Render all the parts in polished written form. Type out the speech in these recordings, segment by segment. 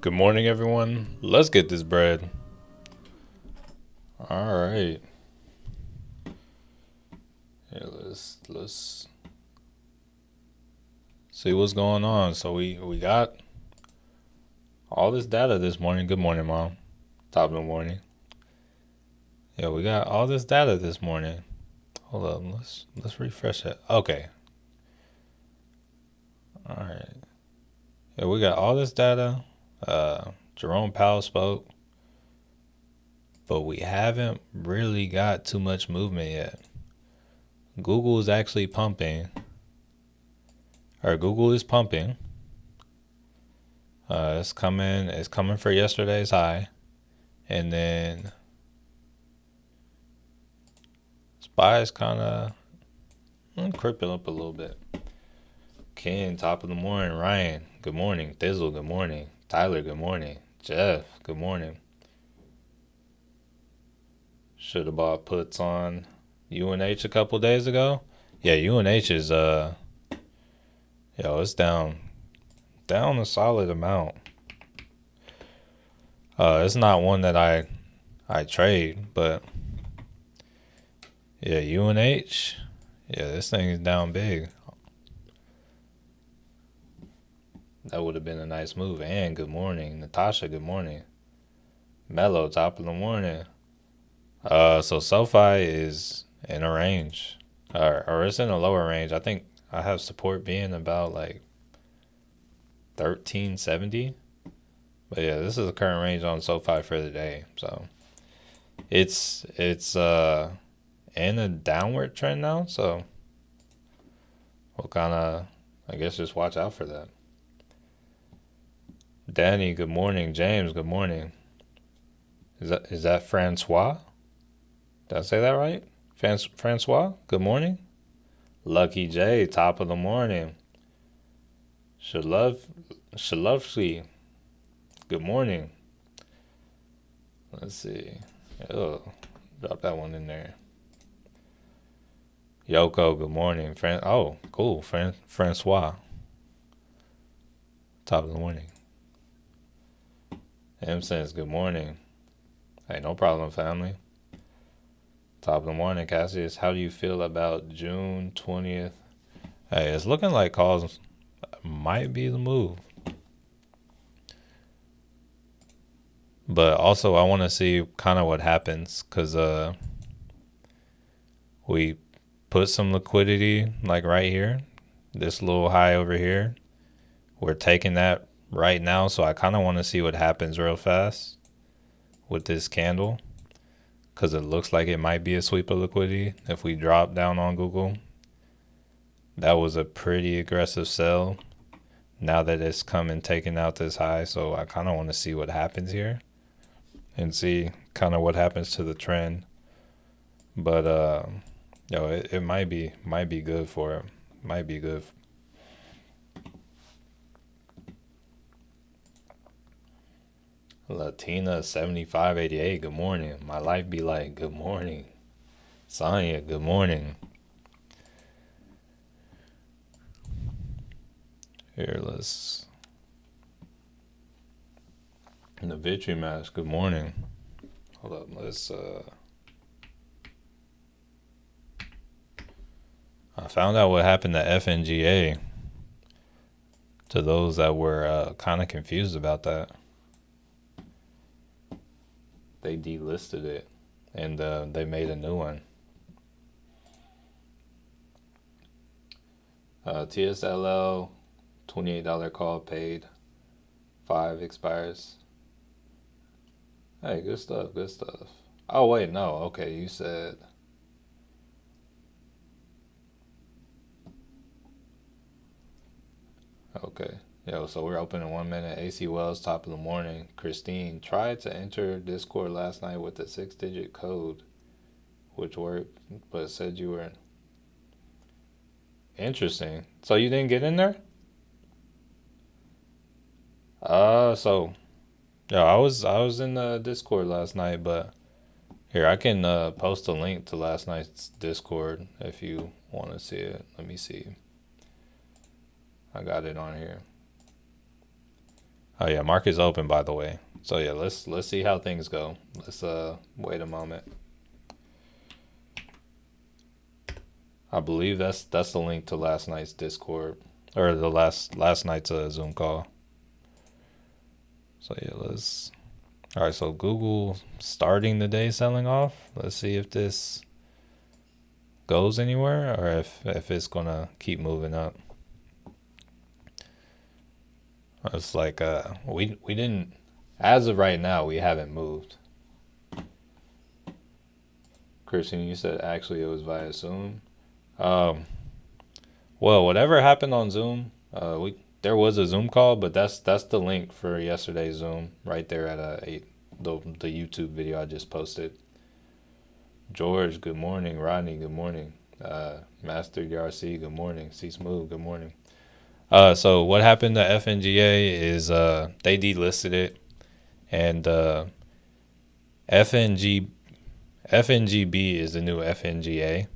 Good morning, everyone. Let's get this bread. All right. Yeah, let's see what's going on. So we got all this data this morning. Good morning, Mom. Top of the morning. Yeah, we got all this data this morning. Hold up. Let's refresh it. Okay. All right. Yeah, we got all this data. Jerome Powell spoke, but we haven't really got too much movement yet. Google is actually pumping, or Google is pumping. It's coming. It's coming for yesterday's high, and then SPY is kind of creeping up a little bit. Ken, top of the morning. Ryan, good morning. Thizzle, good morning. Tyler, good morning. Jeff, good morning. Should have bought puts on UNH a couple days ago. Yeah, UNH is it's down a solid amount. It's not one that I trade, but yeah, UNH. Yeah, this thing is down big. That would have been a nice move. And good morning, Natasha. Good morning, Mello. Top of the morning. So SoFi is in a range, or it's in a lower range. I think I have support being about like 1370. But yeah, this is the current range on SoFi for the day. So it's in a downward trend now. So we'll kind of, I guess, just watch out for that. Danny, good morning. James, good morning. Is that Francois? Did I say that right? Francois, good morning. Lucky J, top of the morning. Shalovsky, good morning. Let's see. Oh, drop that one in there. Yoko, good morning. Oh, cool. Francois, top of the morning. M says, good morning. Hey, no problem, family. Top of the morning, Cassius. How do you feel about June 20th? Hey, it's looking like calls might be the move. But also, I want to see kind of what happens because we put some liquidity like right here, this little high over here. We're taking that right now, so I kind of want to see what happens real fast with this candle because it looks like it might be a sweep of liquidity if we drop down on Google. That was a pretty aggressive sell now that it's come and taken out this high, so I kind of want to see what happens here and see kind of what happens to the trend. But it might be good for it. Might be good. Latina 7588, good morning. My life be like, good morning. Sonya, good morning. Here, let's. The victory match, good morning. Hold up, let's. I found out what happened to FNGA. To those that were kind of confused about that. They delisted it, and they made a new one. TSLL, $28 call paid. 5 expires. Hey, good stuff, good stuff. Oh, wait, no. Okay, you said. Okay. Yo, so we're open in 1 minute. AC Wells, top of the morning. Christine tried to enter Discord last night with a 6-digit code, which worked, but said you were interesting. So you didn't get in there? So yeah, I was in the Discord last night, but here I can post a link to last night's Discord if you want to see it. Let me see. I got it on here. Oh yeah, market's open by the way. So yeah, let's see how things go. Let's wait a moment. I believe that's the link to last night's Discord or the last night's Zoom call. So yeah, let's. All right, so Google starting the day selling off. Let's see if this goes anywhere or if it's gonna keep moving up. It's like we didn't, as of right now we haven't moved. Christian, you said actually it was via Zoom. Um, well, whatever happened on Zoom, we there was a Zoom call, but that's the link for yesterday's Zoom right there at the YouTube video I just posted. George, good morning. Rodney, good morning. Master DRC, good morning. C Smooth, good morning. So what happened to FNGA is they delisted it, and FNG FNGB is the new FNGA.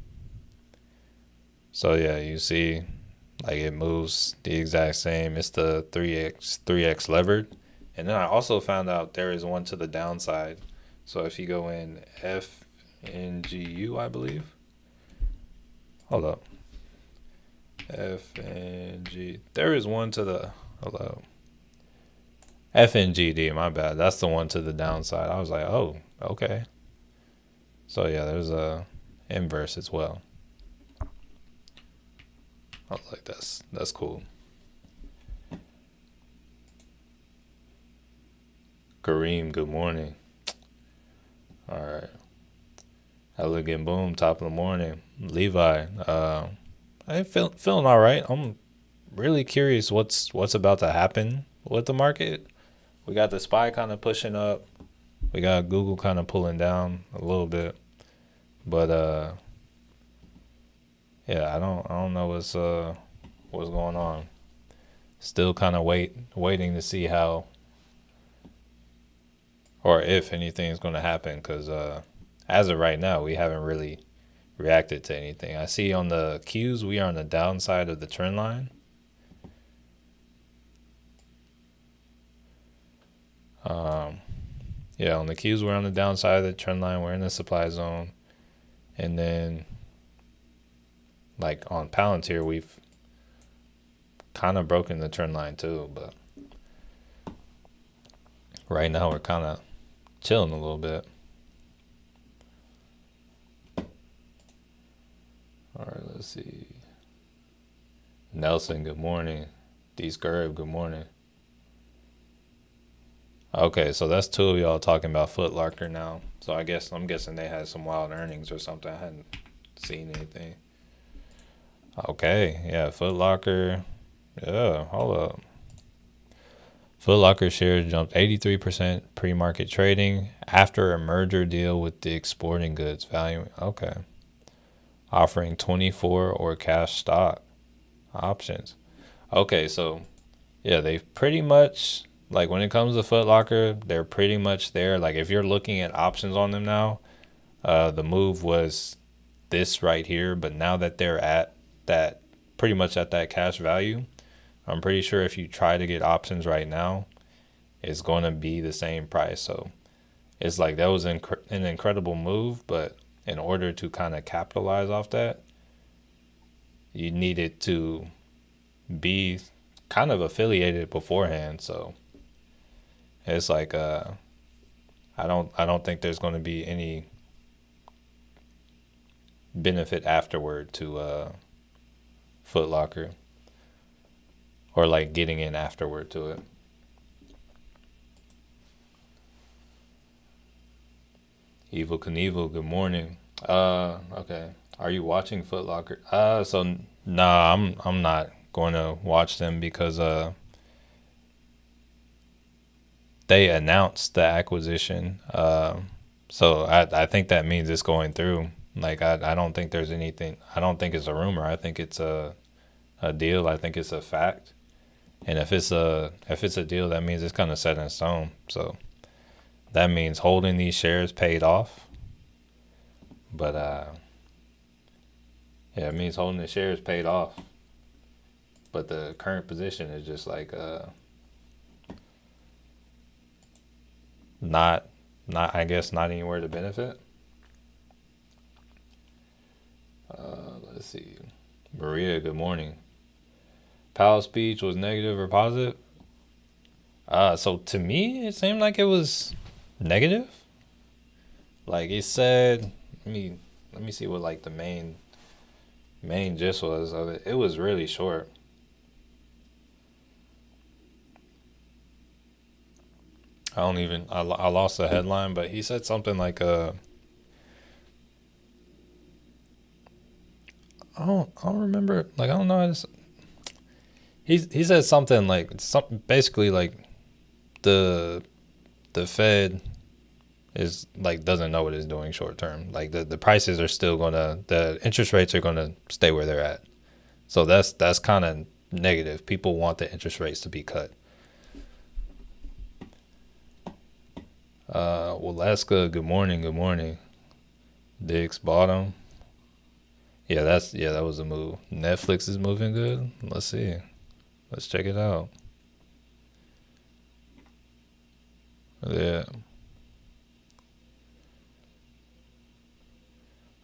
So yeah, you see, like it moves the exact same. It's the 3x levered, and then I also found out there is one to the downside. So if you go in FNGU, I believe. Hold up. FNG. There is one to the. Hold up. FNGD, my bad. That's the one to the downside. I was like, oh, okay. So yeah, there's a inverse as well. I was like, that's cool. Kareem, good morning. All right. Elegant Boom, top of the morning. Levi, I feeling all right. I'm really curious what's about to happen with the market. We got the SPY kind of pushing up. We got Google kind of pulling down a little bit, but yeah, I don't know what's going on. Still kind of waiting to see how or if anything is going to happen because as of right now, we haven't really reacted to anything. I see on the Qs we are on the downside of the trend line. Yeah, on the Qs we're on the downside of the trend line. We're in the supply zone, and then like on Palantir we've kind of broken the trend line too, but right now we're kind of chilling a little bit. All right, let's see. Nelson, good morning. D Scurv, good morning. Okay, so that's two of y'all talking about Foot Locker now. So I'm guessing they had some wild earnings or something. I hadn't seen anything. Okay, yeah, Foot Locker. Yeah, hold up. Foot Locker shares jumped 83% pre-market trading after a merger deal with the exporting goods valuing. Okay. Offering 24 or cash stock options. Okay, so yeah, they pretty much, like when it comes to Foot Locker, they're pretty much there. Like if you're looking at options on them now, the move was this right here, but now that they're at that, pretty much at that cash value, I'm pretty sure if you try to get options right now, it's going to be the same price. So it's like that was an incredible move, but in order to kind of capitalize off that, you needed to be kind of affiliated beforehand. So it's like I don't think there's going to be any benefit afterward to Foot Locker or like getting in afterward to it. Evil Knievel, good morning. Okay. Are you watching Foot Locker? So nah, I'm not going to watch them because they announced the acquisition. So I think that means it's going through. Like I don't think there's anything. I don't think it's a rumor. I think it's a deal. I think it's a fact. And if it's a deal, that means it's kind of set in stone. So that means holding these shares paid off. But yeah, it means holding the shares paid off. But the current position is just like not I guess not anywhere to benefit. Let's see. Maria, good morning. Powell's speech was negative or positive? So to me, it seemed like it was negative. Like it said, let me see what like the main gist was of it. It was really short. I lost the headline, but he said something like I don't remember, like I don't know how to, he said something like some basically like the the Fed is like doesn't know what it's doing short term. Like the prices are still gonna, the interest rates are gonna stay where they're at. So that's kind of negative. People want the interest rates to be cut. Waleska, good morning, good morning. Dick's bottom. Yeah, that was a move. Netflix is moving good. Let's see. Let's check it out. Yeah.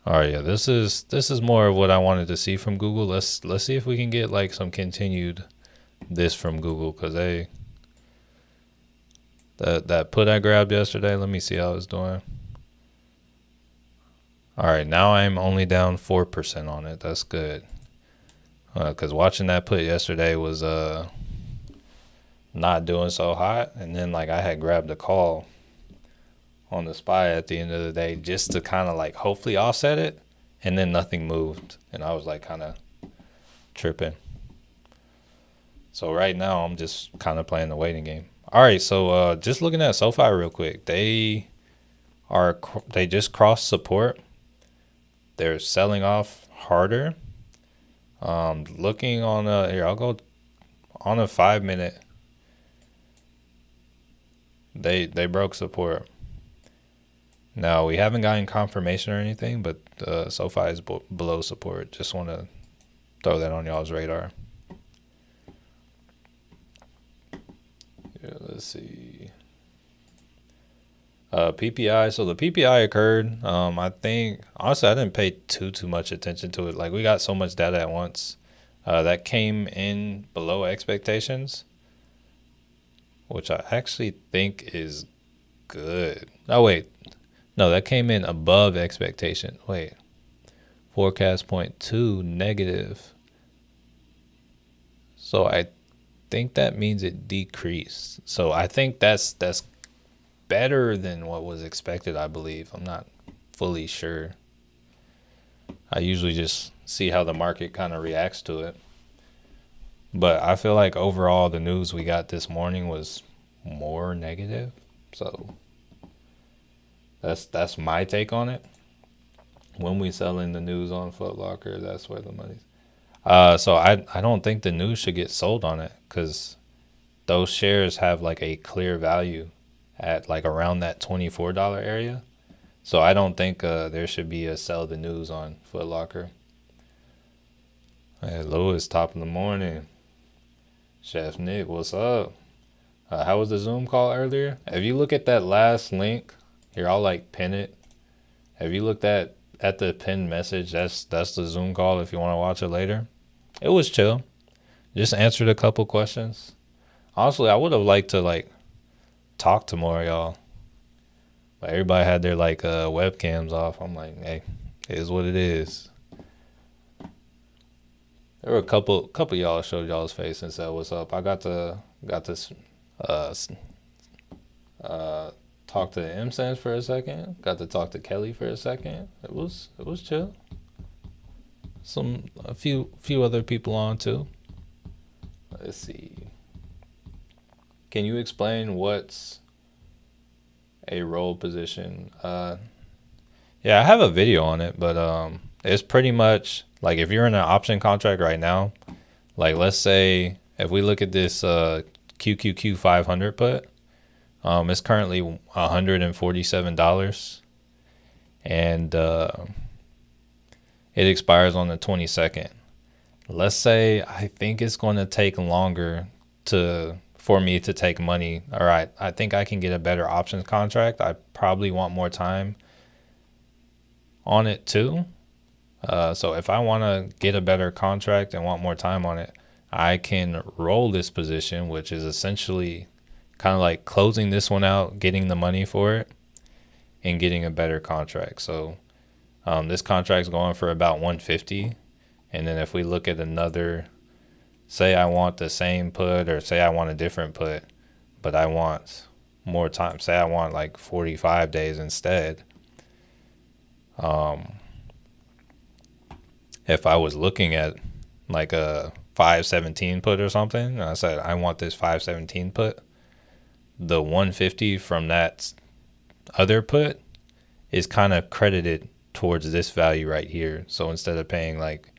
All right, yeah. This is more of what I wanted to see from Google. Let's see if we can get like some continued this from Google, because that put I grabbed yesterday. Let me see how it's doing. All right, now I'm only down 4% on it. That's good. Because watching that put yesterday was not doing so hot, and then like I had grabbed a call on the SPY at the end of the day just to kind of like hopefully offset it, and then nothing moved, and I was like kind of tripping. So right now I'm just kind of playing the waiting game. All right, so just looking at SoFi real quick, they just crossed support. They're selling off harder. Looking on here, I'll go on a 5 minute. They broke support. Now we haven't gotten confirmation or anything, but SoFi is below support. Just want to throw that on y'all's radar. Yeah, let's see. PPI. So the PPI occurred. I think honestly I didn't pay too much attention to it. Like we got so much data at once. That came in below expectations, which I actually think is good. Oh wait, no, that came in above expectation. Wait, forecast point 2 negative. So I think that means it decreased. So I think that's better than what was expected, I believe. I'm not fully sure. I usually just see how the market kind of reacts to it. But I feel like overall the news we got this morning was more negative. So that's my take on it. When we selling the news on Foot Locker, that's where the money's. So I don't think the news should get sold on it, because those shares have like a clear value at like around that $24 area. So I don't think there should be a sell the news on Foot Locker. Hey, Louis, top of the morning. Chef Nick, what's up? How was the Zoom call earlier? If you look at that last link, here I'll like pin it. Have you looked at the pinned message? That's the Zoom call if you want to watch it later. It was chill. Just answered a couple questions. Honestly, I would have liked to like talk to more of y'all. But everybody had their like webcams off. I'm like, hey, it is what it is. There were a couple y'all showed y'all's face and said what's up. I got this talk to M-Sense for a second. Got to talk to Kelly for a second. It was chill. A few other people on too. Let's see. Can you explain what's a roll position? Yeah, I have a video on it, but it's pretty much like if you're in an option contract right now, like let's say if we look at this QQQ 500 put, it's currently $147, and it expires on the 22nd. Let's say I think it's going to take longer for me to take money. All right, I think I can get a better options contract. I probably want more time on it too. So if I want to get a better contract and want more time on it, I can roll this position, which is essentially kind of like closing this one out, getting the money for it, and getting a better contract. So this contract's going for about 150. And then if we look at another, say I want the same put, or say I want a different put, but I want more time. Say I want like 45 days instead. If I was looking at like a 517 put or something, and I said I want this 517 put, the 150 from that other put is kind of credited towards this value right here. So instead of paying like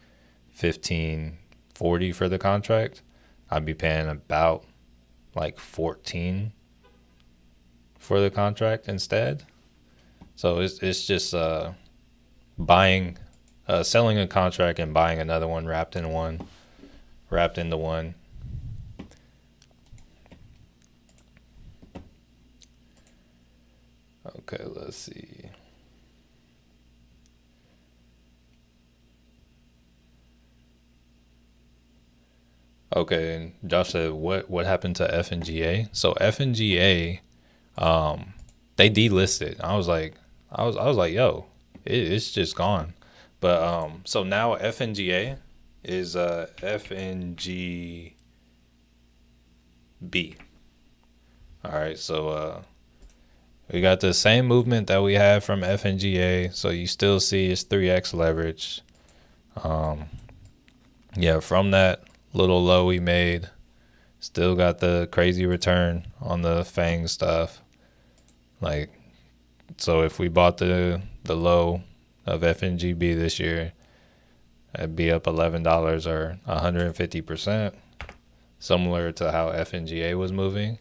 1540 for the contract, I'd be paying about like 14 for the contract instead. So it's just selling a contract and buying another one wrapped into one. Okay, let's see. Okay, and Josh said, what happened to FNGA? So FNGA, they delisted. I was like, yo, it's just gone. But so now FNGA is FNGB. All right, so we got the same movement that we had from FNGA. So you still see it's 3x leverage. Yeah, from that little low we made, still got the crazy return on the FANG stuff. Like, so if we bought the low of FNGB this year, it'd be up $11 or 150%, similar to how FNGA was moving.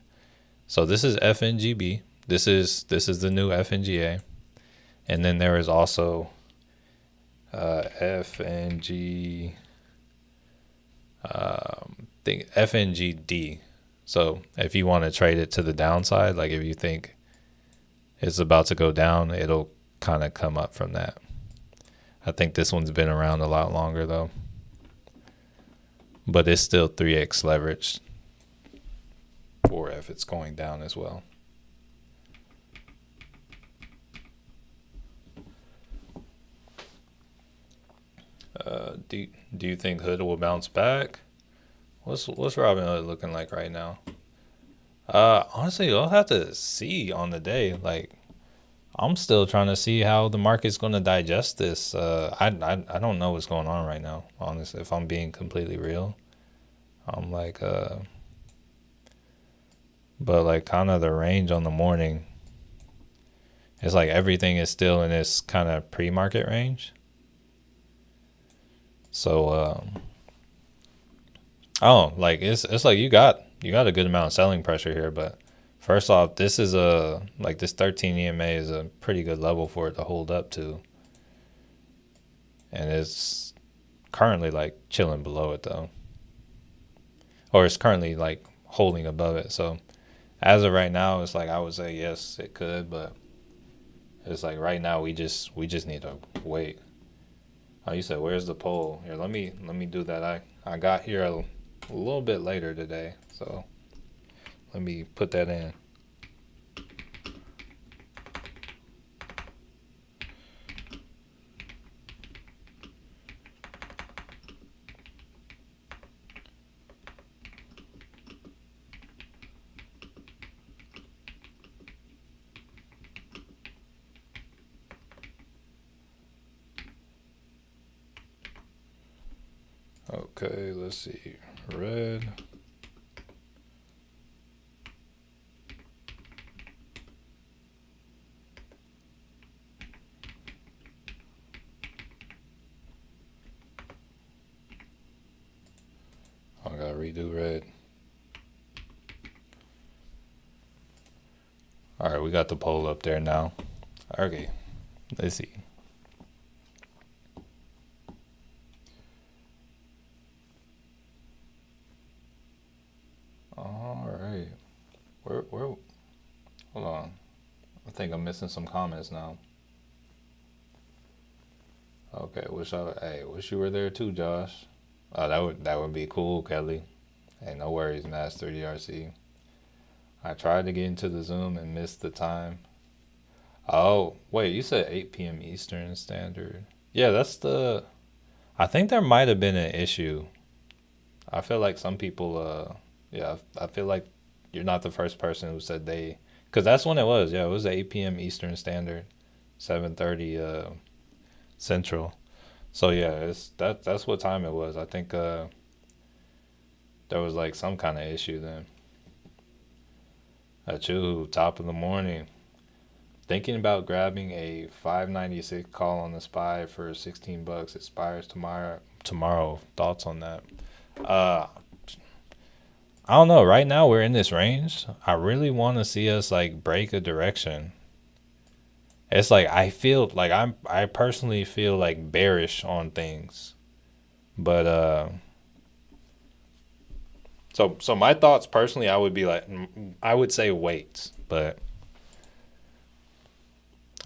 So this is FNGB. This is the new FNGA, and then there is also FNG. Think FNGD. So if you want to trade it to the downside, like if you think it's about to go down, it'll kind of come up from that. I think this one's been around a lot longer though, but it's still 3x leveraged for if it's going down as well. Do you think Hood will bounce back? What's Robinhood looking like right now? Honestly, you'll have to see on the day. Like, I'm still trying to see how the market's going to digest this. I don't know what's going on right now. Honestly, if I'm being completely real, I'm like, but like kind of the range on the morning. It's like everything is still in this kind of pre-market range. So, like it's like you got a good amount of selling pressure here, but first off, this is this 13 EMA is a pretty good level for it to hold up to, and it's currently like chilling below it though, or it's currently like holding above it. So as of right now, it's like I would say yes, it could, but it's like right now we just need to wait. Oh, you said where's the poll? Here, let me do that. I got here a little bit later today, so let me put that in. Okay, let's see. Red. I gotta redo red. All right, we got the poll up there now. Okay, let's see. All right. Where? Hold on. I think I'm missing some comments now. Okay, wish you were there too, Josh. Oh, that would be cool, Kelly. Hey, no worries, Master DRC. I tried to get into the Zoom and missed the time. Oh, wait, you said 8 p.m. Eastern Standard. Yeah, that's the. I think there might have been an issue. I feel like some people, yeah, I feel like you're not the first person who said they, because that's when it was. Yeah, it was 8 p.m. Eastern Standard, 7:30 Central. So yeah, that's what time it was. I think there was like some kind of issue then. At you, top of the morning. Thinking about grabbing a 596 call on the SPY for 16 bucks. Expires tomorrow. Tomorrow. Thoughts on that? Uh, I don't know. Right now we're in this range. I really want to see us like break a direction. It's like I feel like I personally feel like bearish on things. But so my thoughts personally, I would be like I would say wait, but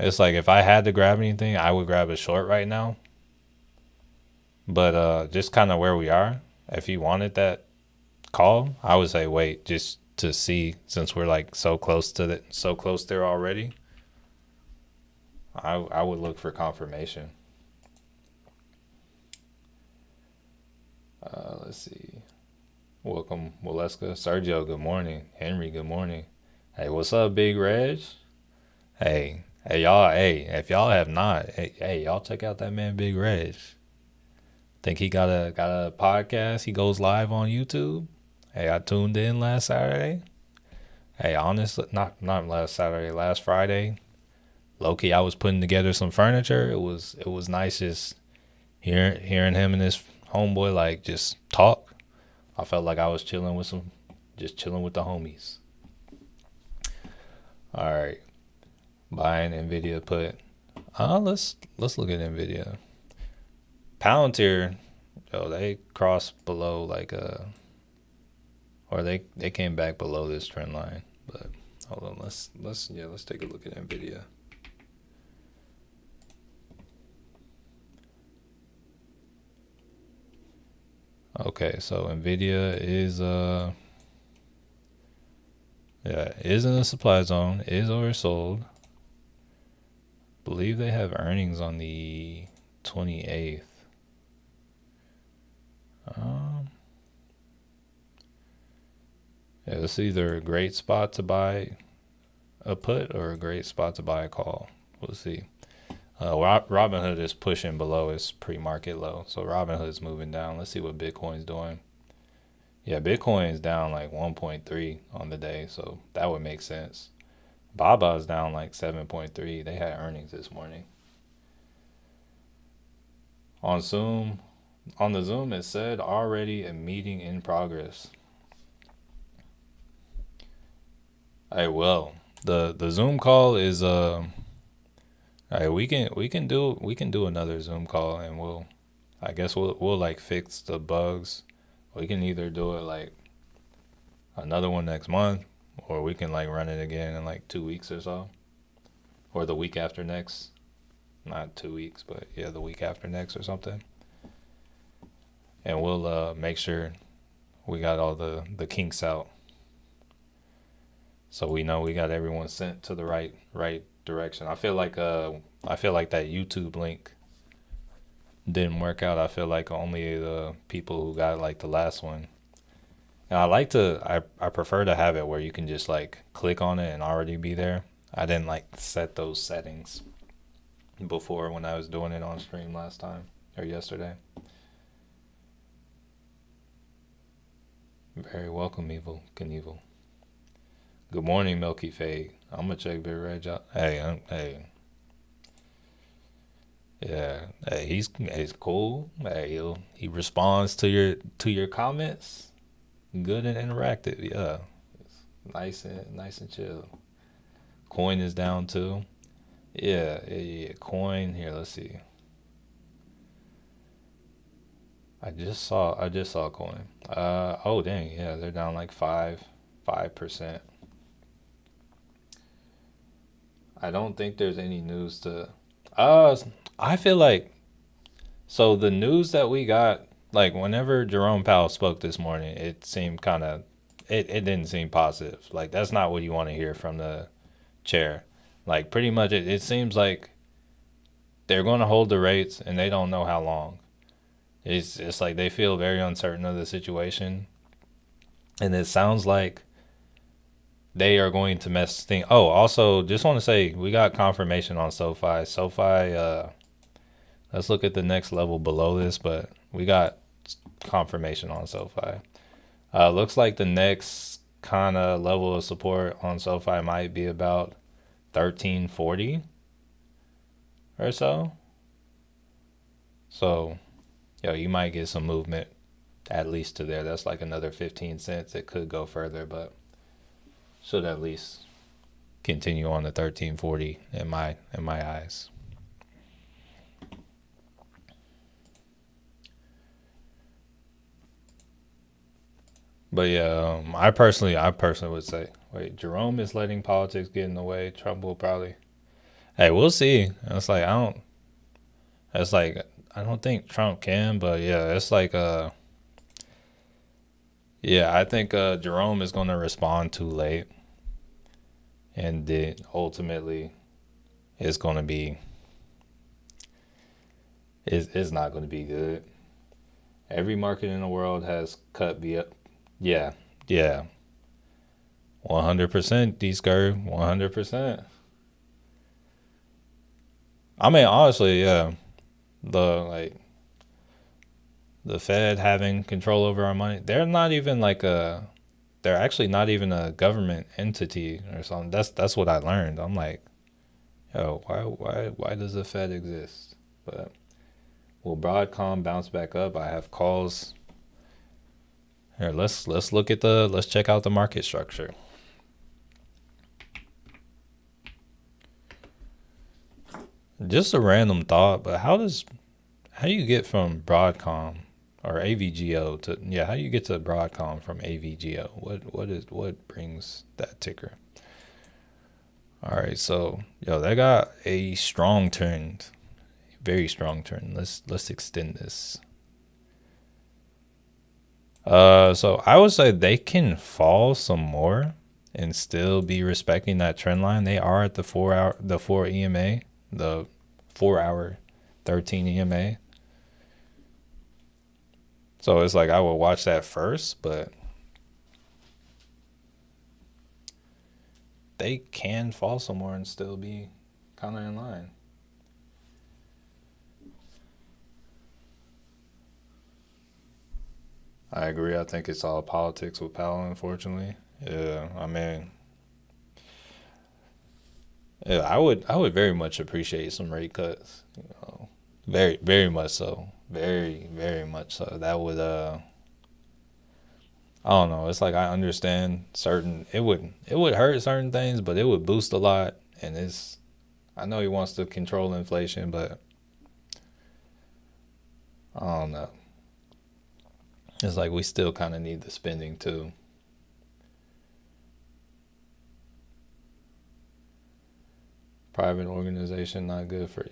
it's like if I had to grab anything, I would grab a short right now. But just kind of where we are, if you wanted that call, I would say wait just to see since we're like so close there already. I would look for confirmation. Let's see. Welcome, Waleska. Sergio, good morning. Henry, good morning. Hey, what's up, Big Reg? Hey, y'all. Hey, if y'all have not, hey, y'all check out that man, Big Reg. Think he got a podcast? He goes live on YouTube. Hey, I tuned in last Saturday. Hey, honestly, not last Saturday, last Friday. Low-key, I was putting together some furniture. It was nice just hearing him and his homeboy like just talk. I felt like I was just chilling with the homies. All right, buying Nvidia put. Let's look at Nvidia. Palantir, yo, they crossed below like or they came back below this trend line. But hold on, let's take a look at Nvidia. Okay, so Nvidia is is in the supply zone, is oversold. Believe they have earnings on the 28th. Yeah, it's either a great spot to buy a put or a great spot to buy a call. We'll see. Robinhood is pushing below its pre-market low, so Robinhood's moving down. Let's see what Bitcoin's doing. Yeah, Bitcoin's down like 1.3 on the day, so that would make sense. Baba's down like 7.3. They had earnings this morning. On Zoom, on the Zoom, it said already a meeting in progress. Hey, well, the Zoom call is all right, we can do another Zoom call and I guess we'll like fix the bugs. We can either do it like another one next month, or we can like run it again in like 2 weeks or so, or the week after next. Not 2 weeks, but yeah, the week after next or something. And we'll make sure we got all the kinks out, so we know we got everyone sent to the right direction. I feel like that YouTube link didn't work out. I feel like only the people who got like the last one. And I prefer to have it where you can just like click on it and already be there. I didn't like set those settings before when I was doing it on stream last time or yesterday. Very welcome, Evil Knievel. Good morning, Milky Fade. I'm gonna check Big Reg out. Hey, yeah, hey, he's cool. Hey, he responds to your comments. Good and interactive. Yeah, it's nice and chill. Coin is down too. Yeah. Coin here. Let's see. I just saw coin. Oh dang, yeah, they're down like 5%. I don't think there's any news to. Uh, I feel like so the news that we got, like whenever Jerome Powell spoke this morning, it seemed kind of, it didn't seem positive. Like that's not what you want to hear from the chair. Like pretty much, it seems like they're going to hold the rates and they don't know how long. It's like they feel very uncertain of the situation, and it sounds like they are going to mess things. Oh, also, just want to say we got confirmation on SoFi. SoFi, let's look at the next level below this, but we got confirmation on SoFi. Looks like the next kind of level of support on SoFi might be about 1340 or so. So, yo, you might get some movement at least to there. That's like another 15 cents. It could go further, but should at least continue on the 1340 in my eyes. But yeah, I personally would say, wait, Jerome is letting politics get in the way. Trump will probably. Hey, we'll see. It's like I don't. It's like I don't think Trump can, but yeah, it's like yeah, I think Jerome is going to respond too late, and it ultimately is going to be is not going to be good. Every market in the world has cut via. Yeah, yeah, 100%. D Scurry, 100%. I mean, honestly, yeah, the like the Fed having control over our money, they're not even like a. They're actually not even a government entity or something. That's what I learned. I'm like, yo, why does the Fed exist? But will Broadcom bounce back up? I have calls. Here, let's look at let's check out the market structure. Just a random thought, but how do you get from Broadcom or AVGO to how do you get to Broadcom from AVGO? What brings that ticker? All right, so yo, they got a strong turn, very strong turn. Let's extend this. So I would say they can fall some more and still be respecting that trend line. They are at the 4 EMA, the 4 hour 13 EMA. So it's like I would watch that first, but they can fall some more and still be kind of in line. I agree. I think it's all politics with Powell, unfortunately. Yeah, I mean, yeah, I would very much appreciate some rate cuts. Very very much so. Very much so. That would I don't know. It's like I understand certain it would hurt certain things, but it would boost a lot. And it's I know he wants to control inflation, but I don't know. It's like we still kind of need the spending too. Private organization not good for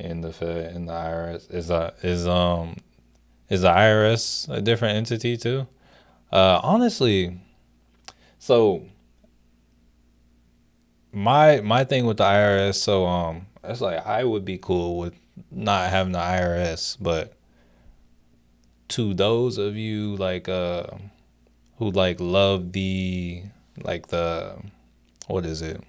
and the Fed and the IRS is the IRS a different entity too? Honestly, so my thing with the IRS, so it's like I would be cool with not having the IRS, but to those of you like who like love the like the what is it?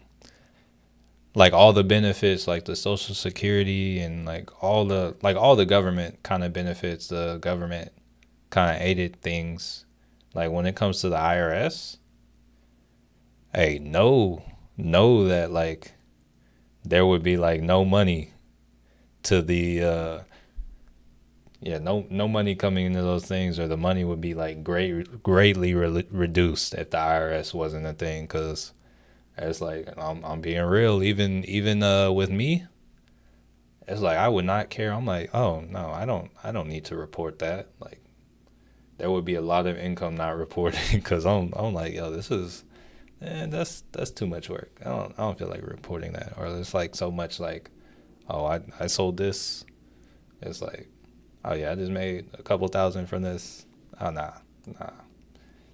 Like all the benefits like the social security and like all the government kind of benefits, the government kind of aided things. Like when it comes to the IRS, hey, know that like there would be like no money to the no money coming into those things, or the money would be like greatly reduced if the IRS wasn't a thing. Because it's like I'm being real, even with me, it's like I would not care. I'm like, oh no, I don't need to report that. Like there would be a lot of income not reported because I'm like, yo, And that's too much work. I don't feel like reporting that. Or it's like so much like, oh, I sold this. It's like, oh yeah, I just made a couple thousand from this. Oh nah.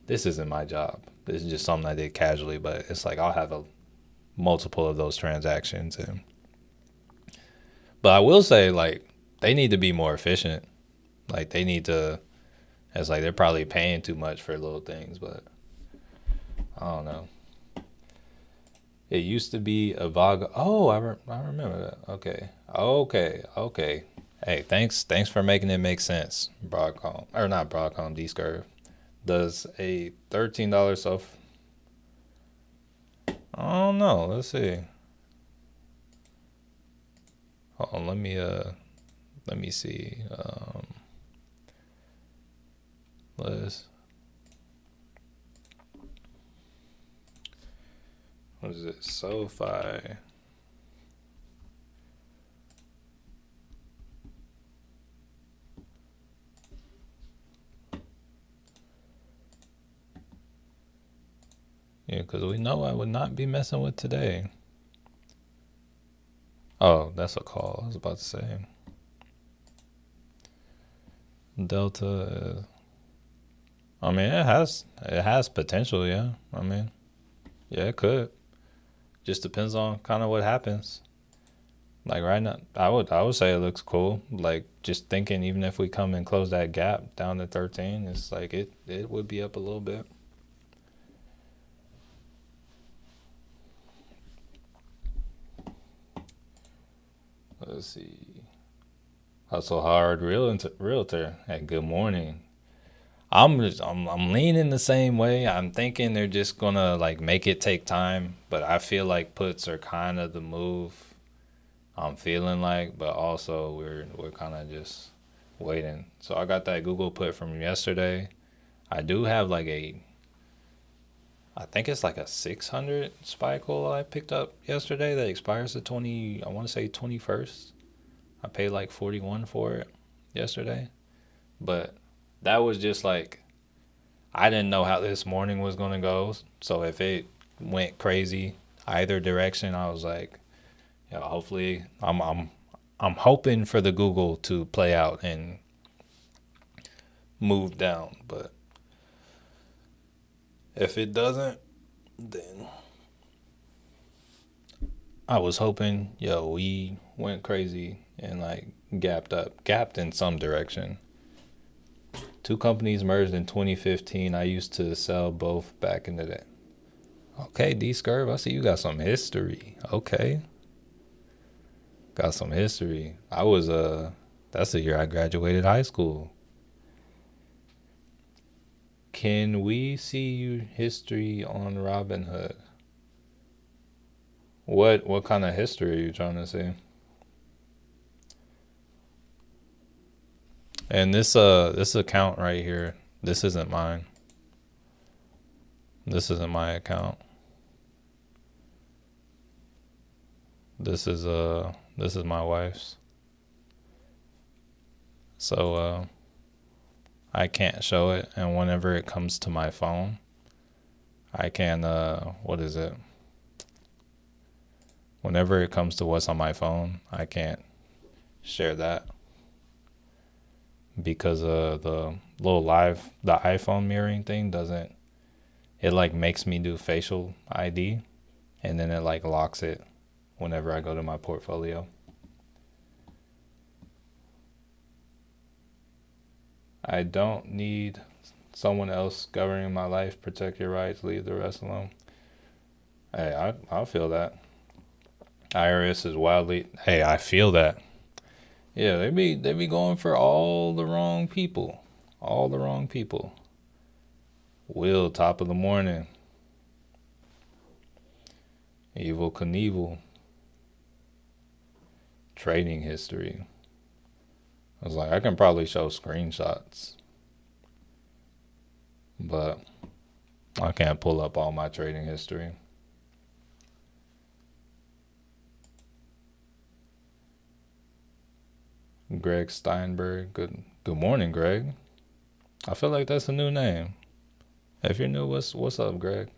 This isn't my job. This is just something I did casually, but it's like I'll have a multiple of those transactions. And but I will say, like, they need to be more efficient. Like they need to. It's like they're probably paying too much for little things, but I don't know. It used to be a Vago. Oh, I remember that. Okay. Hey, thanks for making it make sense. Broadcom or not Broadcom? D-Scurv does a $13 I don't know. Let's see. Hold on. Let me see. Let's. What is it? SoFi. Yeah, because we know I would not be messing with today. Oh, that's a call. I was about to say. Delta. I mean, it has potential. Yeah. I mean, yeah, it could. Just depends on kind of what happens. Like right now, I would say it looks cool. Like just thinking, even if we come and close that gap down to 13, it's like it would be up a little bit. Let's see. Hustle hard, realtor. Hey, good morning. I'm leaning the same way. I'm thinking they're just gonna like make it take time, but I feel like puts are kind of the move. I'm feeling like, but also we're kind of just waiting. So I got that Google put from yesterday. I do have like I think it's like a 600 SPY call I picked up yesterday that expires the 20, I want to say 21st. I paid like 41 for it yesterday. But that was just like, I didn't know how this morning was going to go. So if it went crazy either direction, I was like, yeah, hopefully I'm hoping for the Google to play out and move down. But if it doesn't, then I was hoping, yo, we went crazy and like gapped in some direction. Two companies merged in 2015. I used to sell both back in the day. Okay, D Scurv, I see you got some history. Okay, got some history. That's the year I graduated high school. Can we see you history on Robinhood? What kind of history are you trying to see? And this account right here, this isn't mine. This isn't my account. This is my wife's. So I can't show it, and whenever it comes to my phone, I can what is it? Whenever it comes to what's on my phone, I can't share that because the iPhone mirroring thing doesn't, it like makes me do facial ID and then it like locks it whenever I go to my portfolio. I don't need someone else governing my life. Protect your rights, leave the rest alone. Hey, I feel that. IRS is wildly. Hey, I feel that. Yeah, they be going for all the wrong people. All the wrong people. Will, top of the morning. Evil Knievel. Trading history. I was like, I can probably show screenshots, but I can't pull up all my trading history. Greg Steinberg. Good morning, Greg. I feel like that's a new name. If you're new, what's up, Greg?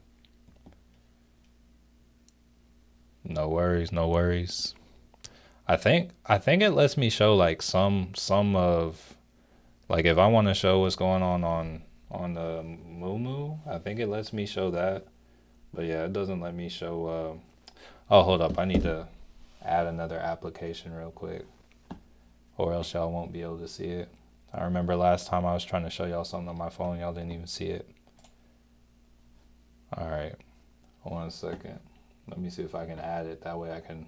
No worries, no worries. I think it lets me show like some of like if I want to show what's going on the Moomoo, I think it lets me show that. But yeah, it doesn't let me show. Oh, hold up, I need to add another application real quick, or else y'all won't be able to see it. I remember last time I was trying to show y'all something on my phone, y'all didn't even see it. All right, 1 second. Let me see if I can add it. That way I can.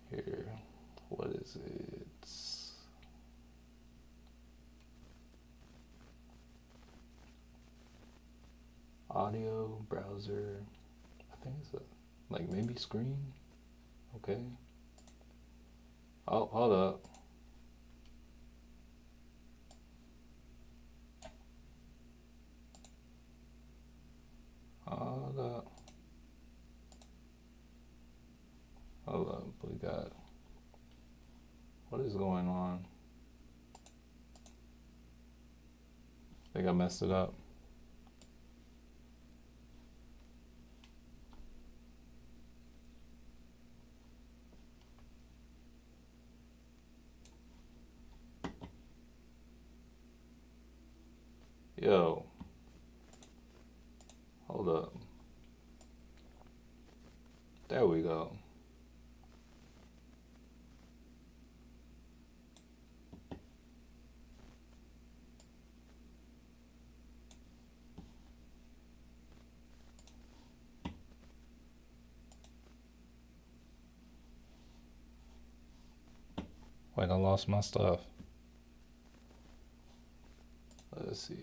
Here, what is it? Audio browser. I think it's like maybe screen. Okay. Oh, hold up. Hold up. Hold up. We got. What is going on? I think I messed it up. Yo. Hold up. There we go. Wait, I lost my stuff. Let's see.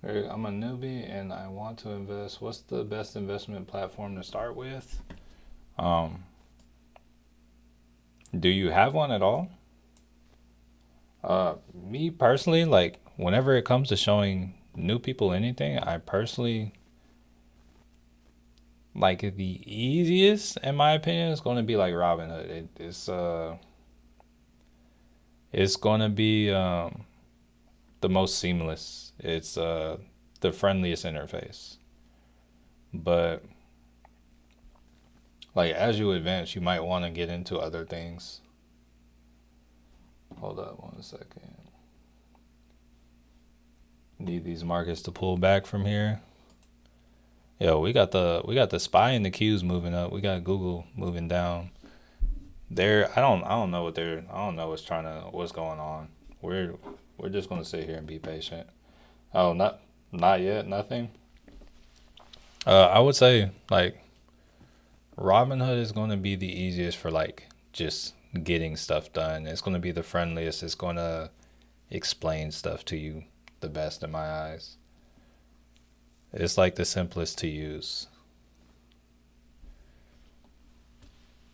Hey, I'm a newbie and I want to invest. What's the best investment platform to start with? Um, do you have one at all? Me personally, like whenever it comes to showing new people anything, I personally like the easiest, in my opinion, is going to be like Robinhood. It's going to be the most seamless. It's the friendliest interface. But like as you advance, you might want to get into other things. Hold up 1 second. Need these markets to pull back from here. Yo, we got the SPY and the Qs moving up. We got Google moving down. I don't know what's going on. We're we're just gonna sit here and be patient. Oh, not yet, nothing. I would say like Robinhood is gonna be the easiest for like just getting stuff done. It's gonna be the friendliest. It's gonna explain stuff to you the best in my eyes. It's like the simplest to use.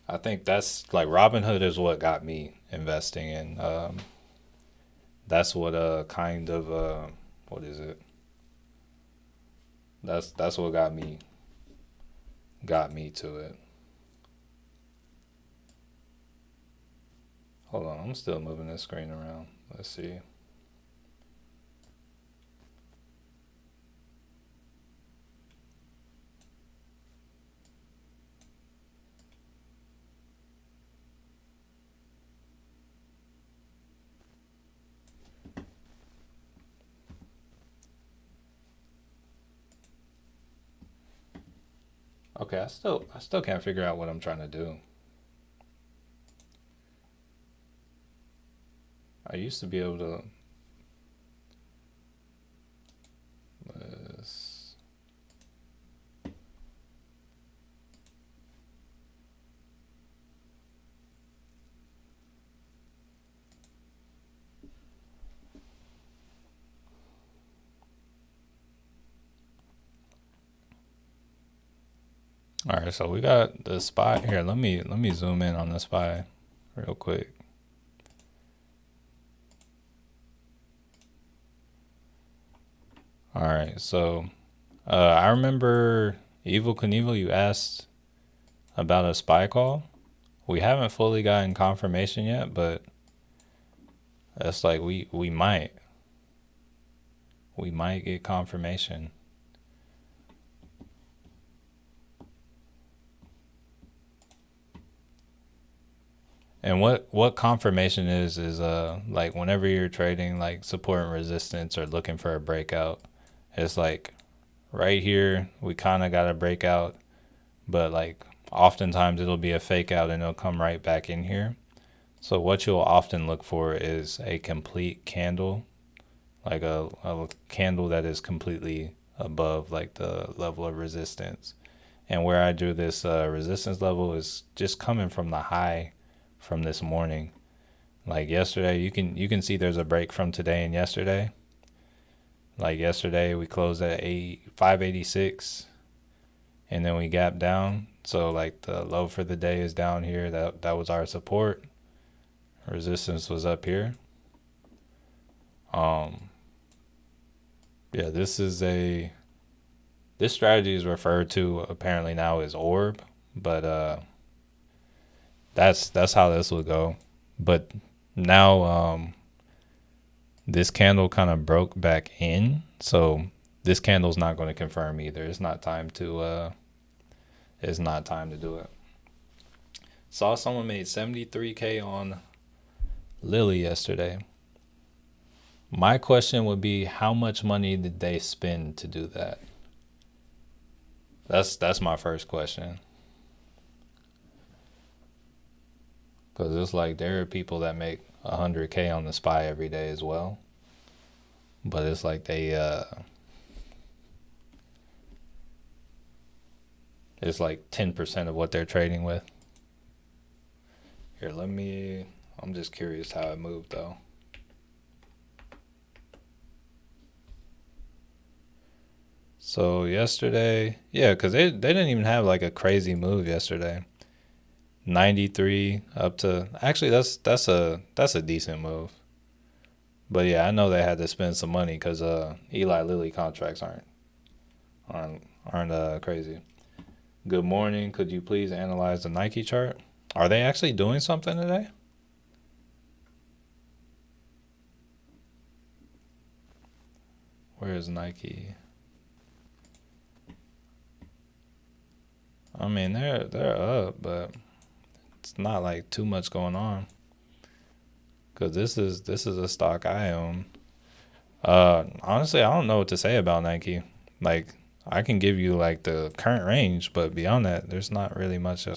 I think that's like Robinhood is what got me investing in. That's what kind of what is it? That's what got me to it. Hold on, I'm still moving this screen around. Let's see. Okay, I still can't figure out what I'm trying to do. I used to be able to. Let's, all right, so we got the spy here. Let me zoom in on the spy real quick. All right, so I remember Evil Knievel, you asked about a spy call. We haven't fully gotten confirmation yet, but that's like we might get confirmation. And what confirmation is like whenever you're trading like support and resistance or looking for a breakout, it's like right here we kind of got a breakout, but like oftentimes it'll be a fake out and it'll come right back in here. So what you'll often look for is a complete candle, like a candle that is completely above like the level of resistance. And where I drew this resistance level is just coming from the high from this morning. Like yesterday, you can see there's a break from today and yesterday. Like yesterday, we closed at 586, and then we gapped down. So like the low for the day is down here. That was our support. Resistance was up here. Yeah, this strategy is referred to apparently now as orb, but that's how this will go. But now this candle kind of broke back in, so this candle's not going to confirm either. It's not time to do it. Saw someone made 73K on Lily yesterday. My question would be, how much money did they spend to do that? That's my first question. Because it's like there are people that make 100K on the SPY every day as well. But it's like it's like 10% of what they're trading with. Here, I'm just curious how it moved though. So yesterday, yeah, because they didn't even have like a crazy move yesterday. 93 up to, actually that's a decent move. But yeah, I know they had to spend some money because Eli Lilly contracts aren't crazy. Good morning. Could you please analyze the Nike chart? Are they actually doing something today? Where is Nike? I mean, they're up, but it's not like too much going on. Cause this is a stock I own. Honestly, I don't know what to say about Nike. Like, I can give you like the current range, but beyond that, there's not really much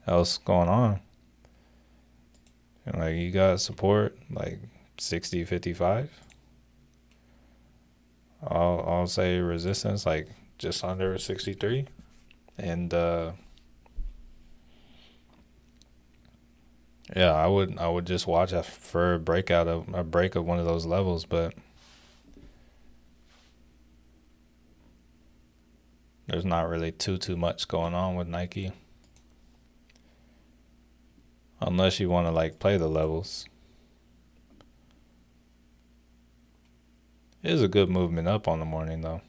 else going on. And like, you got support like 60.55. I'll say resistance like just under 63, and yeah, I would just watch for a break of one of those levels, but there's not really too much going on with Nike. Unless you want to like play the levels. It is a good movement up on the morning though.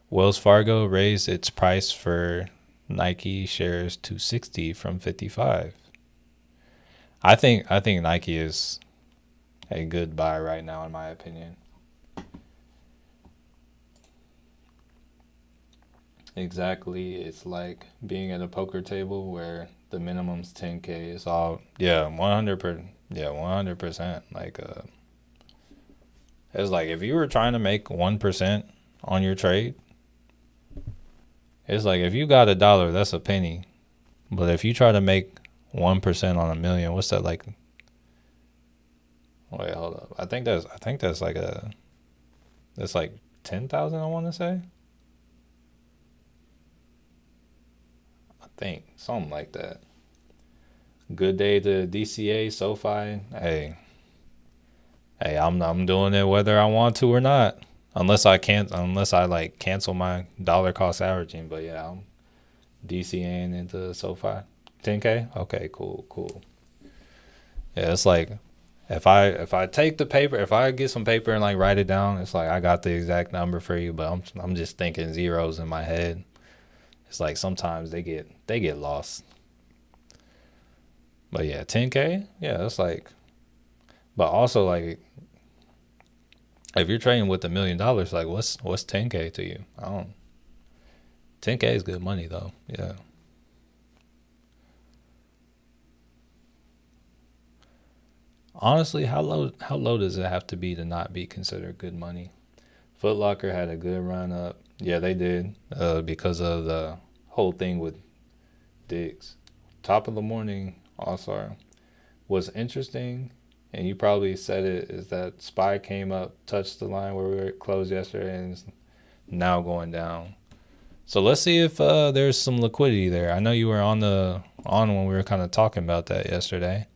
Wells Fargo raised its price for Nike shares to 60 from 55. I think Nike is a good buy right now in my opinion. Exactly, it's like being at a poker table where the minimum's 10K. It's all 100%. Like it's like if you were trying to make 1% on your trade, it's like if you got $1, that's a penny. But if you try to make 1% on a million, what's that like? Wait, hold up. I think that's like that's like 10,000. I want to say. I think something like that. Good day to DCA, SoFi. Hey, I'm doing it whether I want to or not. Unless I like cancel my dollar cost averaging. But yeah, I'm DCAing into SoFi. 10K? Okay, cool. Yeah, it's like If I take the paper, if I get some paper and like write it down, it's like I got the exact number for you, but I'm just thinking zeros in my head. It's like sometimes they get lost. But yeah, 10K, yeah, that's like. But also like, if you're trading with $1 million, like what's 10K to you? I don't. 10K is good money though. Yeah. Honestly, how low does it have to be to not be considered good money? Foot Locker had a good run up. Yeah, they did. Because of the whole thing with Diggs. Top of the morning, also. What's interesting, and you probably said it, is that SPY came up, touched the line where we were closed yesterday, and is now going down. So let's see if there's some liquidity there. I know you were on when we were kind of talking about that yesterday.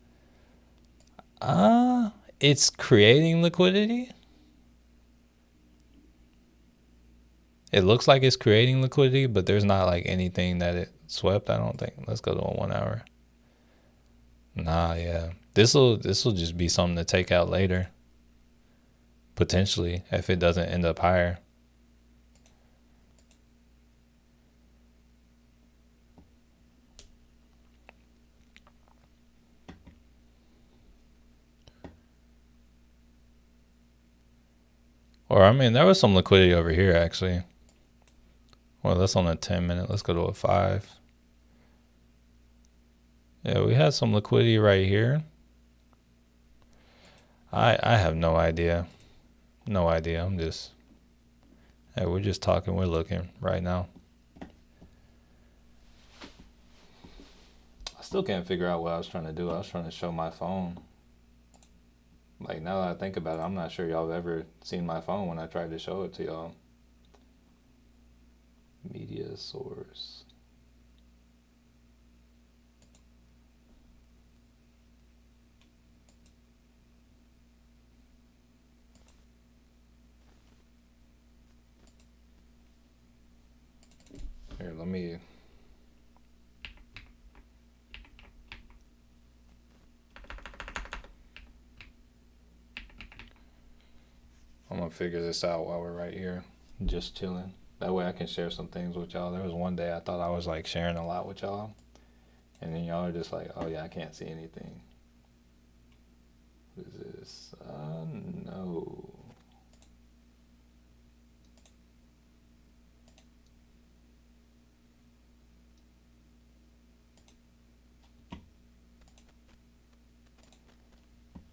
It's creating liquidity. It looks like it's creating liquidity, but there's not like anything that it swept, I don't think. Let's go to a 1 hour. Nah, yeah. This'll just be something to take out later. Potentially, if it doesn't end up higher. Or I mean, there was some liquidity over here actually. Well, that's on a 10 minute. Let's go to a 5. Yeah, we had some liquidity right here. I have no idea. No idea. Hey, we're just talking. We're looking right now. I still can't figure out what I was trying to do. I was trying to show my phone. Like, now that I think about it, I'm not sure y'all have ever seen my phone when I tried to show it to y'all. Media source. Here, let me. I'm gonna figure this out while we're right here, just chilling. That way I can share some things with y'all. There was one day I thought I was like sharing a lot with y'all, and then y'all are just like, oh yeah, I can't see anything. What is this? No.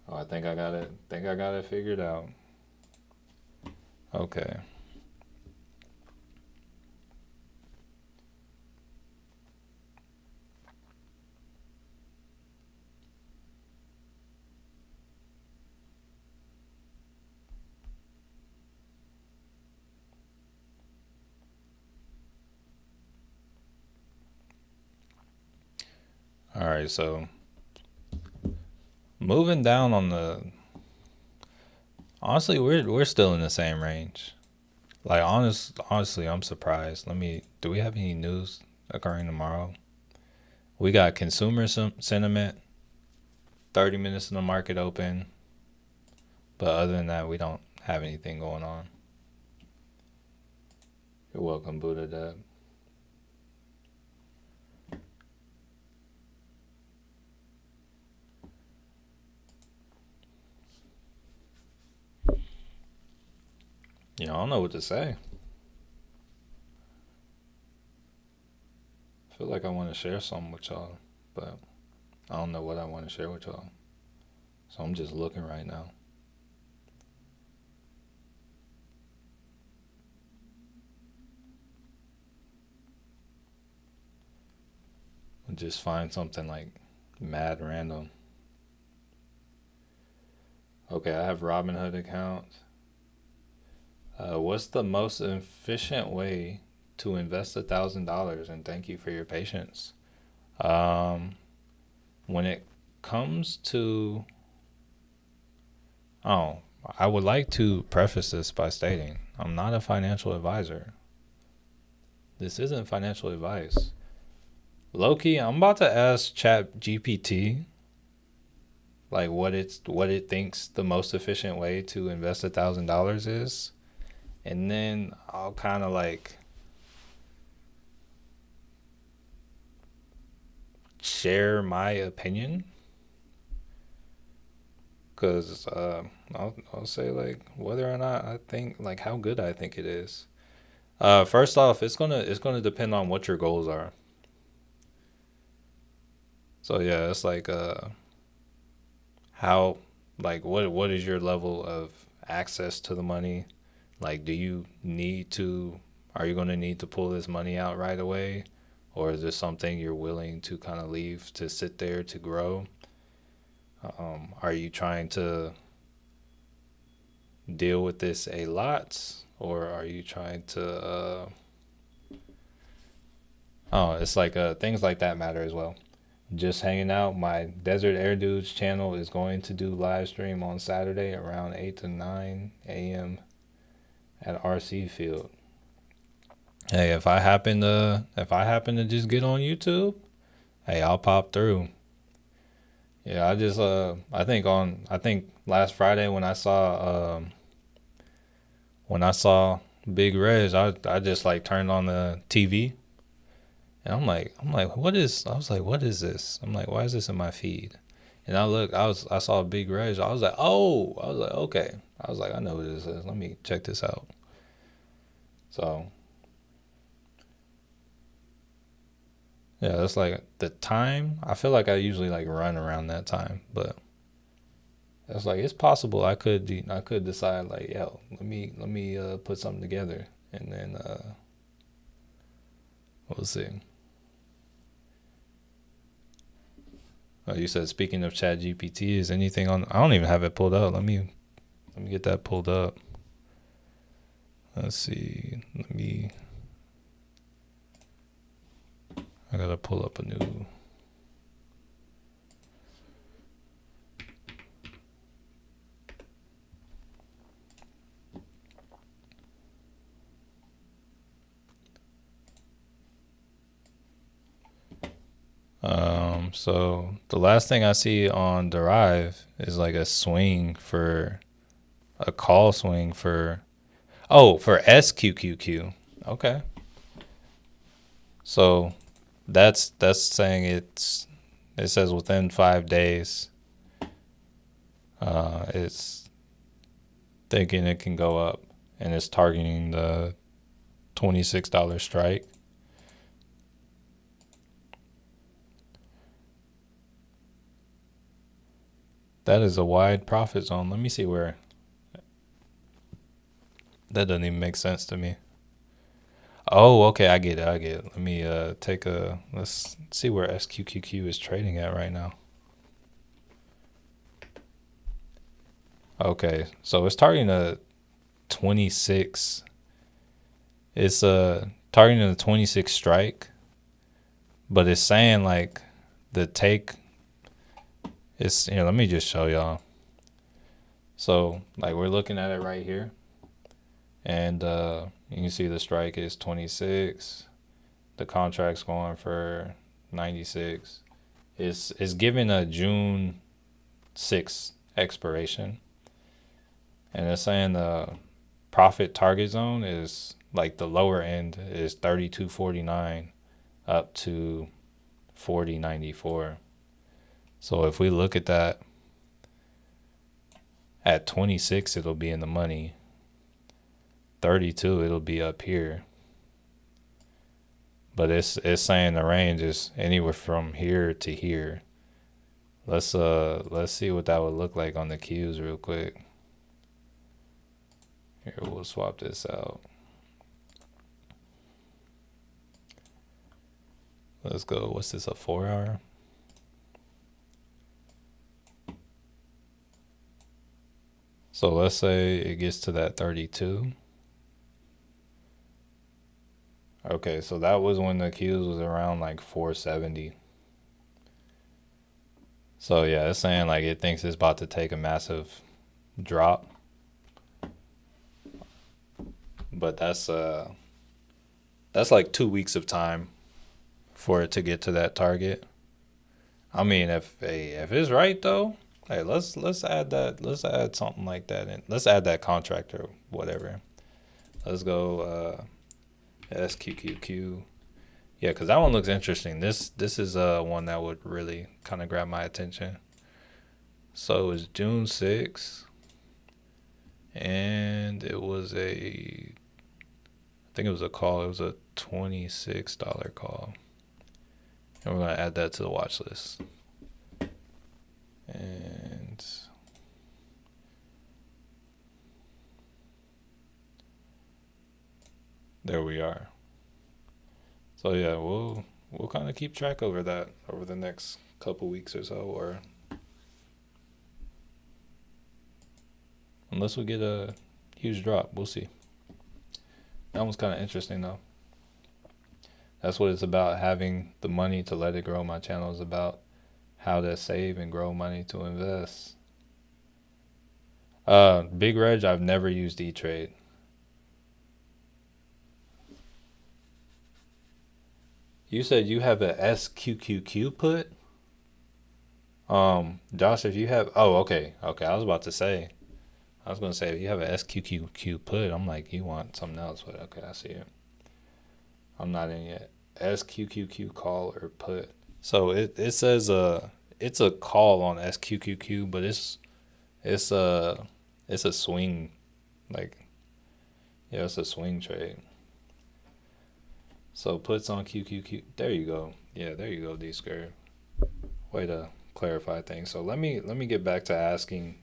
Oh, I think I got it. Think I got it figured out. Okay. All right, so moving down on the. Honestly, we're still in the same range. Like honestly, I'm surprised. Do we have any news occurring tomorrow? We got consumer sentiment, 30 minutes in the market open, but other than that, we don't have anything going on. You're welcome, Buddha Deb. I don't know what to say. I feel like I want to share something with y'all, but I don't know what I want to share with y'all. So I'm just looking right now. I'll just find something like mad random. Okay, I have Robinhood account. What's the most efficient way to invest $1,000? And thank you for your patience. Um, when it comes to, oh, I would like to preface this by stating I'm not a financial advisor. This isn't financial advice. Low-key, I'm about to ask Chat GPT like what it thinks the most efficient way to invest $1,000 is, and then I'll kind of like share my opinion, because I'll say like whether or not I think like how good I think it is. First off, it's gonna depend on what your goals are. So yeah, it's like how like what is your level of access to the money? Like, do you need to? Are you gonna need to pull this money out right away, or is this something you're willing to kind of leave to sit there to grow? Are you trying to deal with this a lot, or are you trying to? Oh, it's like things like that matter as well. Just hanging out. My Desert Air Dudes channel is going to do live stream on Saturday around 8 to 9 a.m. at RC Field. Hey, if I happen to just get on YouTube, hey, I'll pop through. Yeah, I think last Friday when I saw Big Reg, I just like turned on the TV, and I'm like, I was like, what is this? I'm like, why is this in my feed? And I saw Big Reg. I was like, okay. I was like, I know what this is. Let me check this out. So yeah, that's like the time. I feel like I usually like run around that time, but it's like it's possible I could decide like, yo, let me put something together, and then we'll see. Oh, you said speaking of Chat GPT, is anything on? I don't even have it pulled up. Let me get that pulled up. Let's see. I gotta pull up a new. So the last thing I see on Derive is like a call swing for SQQQ. Okay. So that's saying it says within 5 days, it's thinking it can go up, and it's targeting the $26 strike. That is a wide profit zone. Let me see where. That doesn't even make sense to me. Oh, okay, I get it. I get it. Let me let's see where SQQQ is trading at right now. Okay, so it's targeting a 26. It's targeting a 26 strike, but it's saying like the take. It's let me just show y'all. So like we're looking at it right here, and you can see the strike is 26. The contract's going for 96. It's given a June 6th expiration, and it's saying the profit target zone is like the lower end is 32.49 up to 40.94. So if we look at that at 26, it'll be in the money. 32, it'll be up here. But it's saying the range is anywhere from here to here. Let's see what that would look like on the Qs real quick. Here, we'll swap this out. Let's go. What's this, a 4-hour? So let's say it gets to that 32. Okay, so that was when the Qs was around like 470. So yeah, it's saying like it thinks it's about to take a massive drop. But that's like 2 weeks of time for it to get to that target. I mean, if it's right though, Hey, let's add that. Let's add something like that in. Let's add that contract or whatever. Let's go SQQQ. Yeah, because that one looks interesting. This is one that would really kind of grab my attention. So it was June 6th, and it was I think it was a call. It was a $26 call, and we're gonna add that to the watch list. And there we are. So yeah, we'll kind of keep track over that over the next couple weeks or so, or unless we get a huge drop, we'll see. That one's kind of interesting though. That's what it's about, having the money to let it grow. My channel is about how to save and grow money to invest. Big Reg, I've never used E-Trade. You said you have a SQQQ put? Josh, if you have, oh, okay, okay. I was gonna say if you have a SQQQ put, I'm like, you want something else, but okay, I see it. I'm not in yet. SQQQ call or put. So it says it's a call on SQQQ, but it's a it's a swing, like, yeah, it's a swing trade. So puts on QQQ. There you go. Yeah, there you go, D squared. Way to clarify things. So let me get back to asking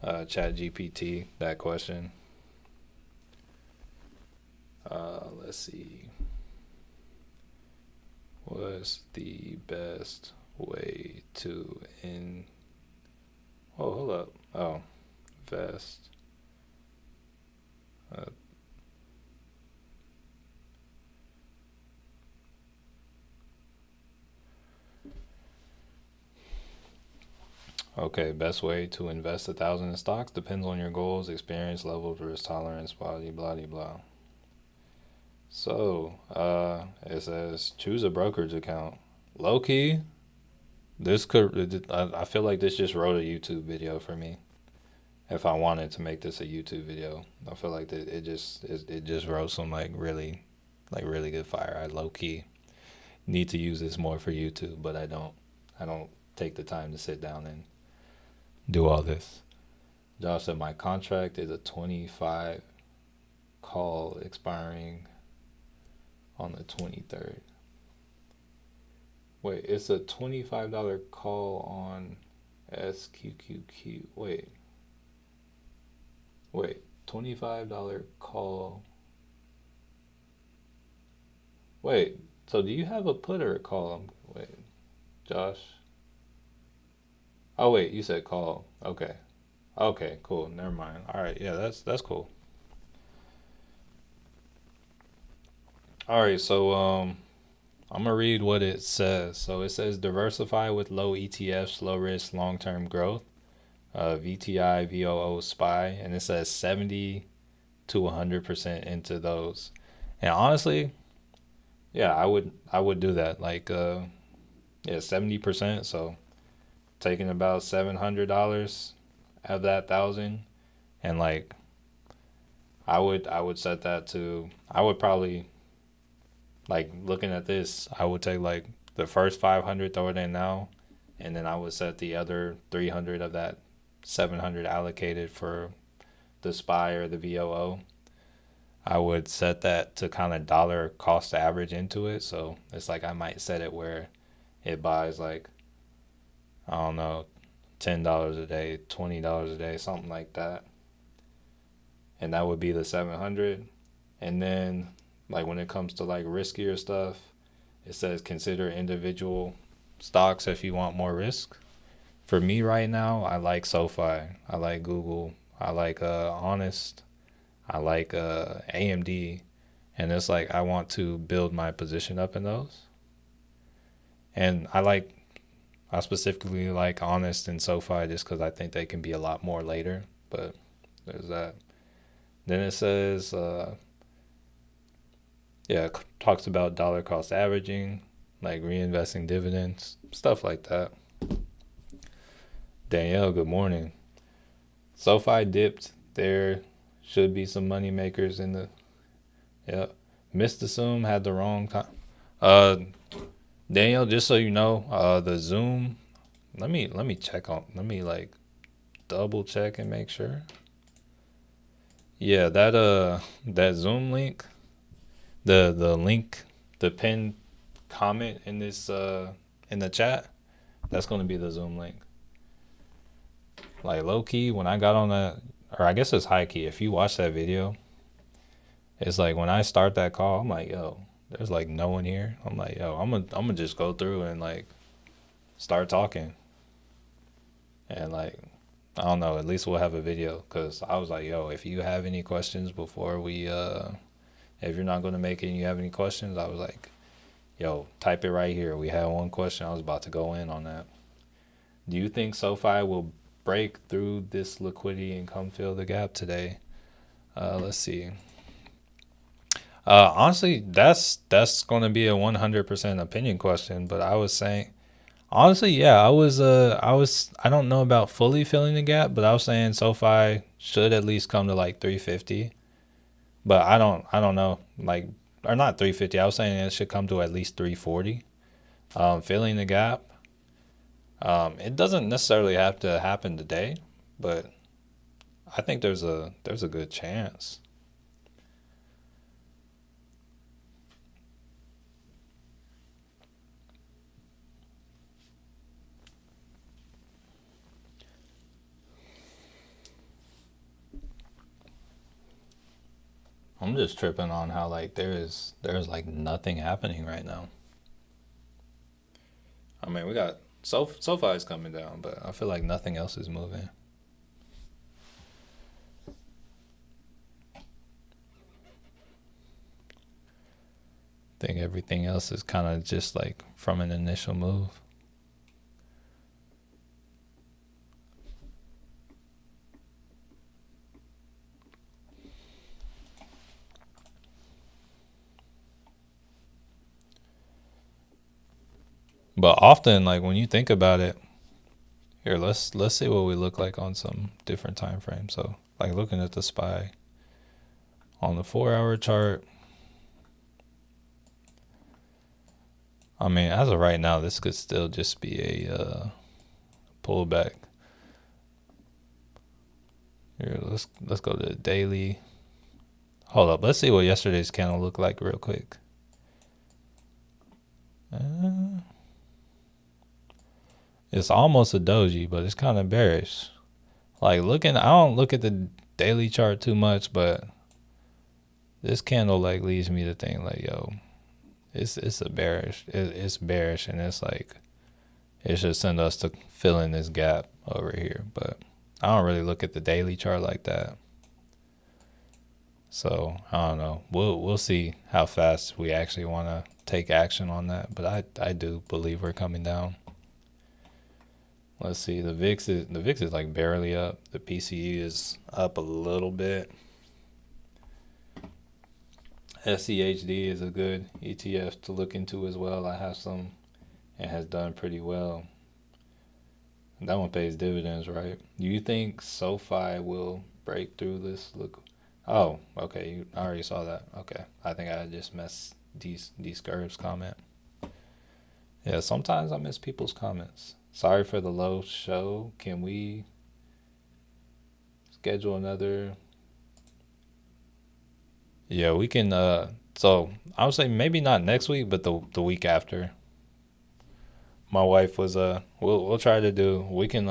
Chat GPT that question. Let's see. What's the best way to Oh, hold up. Oh, invest. Uh, okay, best way to invest 1,000 in stocks depends on your goals, experience level, risk tolerance, blah blah blah blah. So, it says choose a brokerage account. Low key, this could. I feel like this just wrote a YouTube video for me. If I wanted to make this a YouTube video, I feel like that it just wrote some like really good fire. I low key need to use this more for YouTube, but I don't. I don't take the time to sit down and do all this. Josh said my contract is a 25 call expiring on the 23rd. Wait, it's a $25 call on SQQQ. Wait, $25 call. Wait, so do you have a put or a call? Wait, Josh. Oh wait, you said call. Okay. Okay, cool. Never mind. All right, yeah, that's cool. All right, so I'm gonna read what it says. So it says diversify with low ETFs, low risk, long term growth. VTI, VOO, SPY, and it says 70 to 100% into those. And honestly, yeah, I would do that. Like yeah, 70%. So taking about $700 of that 1,000, and like I would set that to. I would probably, like, looking at this, I would take like the first 500, throw it in now, and then I would set the other 300 of that 700 allocated for the SPY or the VOO. I would set that to kind of dollar cost average into it. So it's like I might set it where it buys like, I don't know, $10 a day, $20 a day, something like that. And that would be the 700. And then, like, when it comes to like riskier stuff, it says consider individual stocks if you want more risk. For me right now, I like SoFi, I like Google, I like Honest, I like AMD, and it's like I want to build my position up in those. And I specifically like Honest and SoFi just because I think they can be a lot more later. But there's that. Then it says, yeah, it talks about dollar cost averaging, like reinvesting dividends, stuff like that. Danielle, good morning. SoFi dipped. There should be some money makers in the. Yep. Missed Zoom had the wrong time. Uh, Danielle, just so you know, the Zoom. Let me check on. Let me like double check and make sure. Yeah, that Zoom link, the link, the pinned comment in this in the chat, that's gonna be the Zoom link. Like low key, when I got on that, or I guess it's high key. If you watch that video, it's like when I start that call, I'm like, yo, there's like no one here. I'm like, yo, I'm gonna just go through and like start talking, and like I don't know, at least we'll have a video. Cause I was like, yo, if you have any questions before we if you're not gonna make it and you have any questions, I was like, yo, type it right here. We had one question. I was about to go in on that. Do you think SoFi will break through this liquidity and come fill the gap today? Let's see. Honestly, that's going to be a 100% opinion question. But I was saying, honestly, yeah, I don't know about fully filling the gap, but I was saying SoFi should at least come to like 350. But I don't know, like, or not 350. I was saying it should come to at least 340. Filling the gap. It doesn't necessarily have to happen today, but I think there's a good chance. I'm just tripping on how like there's like nothing happening right now. I mean, we got SoFi is coming down, but I feel like nothing else is moving. I think everything else is kind of just like from an initial move. But often, like when you think about it, here let's see what we look like on some different time frames. So, like looking at the SPY on the 4 hour chart. I mean, as of right now, this could still just be a pullback. Here, let's go to the daily. Hold up, let's see what yesterday's candle looked like real quick. It's almost a doji, but it's kind of bearish. Like I don't look at the daily chart too much, but this candle like leads me to think like, yo, it's a bearish. It's bearish, and it's like it should send us to fill in this gap over here. But I don't really look at the daily chart like that. So I don't know. We'll see how fast we actually want to take action on that. But I do believe we're coming down. Let's see. The VIX is like barely up. The PCE is up a little bit. SCHD is a good ETF to look into as well. I have some and has done pretty well. That one pays dividends, right? Do you think SoFi will break through this? Look, oh, okay. I already saw that. Okay, I think I just missed Scurv's comment. Yeah, sometimes I miss people's comments. Sorry for the low show. Can we schedule another? Yeah, we can. So I would say maybe not next week, but the week after. My wife was we'll try to do. We can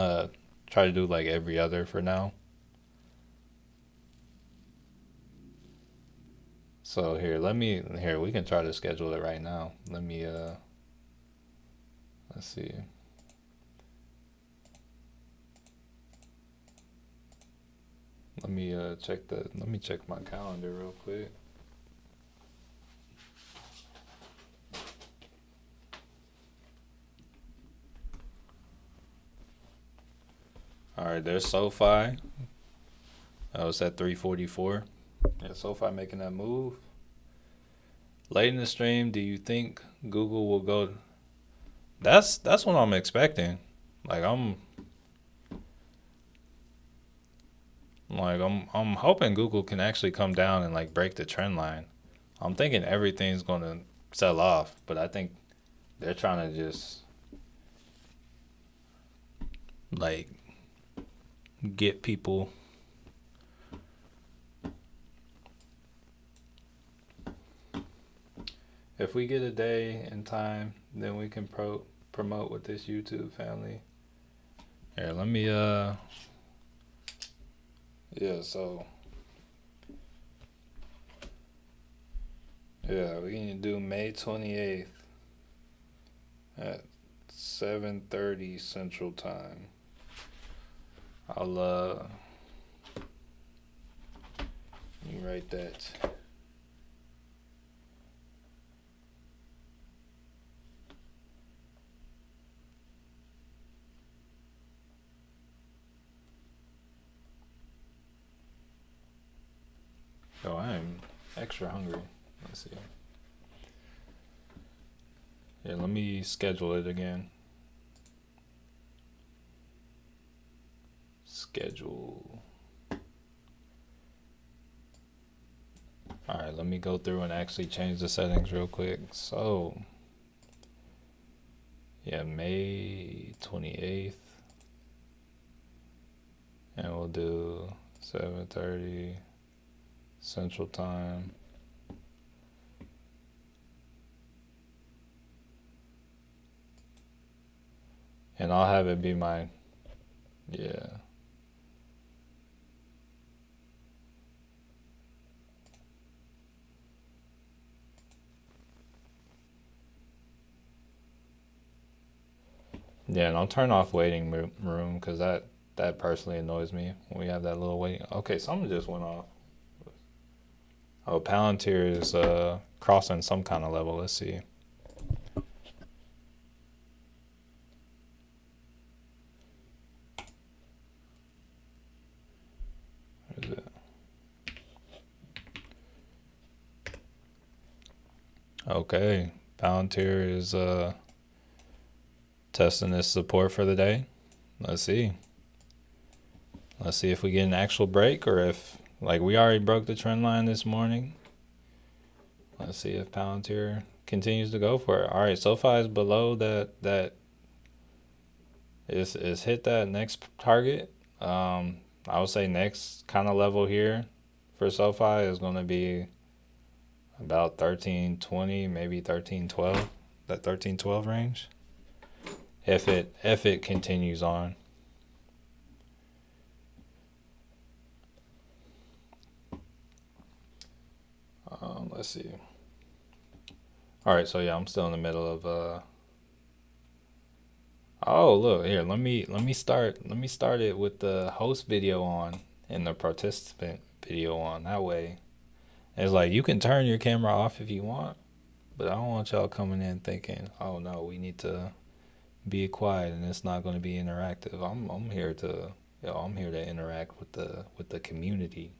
try to do like every other for now. So here we can try to schedule it right now. Let's see. Let me check my calendar real quick. All right, there's SoFi. It's at 344. Yeah, SoFi making that move. Late in the stream, do you think Google will go? That's what I'm expecting. Like Like I'm hoping Google can actually come down and like break the trend line. I'm thinking everything's gonna sell off, but I think they're trying to just like get people. If we get a day and time, then we can promote with this YouTube family. Here, let me yeah, so yeah, we can do May 28th at 7:30 Central Time. I'll let me write that. Oh, I am extra hungry. Let's see. Yeah, let me schedule it again. Schedule. All right, let me go through and actually change the settings real quick. So, yeah, May 28th. And we'll do 7:30 Central Time. And I'll have it be my, yeah. Yeah, and I'll turn off waiting room because that personally annoys me when we have that little waiting. Okay, something just went off. Oh, Palantir is crossing some kind of level. Let's see. Where is it? Okay, Palantir is testing its support for the day. Let's see. Let's see if we get an actual break or if, like, we already broke the trend line this morning. Let's see if Palantir continues to go for it. All right, SoFi is below that is hit that next target. I would say next kind of level here for SoFi is going to be about 1320, maybe 1312, that 1312 range. If it continues on. Let's see. All right, so yeah, I'm still in the middle of oh, look here. Let me start it with the host video on and the participant video on. That way, it's like you can turn your camera off if you want, but I don't want y'all coming in thinking, "Oh no, we need to be quiet and it's not going to be interactive." I'm here to I'm here to interact with the community.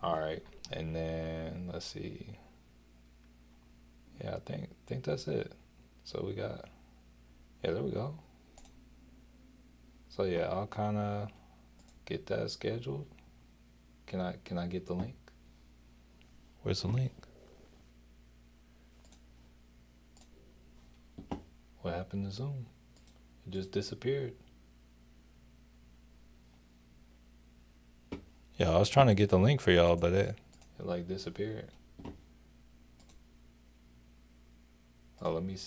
All right, and then let's see. Yeah, I think that's it. So we got, yeah, there we go. So yeah, I'll kind of get that scheduled. Can I get the link? Where's the link? What happened to Zoom? It just disappeared. Yeah, I was trying to get the link for y'all, but it like disappeared. Oh, let me.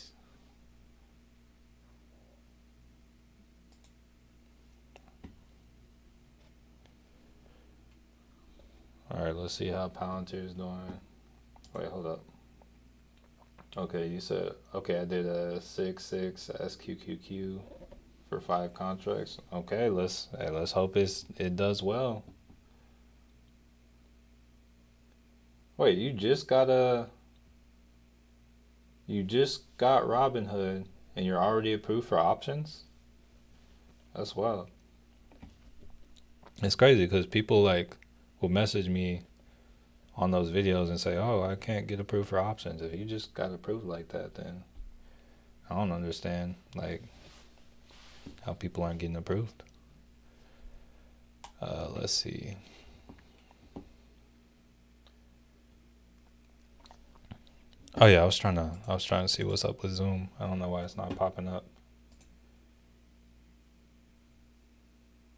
All right, let's see how Palantir is doing. Wait, hold up. Okay, you said okay. I did a 6/6 SQQQ for 5 contracts. Okay, let's hope it does well. Wait, you just got Robinhood and you're already approved for options? That's wild. It's crazy because people like will message me on those videos and say, "Oh, I can't get approved for options." If you just got approved like that, then I don't understand like how people aren't getting approved. Let's see. Oh yeah, I was trying to see what's up with Zoom. I don't know why it's not popping up.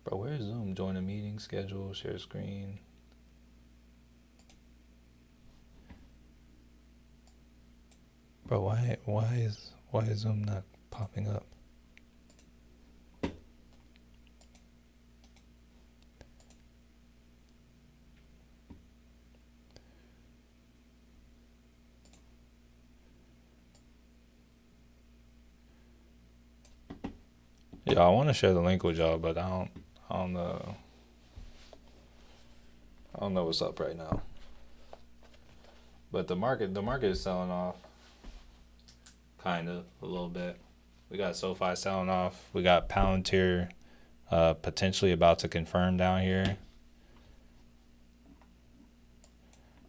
Bro, where's Zoom? Join a meeting, schedule, share screen. Bro, why is Zoom not popping up? Yeah, I want to share the link with y'all, but I don't know. I don't know what's up right now. But the market is selling off, kind of a little bit. We got SoFi selling off. We got Palantir potentially about to confirm down here.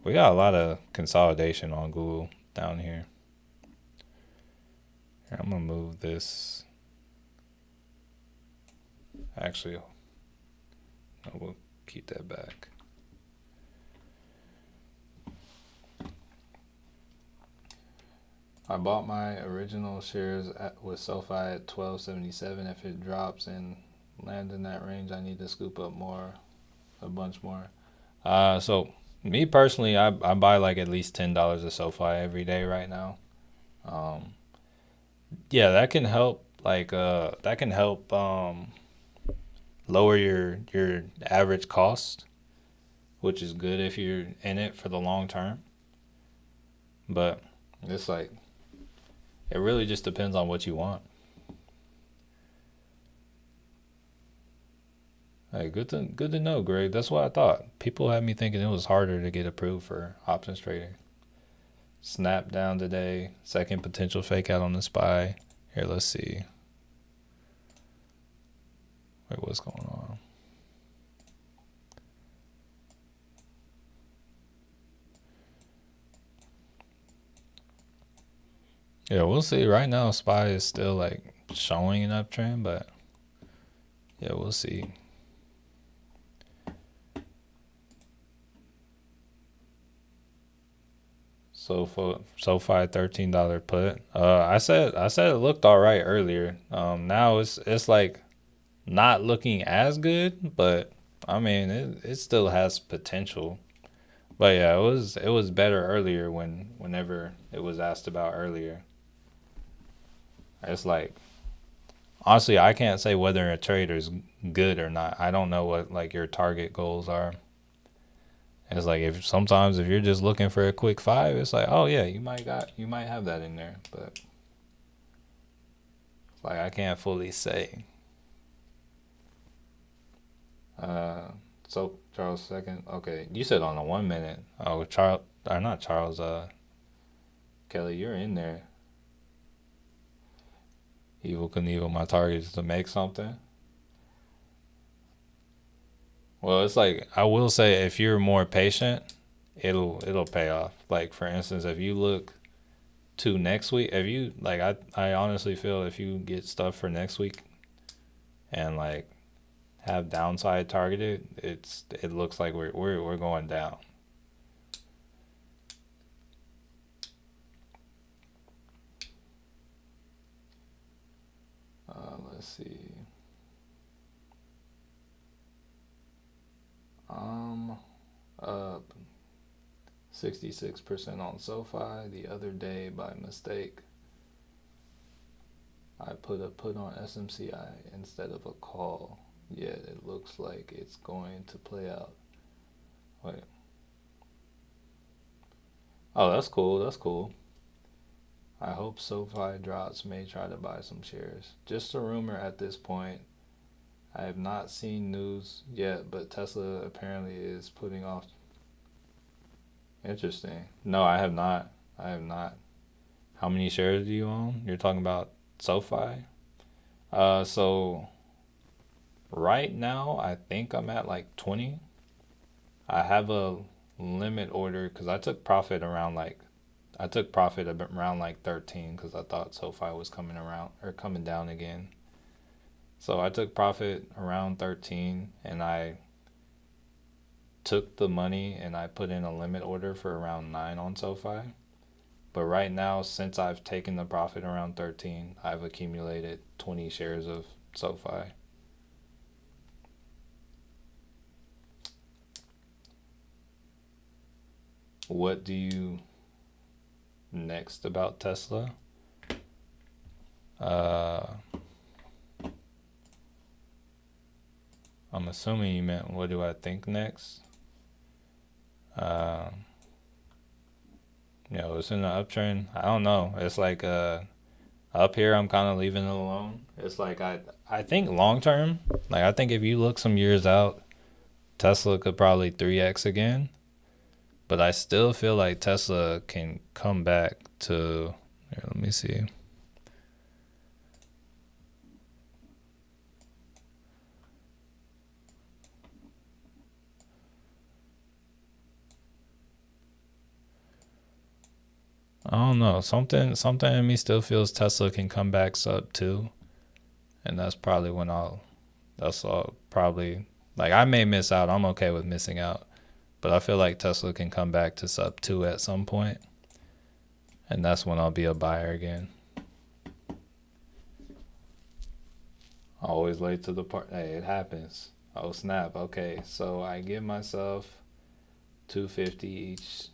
We got a lot of consolidation on Google down here. Here, I'm gonna move this. Actually, no, we'll keep that back. I bought my original shares with SoFi at 12.77. If it drops and lands in that range, I need to scoop up a bunch more. So me personally, I buy like at least $10 of SoFi every day right now. Um, yeah, that can help. That can help lower your average cost, which is good if you're in it for the long term. But it's like it really just depends on what you want. Hey, good to know, Greg. That's what I thought. People had me thinking it was harder to get approved for options trading. Snap down today. Second potential fake out on the SPY. Here, let's see. Wait, what's going on? Yeah, we'll see. Right now, SPY is still like showing an uptrend, but yeah, we'll see. So for SoFi $13 put. I said it looked all right earlier. Now it's like not looking as good, but I mean it still has potential. But yeah, it was better earlier whenever it was asked about earlier. It's like honestly, I can't say whether a trader's good or not. I don't know what like your target goals are. It's like if sometimes if you're just looking for a quick five, it's like, oh yeah, you might have that in there, but it's like I can't fully say. Uh, so Charles second. Okay, you said on a 1 minute. Oh, Charles, or not Charles. Kelly, you're in there. Evil Knievel. My target is to make something. Well, it's like I will say if you're more patient, it'll pay off. Like for instance, if you look to next week, if you like, I honestly feel if you get stuff for next week and like have downside targeted, it looks like we're going down. Let's see. Up 66% on SoFi. The other day, by mistake, I put a put on SMCI instead of a call. Yet it looks like it's going to play out. Wait. Oh, that's cool. That's cool. I hope SoFi drops. May try to buy some shares. Just a rumor at this point. I have not seen news yet, but Tesla apparently is putting off. Interesting. No, I have not. I have not. How many shares do you own? You're talking about SoFi? So right now, I think I'm at like 20. I have a limit order because I took profit around like 13 because I thought SoFi was coming around or coming down again. So I took profit around 13 and I took the money and I put in a limit order for around 9 on SoFi. But right now, since I've taken the profit around 13, I've accumulated 20 shares of SoFi. What do you next about Tesla? I'm assuming you meant what do I think next? It's in the uptrend. I don't know. It's like up here I'm kind of leaving it alone. It's like I think long term, like I think if you look some years out, Tesla could probably 3x again. But I still feel like Tesla can come back to, here, let me see. I don't know. Something in me still feels Tesla can come back sub 2. And that's probably when that's all probably, like I may miss out. I'm okay with missing out. But I feel like Tesla can come back to sub 2 at some point. And that's when I'll be a buyer again. Always late to the party. Hey, it happens. Oh, snap. Okay, so I give myself $250 each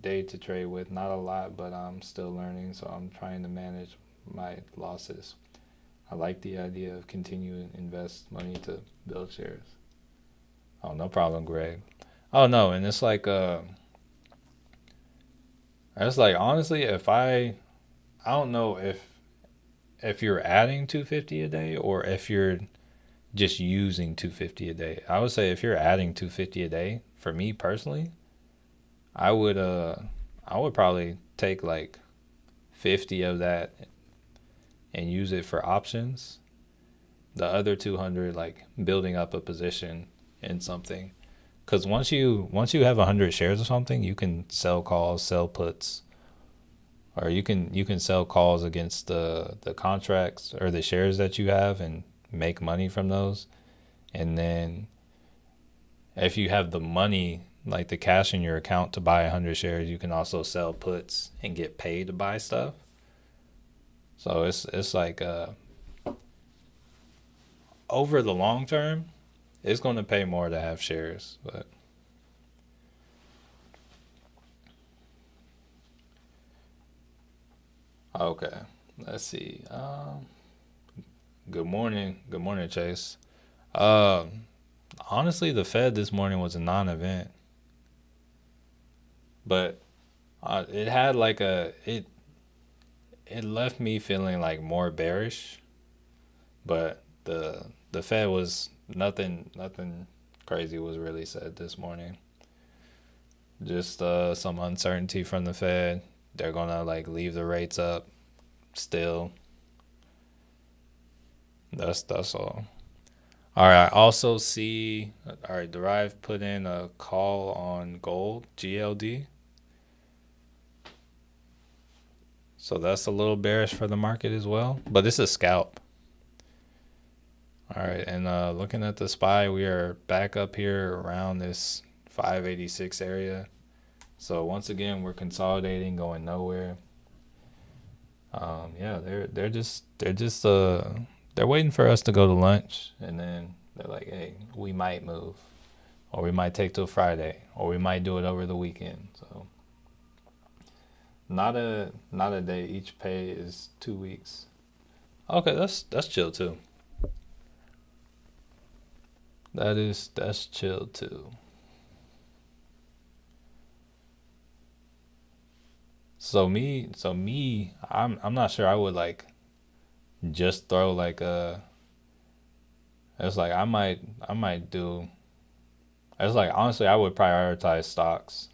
day to trade with. Not a lot, but I'm still learning, so I'm trying to manage my losses. I like the idea of continuing to invest money to build shares. Oh, no problem, Greg. Oh, no, and it's like honestly, if I don't know if you're adding 250 a day or if you're just using 250 a day. I would say if you're adding 250 a day, for me personally, I would probably take like 50 of that and use it for options. The other 200 like building up a position in something. Cuz once you have 100 shares of something, you can sell calls, sell puts, or you can sell calls against the contracts or the shares that you have and make money from those. And then if you have the money, like the cash in your account to buy 100 shares, you can also sell puts and get paid to buy stuff. So it's like over the long term, it's going to pay more to have shares, but okay. Let's see. Good morning, Chase. Um, Honestly, the Fed this morning was a non-event, but it had like it left me feeling like more bearish, but the Fed was nothing crazy was really said this morning. Just some uncertainty from the Fed. They're gonna like leave the rates up still. That's all. All right. I also see. All right. Derive put in a call on gold GLD, so that's a little bearish for the market as well. But it's a scalp. All right. And looking at the SPY, we are back up here around this 586 area. So once again, we're consolidating, going nowhere. Yeah, they're waiting for us to go to lunch, and then they're like, hey, we might move, or we might take till Friday, or we might do it over the weekend. So not a day. Each pay is 2 weeks. Okay, that's chill too. That's chill too. So me, I'm not sure I would like just throw like a. It's like I might do. It's like honestly, I would prioritize stocks.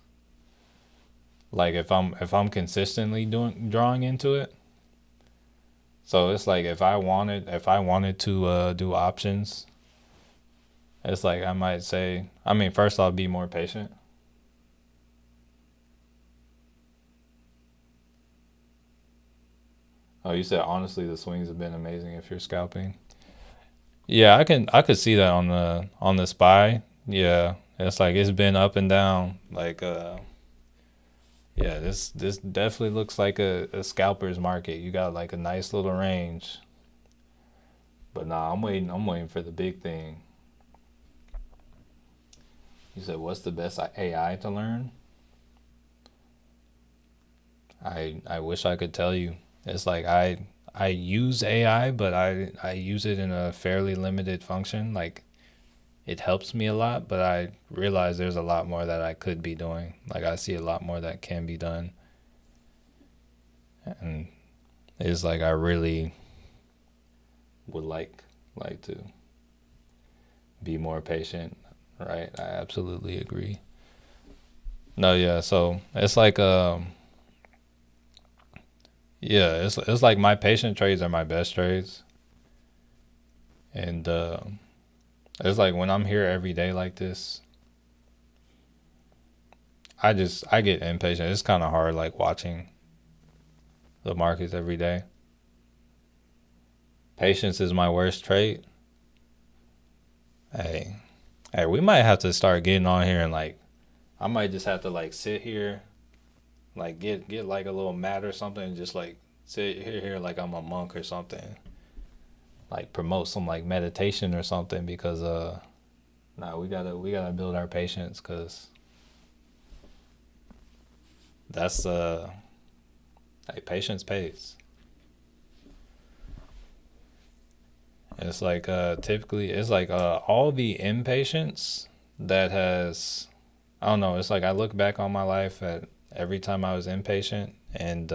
Like if I'm consistently doing drawing into it. So it's like if I wanted to do options, it's like I might say. I mean, first I'll be more patient. Oh, you said honestly, the swings have been amazing if you're scalping. Yeah, I could see that on the SPY. Yeah, It's like it's been up and down. Like yeah, this definitely looks like a scalper's market. You got like a nice little range. But nah, I'm waiting for the big thing. You said what's the best AI to learn? I wish I could tell you. It's like I use AI, but I use it in a fairly limited function. Like it helps me a lot, but I realize there's a lot more that I could be doing. Like I see a lot more that can be done. And it's like I really would like to be more patient, right? I absolutely agree. No, yeah, so it's like yeah, it's like my patient trades are my best trades. And it's like when I'm here every day like this, I get impatient. It's kind of hard like watching the markets every day. Patience is my worst trait. Hey, hey, we might have to start getting on here and like I might just have to like sit here, like get like a little mat or something, and just like sit here like I'm a monk or something. Like promote some like meditation or something because nah, we gotta build our patience because that's like patience pays. It's like typically it's like all the impatience that has I don't know, it's like I look back on my life at every time I was impatient and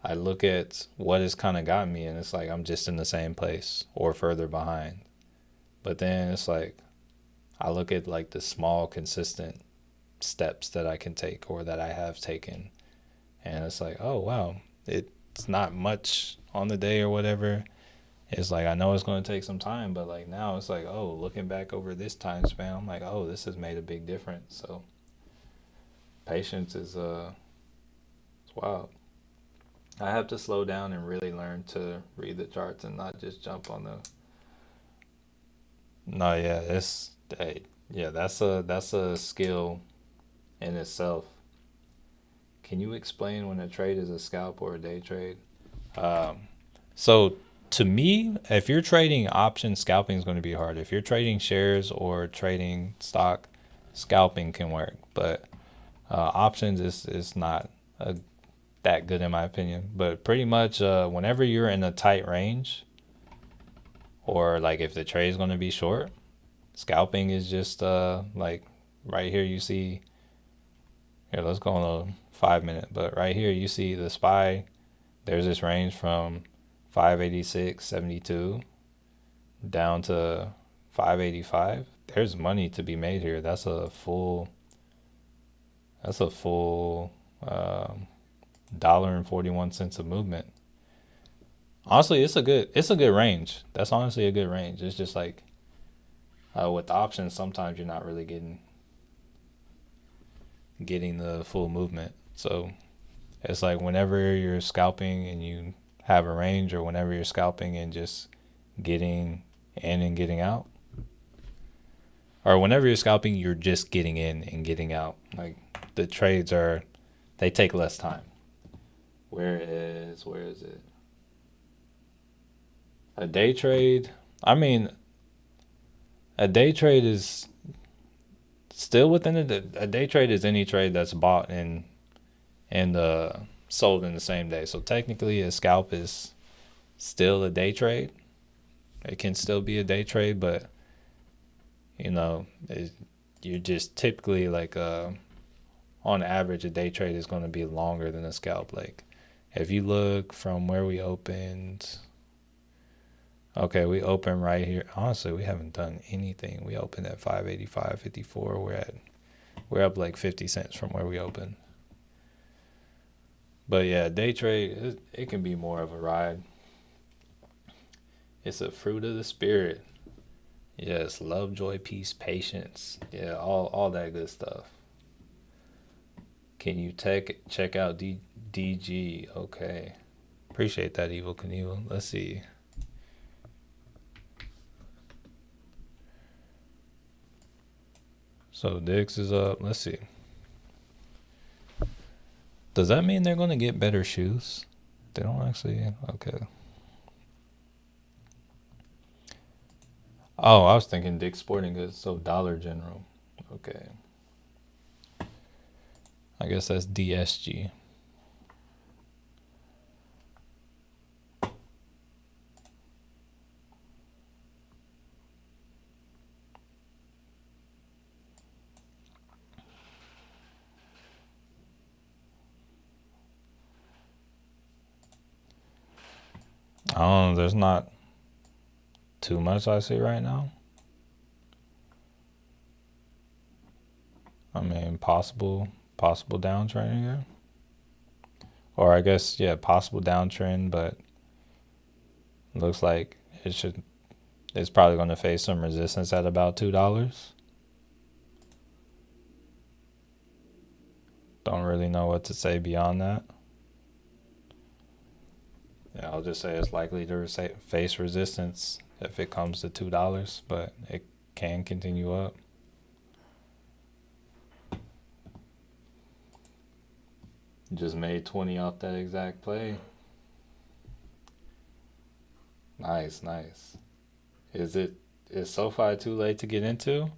I look at what has kind of got me and it's like I'm just in the same place or further behind. But then it's like I look at like the small consistent steps that I can take or that I have taken and it's like, "Oh wow, it's not much on the day or whatever." It's like I know it's going to take some time, but like now it's like, oh, looking back over this time span, I'm like, oh, this has made a big difference. So patience is it's wild. I have to slow down and really learn to read the charts and not just jump on the. No, yeah, it's hey, yeah, that's a skill in itself. Can you explain when a trade is a scalp or a day trade? Um, So to me, if you're trading options, scalping is going to be hard. If you're trading shares or trading stock, scalping can work. But options is not that good in my opinion. But pretty much whenever you're in a tight range, or like if the trade is going to be short, scalping is just like right here you see. Here, let's go on a 5 minute. But right here you see the SPY. There's this range from 586.72 down to 585. There's money to be made here. That's a full um, $1.41 of movement. Honestly, it's a good range. That's honestly a good range. It's just like with the options, sometimes you're not really getting the full movement. So it's like whenever you're scalping and you have a range, or whenever you're scalping and just getting in and getting out, or whenever you're scalping, you're just getting in and getting out. Like the trades they take less time. Where is it? A day trade. I mean, a day trade is still within it. A day trade is any trade that's bought and sold in the same day. So technically, a scalp is still a day trade. It can still be a day trade, but you know, you're just typically like on average, a day trade is going to be longer than a scalp. Like if you look from where we opened, okay, we opened right here. Honestly, we haven't done anything. We opened at 585.54. We're up like 50 cents from where we opened. But yeah, day trade it can be more of a ride. It's a fruit of the spirit. Yes, love, joy, peace, patience. Yeah, all that good stuff. Can you check out DG? Okay. Appreciate that, Evil Knievel. Let's see. So Dix is up. Let's see. Does that mean they're going to get better shoes? They don't actually. Okay. Oh, I was thinking Dick's Sporting Goods. So Dollar General. Okay. I guess that's DSG. I don't know. There's not too much I see right now. I mean, possible downtrend here. Or I guess, yeah, possible downtrend, but looks like it's probably going to face some resistance at about $2. Don't really know what to say beyond that. Yeah, I'll just say it's likely to face resistance if it comes to $2, but it can continue up. Just made 20 off that exact play. Nice. Is SoFi too late to get into?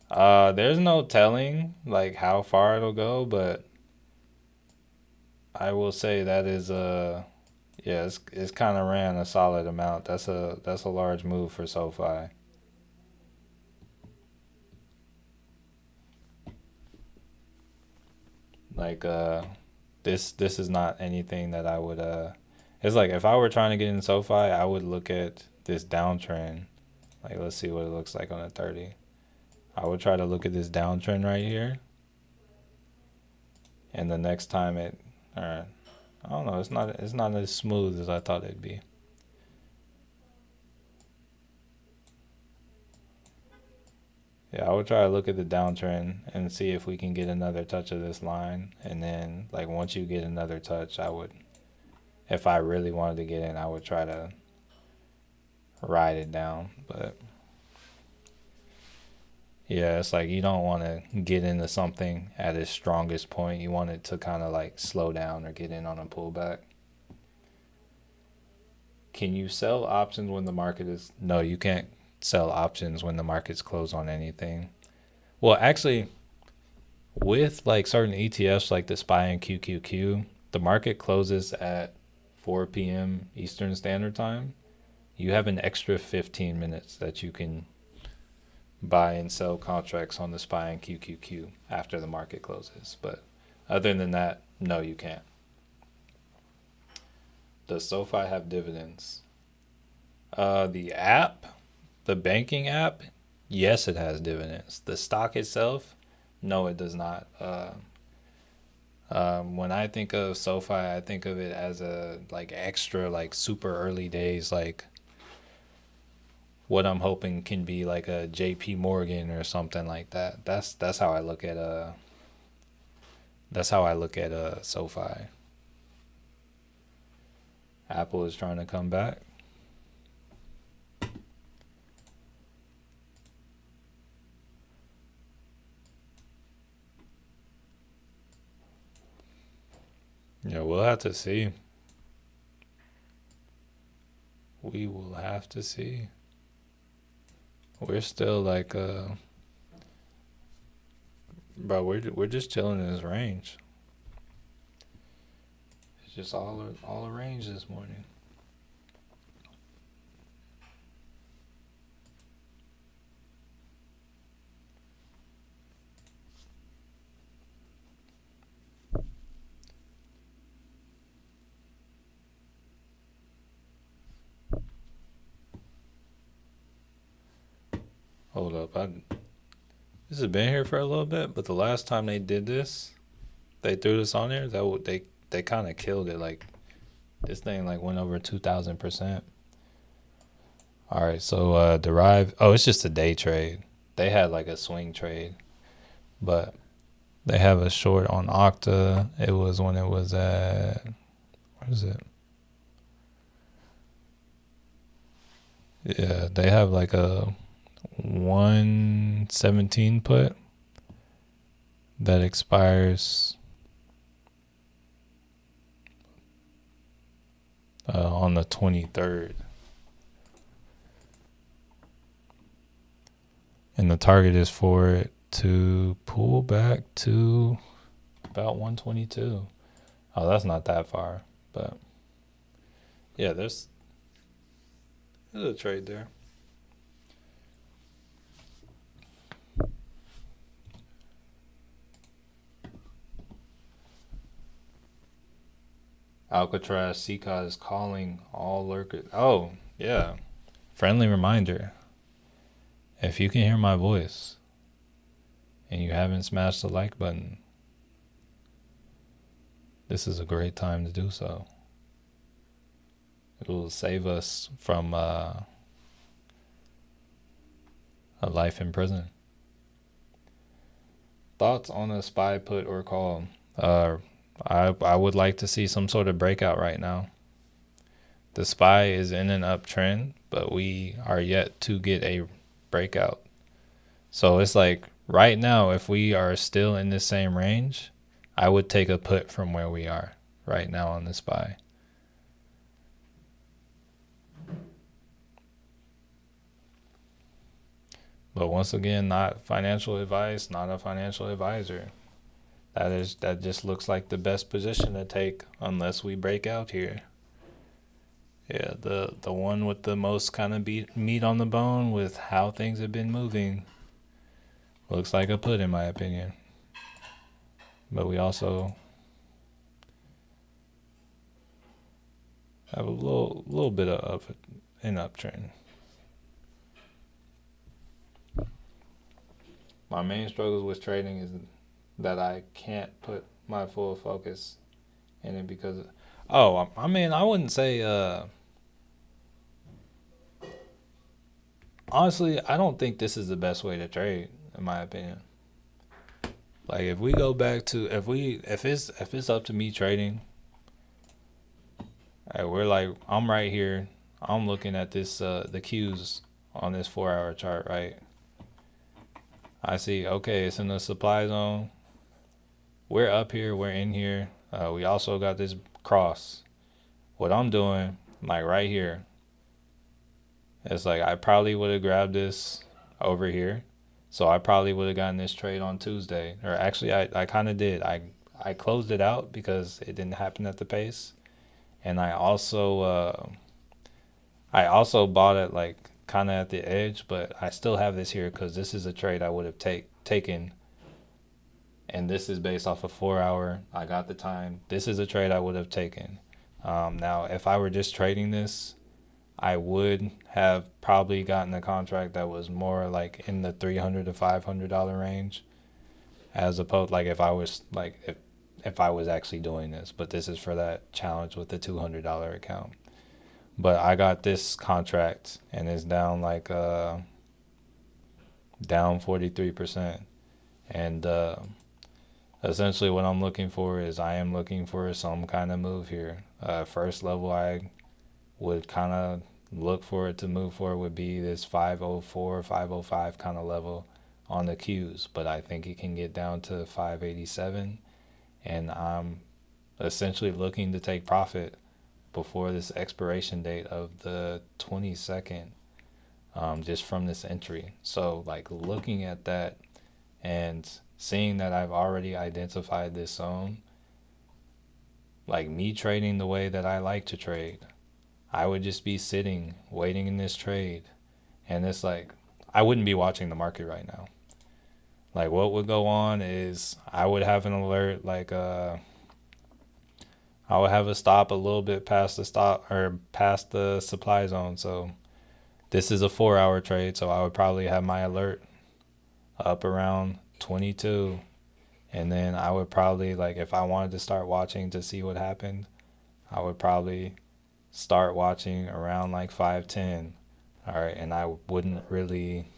There's no telling like how far it'll go, but I will say that is yeah, it's kind of ran a solid amount. That's a large move for SoFi. Like this is not anything that I would it's like if I were trying to get in SoFi, I would look at this downtrend. Like let's see what it looks like on a 30. I would try to look at this downtrend right here. And the next time I don't know, it's not as smooth as I thought it'd be. Yeah, I would try to look at the downtrend and see if we can get another touch of this line. And then, like, once you get another touch, if I really wanted to get in, I would try to ride it down. But, yeah, it's like you don't want to get into something at its strongest point. You want it to kind of, like, slow down or get in on a pullback. Can you sell options when the market is... No, you can't sell options when the market's closed on anything. Well, actually, with like certain ETFs like the SPY and QQQ, the market closes at 4 p.m. Eastern Standard Time. You have an extra 15 minutes that you can buy and sell contracts on the SPY and QQQ after the market closes. But other than that, no, you can't. Does SoFi have dividends? The app, the banking app, yes, it has dividends. The stock itself, no, it does not. When I think of SoFi, I think of it as a like extra, like super early days, like what I'm hoping can be like a JP Morgan or something like that. That's how I look at SoFi. Apple is trying to come back. Yeah, we'll have to see. We will have to see. We're still like bro, we're just chilling in this range. It's just all a range this morning. Hold up, this has been here for a little bit, but the last time they did this, they threw this on there. They kind of killed it. Like this thing like went over 2,000%. All right, so Derive. Oh, it's just a day trade. They had like a swing trade, but they have a short on Okta. It was when it was at what is it? Yeah, they have like a 117 put. that expires on the 23rd. And the target is for it to pull back to about 122. Oh, that's not that far. But yeah, there's a trade there. Alcatraz Sika is calling all lurkers. Oh, yeah. Friendly reminder. If you can hear my voice and you haven't smashed the like button, this is a great time to do so. It will save us from a life in prison. Thoughts on a SPY put or call? I would like to see some sort of breakout right now. The SPY is in an uptrend, but we are yet to get a breakout. So it's like right now, if we are still in the same range, I would take a put from where we are right now on the SPY. But once again, not financial advice, not a financial advisor. That just looks like the best position to take unless we break out here. Yeah, the one with the most kind of meat on the bone with how things have been moving looks like a put in my opinion. But we also have a little bit of an uptrend. My main struggles with trading is that I can't put my full focus in it because, I mean, I wouldn't say, honestly, I don't think this is the best way to trade, in my opinion. Like if we go back to, if it's up to me trading, we're like, I'm right here, I'm looking at this, the cues on this 4-hour chart, right? I see, okay, it's in the supply zone. We're up here, we're in here. We also got this cross. What I'm doing, like right here, it's like I probably would have grabbed this over here. So I probably would have gotten this trade on Tuesday. Or actually, I kind of did. I closed it out because it didn't happen at the pace. And I also bought it like kind of at the edge, but I still have this here because this is a trade I would have taken. And this is based off a 4-hour. I got the time. This is a trade I would have taken. Now, if I were just trading this, I would have probably gotten a contract that was more like in the $300 to $500 range, as opposed like if I was actually doing this. But this is for that challenge with the $200 account. But I got this contract and it's down like down 43%, and essentially what I'm looking for is I am looking for some kind of move here. First level I would kind of look for it to move for would be this 504, 505 kind of level on the Qs, but I think it can get down to 587, and I'm essentially looking to take profit before this expiration date of the 22nd, just from this entry. So like looking at that and seeing that I've already identified this zone, like me trading the way that I like to trade, I would just be sitting, waiting in this trade. And it's like, I wouldn't be watching the market right now. Like what would go on is I would have an alert, like I would have a stop a little bit past the stop or past the supply zone. So this is a 4-hour trade. So I would probably have my alert up around 22. And then I would probably, like, if I wanted to start watching to see what happened, I would probably start watching around like 5:10. All right. And I wouldn't really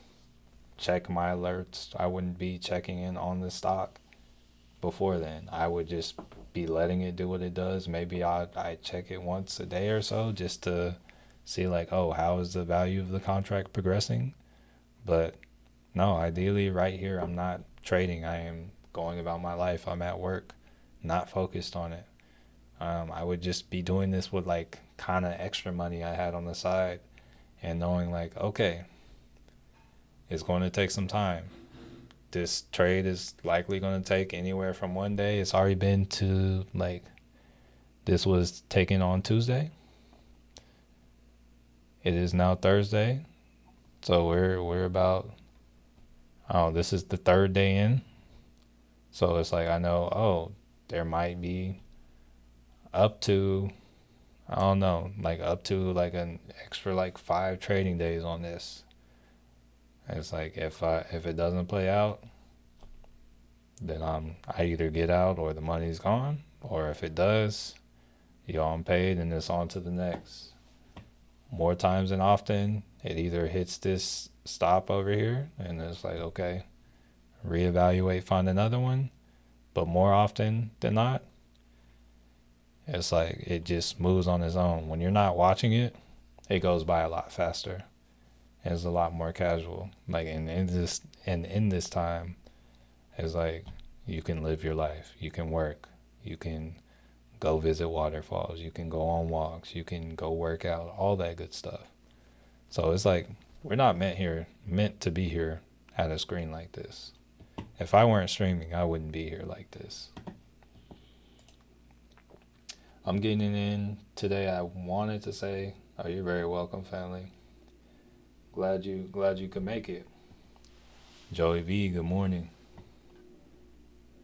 check my alerts. I wouldn't be checking in on the stock before then. I would just be letting it do what it does. Maybe I check it once a day or so just to see like, oh, how is the value of the contract progressing? But no, ideally right here, I'm not trading. I am going about my life. I'm at work, not focused on it. I would just be doing this with like kind of extra money I had on the side and knowing like, okay, it's going to take some time. This trade is likely going to take anywhere from one day. It's already been to like, this was taken on Tuesday. It is now Thursday. So we're about, oh, this is the third day in. So it's like I know, oh, there might be up to, I don't know, like up to like an extra like 5 trading days on this. And it's like if it doesn't play out, then I either get out or the money's gone, or if it does, I'm paid and it's on to the next. More times than often, it either hits this stop over here and it's like, okay, reevaluate, find another one. But more often than not, it's like it just moves on its own. When you're not watching it, it goes by a lot faster. And it's a lot more casual. Like in this time, it's like you can live your life. You can work. You can go visit waterfalls. You can go on walks. You can go work out. All that good stuff. So it's like we're not meant to be here at a screen like this. If I weren't streaming, I wouldn't be here like this. I'm getting in today. I wanted to say, oh, you're very welcome, family. Glad you could make it. Joey V, good morning.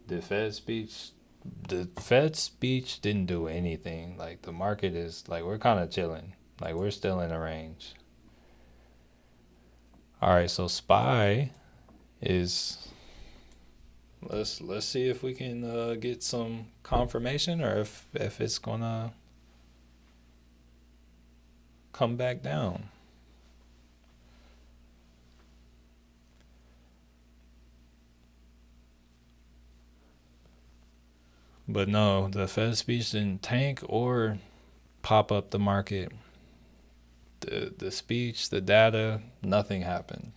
The Fed speech didn't do anything. Like the market is like we're kind of chilling. Like we're still in a range. All right, so SPY is. Let's see if we can get some confirmation or if it's gonna come back down. But no, the Fed speech didn't tank or pop up the market. The speech, the data, nothing happened.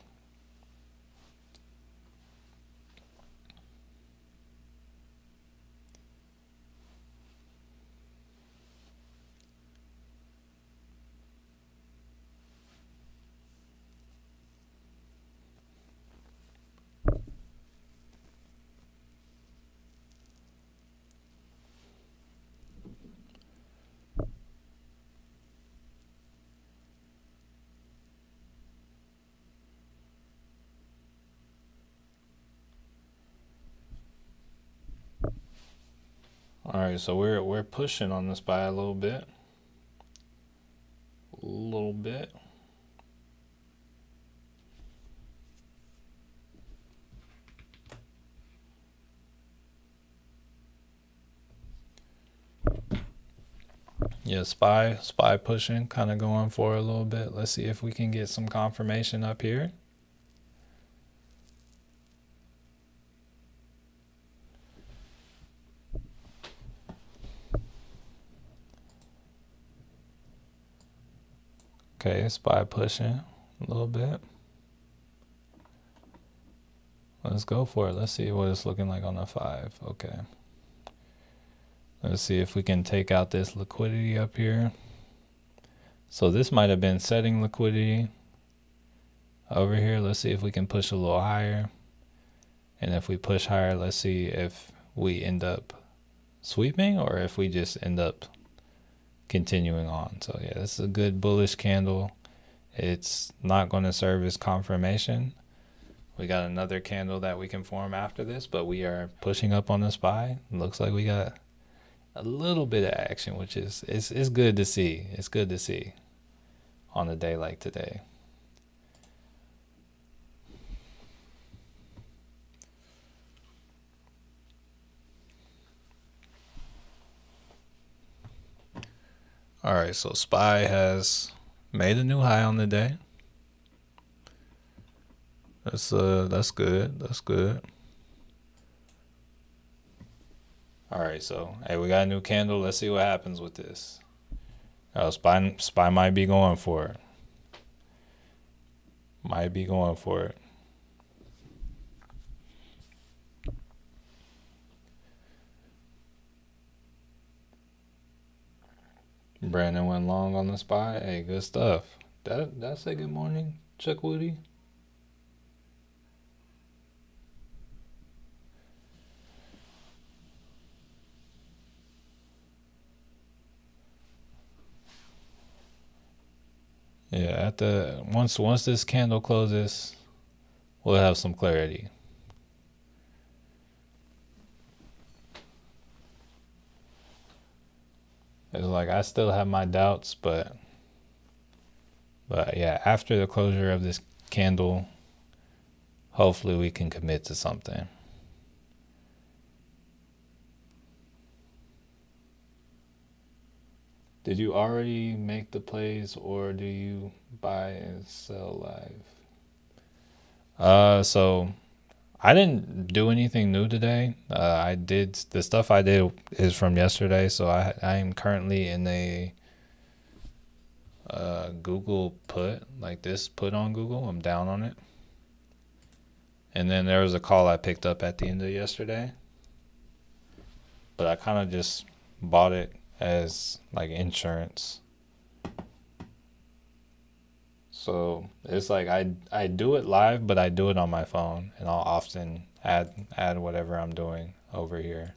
All right, so we're pushing on the SPY a little bit. Yeah, SPY pushing, kind of going for a little bit. Let's see if we can get some confirmation up here. Okay, SPY pushing a little bit. Let's go for it. Let's see what it's looking like on the 5. Okay. Let's see if we can take out this liquidity up here. So this might have been setting liquidity over here. Let's see if we can push a little higher. And if we push higher, let's see if we end up sweeping or if we just end up continuing on. So yeah, this is a good bullish candle. It's not going to serve as confirmation. We got another candle that we can form after this, but we are pushing up on the SPY. Looks like we got a little bit of action, which is it's good to see. It's good to see on a day like today. All right, so SPY has made a new high on the day. That's good. That's good. All right, so hey, we got a new candle. Let's see what happens with this. Oh, SPY might be going for it. Might be going for it. Brandon went long on the spot. Hey, good stuff. That say good morning, Chuck Woody. Yeah, at the once this candle closes, we'll have some clarity. It's like I still have my doubts, but yeah, after the closure of this candle, hopefully we can commit to something. Did you already make the plays or do you buy and sell live? So I didn't do anything new today. I did the stuff I did is from yesterday, so I am currently in a Google put, like this put on Google. I'm down on it. And then there was a call I picked up at the end of yesterday, but I kind of just bought it as like insurance. So it's like I do it live, but I do it on my phone, and I'll often add whatever I'm doing over here.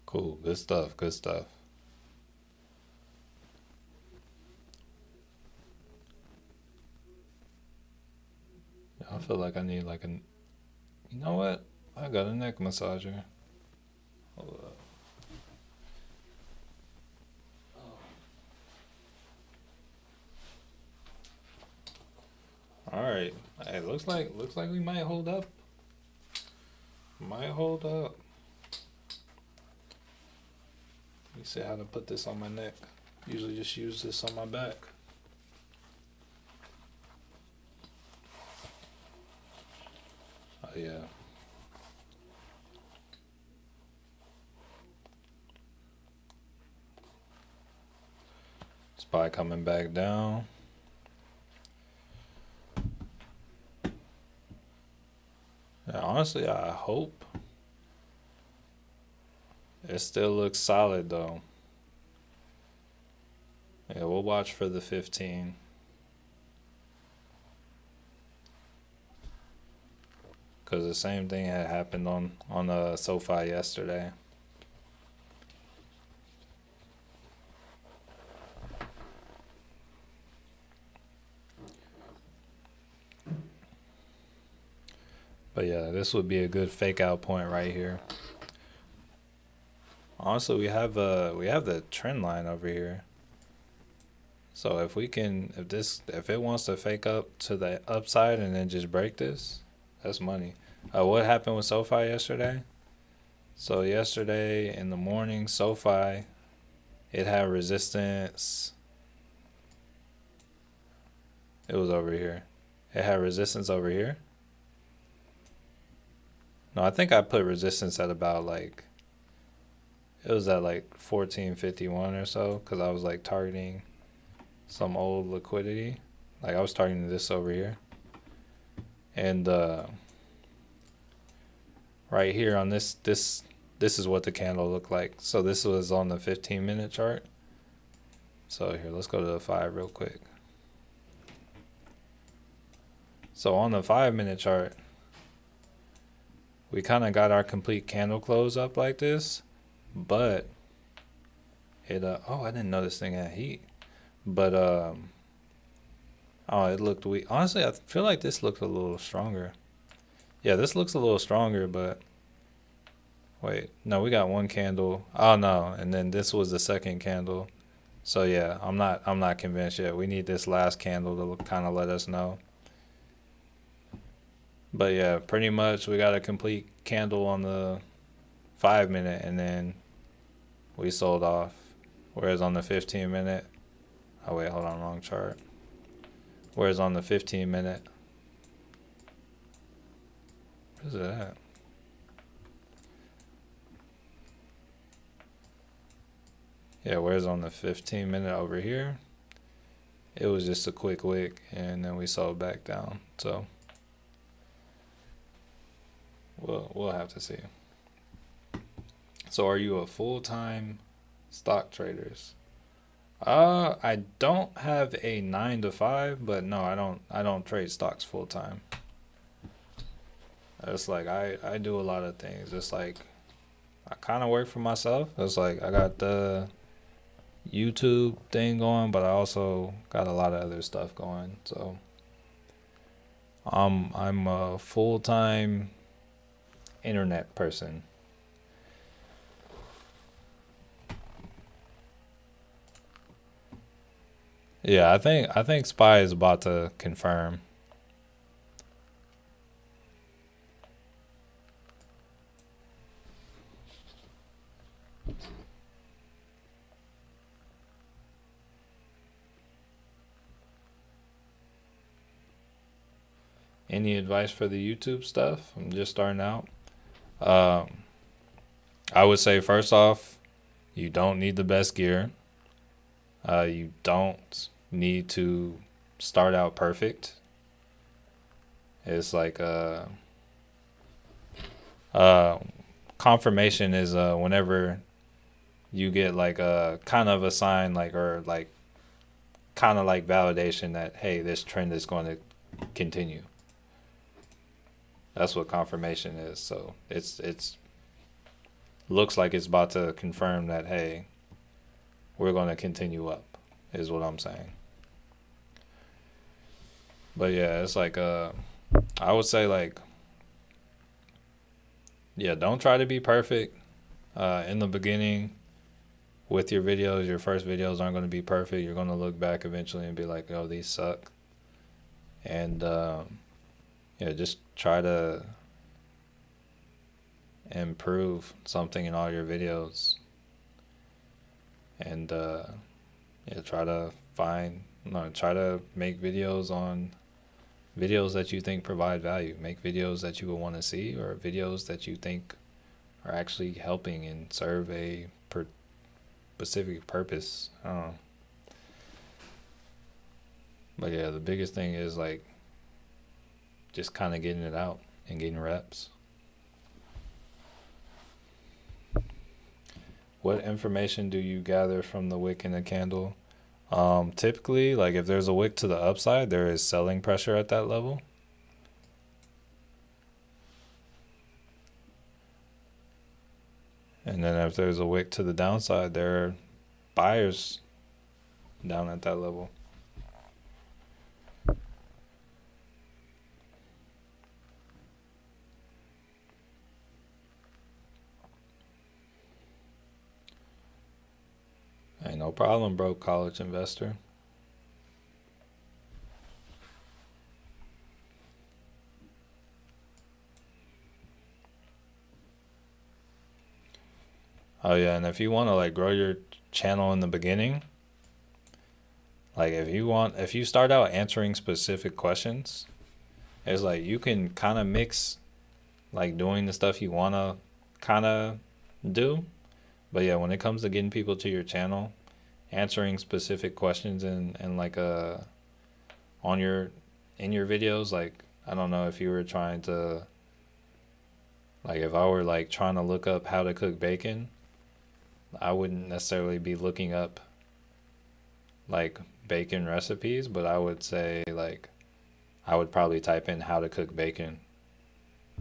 Cool, good stuff, good stuff. I feel like I need like a. You know what? I got a neck massager. Hold up. All right. Hey, looks like we might hold up. Might hold up. Let me see how to put this on my neck. Usually just use this on my back. Oh yeah. Spy coming back down. Yeah, honestly, I hope it still looks solid though. Yeah, we'll watch for the 15. Because the same thing had happened on the SoFi yesterday. But yeah, this would be a good fake out point right here. Honestly, we have the trend line over here. So if it wants to fake up to the upside and then just break this, that's money. What happened with SoFi yesterday? So yesterday in the morning, SoFi, it had resistance. It was over here. It had resistance over here. No, I think I put resistance at about like it was at like 1451 or so because I was like targeting some old liquidity. Like I was targeting this over here. And right here on this is what the candle looked like. So this was on the 15-minute chart. So here, let's go to the 5 real quick. So on the 5-minute chart, we kind of got our complete candle close up like this, but it oh, I didn't know this thing had heat. But oh, it looked weak. Honestly, I feel like this looked a little stronger. Yeah, this looks a little stronger, but wait, no, we got one candle. Oh no, and then this was the second candle. So yeah, I'm not convinced yet. We need this last candle to kind of let us know. But yeah, pretty much we got a complete candle on the 5-minute, and then we sold off. Whereas on the 15 minute, oh wait, hold on, wrong chart. Whereas on the 15 minute, where's it at? Yeah, whereas on the 15 minute over here, it was just a quick wick and then we sold back down. So we'll have to see. So are you a full-time stock traders? I don't have a 9 to 5, but no, I don't trade stocks full time. It's like I do a lot of things. It's like I kind of work for myself. It's like I got the YouTube thing going, but I also got a lot of other stuff going. So I'm a full-time internet person. Yeah, I think Spy is about to confirm. Any advice for the YouTube stuff? I'm just starting out. Um, I would say first off, you don't need the best gear. You don't need to start out perfect. It's like uh, confirmation is whenever you get like a kind of a sign like or like kind of like validation that hey, this trend is going to continue. That's what confirmation is. So it's looks like it's about to confirm that hey, we're going to continue up is what I'm saying. But yeah, it's like I would say like yeah, don't try to be perfect in the beginning with your videos. Your first videos aren't going to be perfect. You're going to look back eventually and be like, "Oh, these suck." And yeah, just try to improve something in all your videos. And yeah, try to make videos on videos that you think provide value. Make videos that you will want to see, or videos that you think are actually helping and serve a specific purpose. I don't know. But yeah, the biggest thing is like just kind of getting it out and getting reps. What information do you gather from the wick and the candle? Typically, like if there's a wick to the upside, there is selling pressure at that level. And then if there's a wick to the downside, there are buyers down at that level. Ain't no problem, broke college investor. Oh yeah, and if you want to like grow your channel in the beginning, like if you start out answering specific questions, it's like you can kind of mix like doing the stuff you want to kind of do. But yeah, when it comes to getting people to your channel, answering specific questions and like on your in your videos, like I don't know if you were trying to like if I were like trying to look up how to cook bacon, I wouldn't necessarily be looking up like bacon recipes, but I would say like I would probably type in how to cook bacon,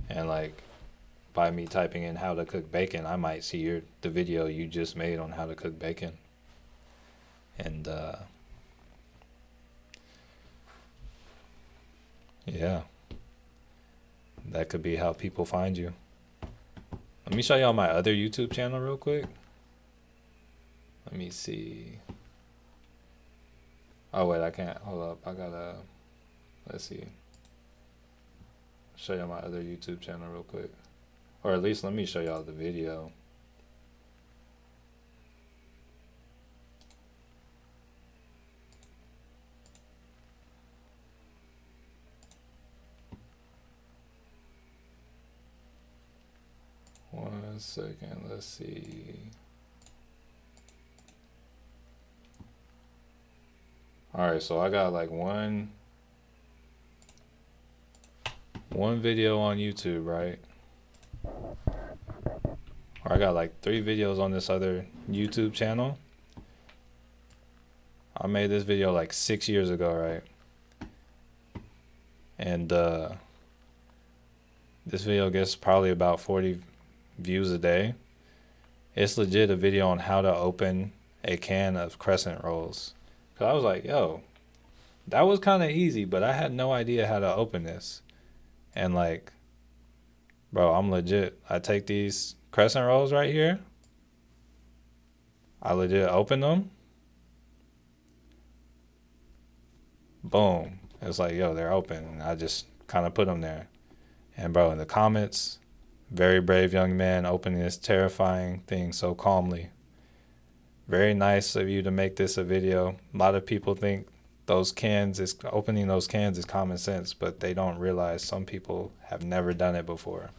and like by me typing in how to cook bacon, I might see the video you just made on how to cook bacon. And yeah, that could be how people find you. Let me show y'all my other YouTube channel real quick. Let me see. Oh wait, I can't. Hold up. I gotta. Let's see. Show y'all my other YouTube channel real quick. Or at least let me show y'all the video. 1 second. Let's see. All right, so I got like one video on YouTube, right? Or I got like 3 videos on this other YouTube channel. I made this video like 6 years ago, right? And this video gets probably about 40 views a day. It's legit a video on how to open a can of crescent rolls. Cause I was like, yo, that was kind of easy, but I had no idea how to open this. And like, bro, I'm legit. I take these crescent rolls right here. I legit open them. Boom. It's like, yo, they're open. And I just kind of put them there. And bro, in the comments, very brave young man opening this terrifying thing so calmly. Very nice of you to make this a video. A lot of people think opening those cans is common sense, but they don't realize some people have never done it before.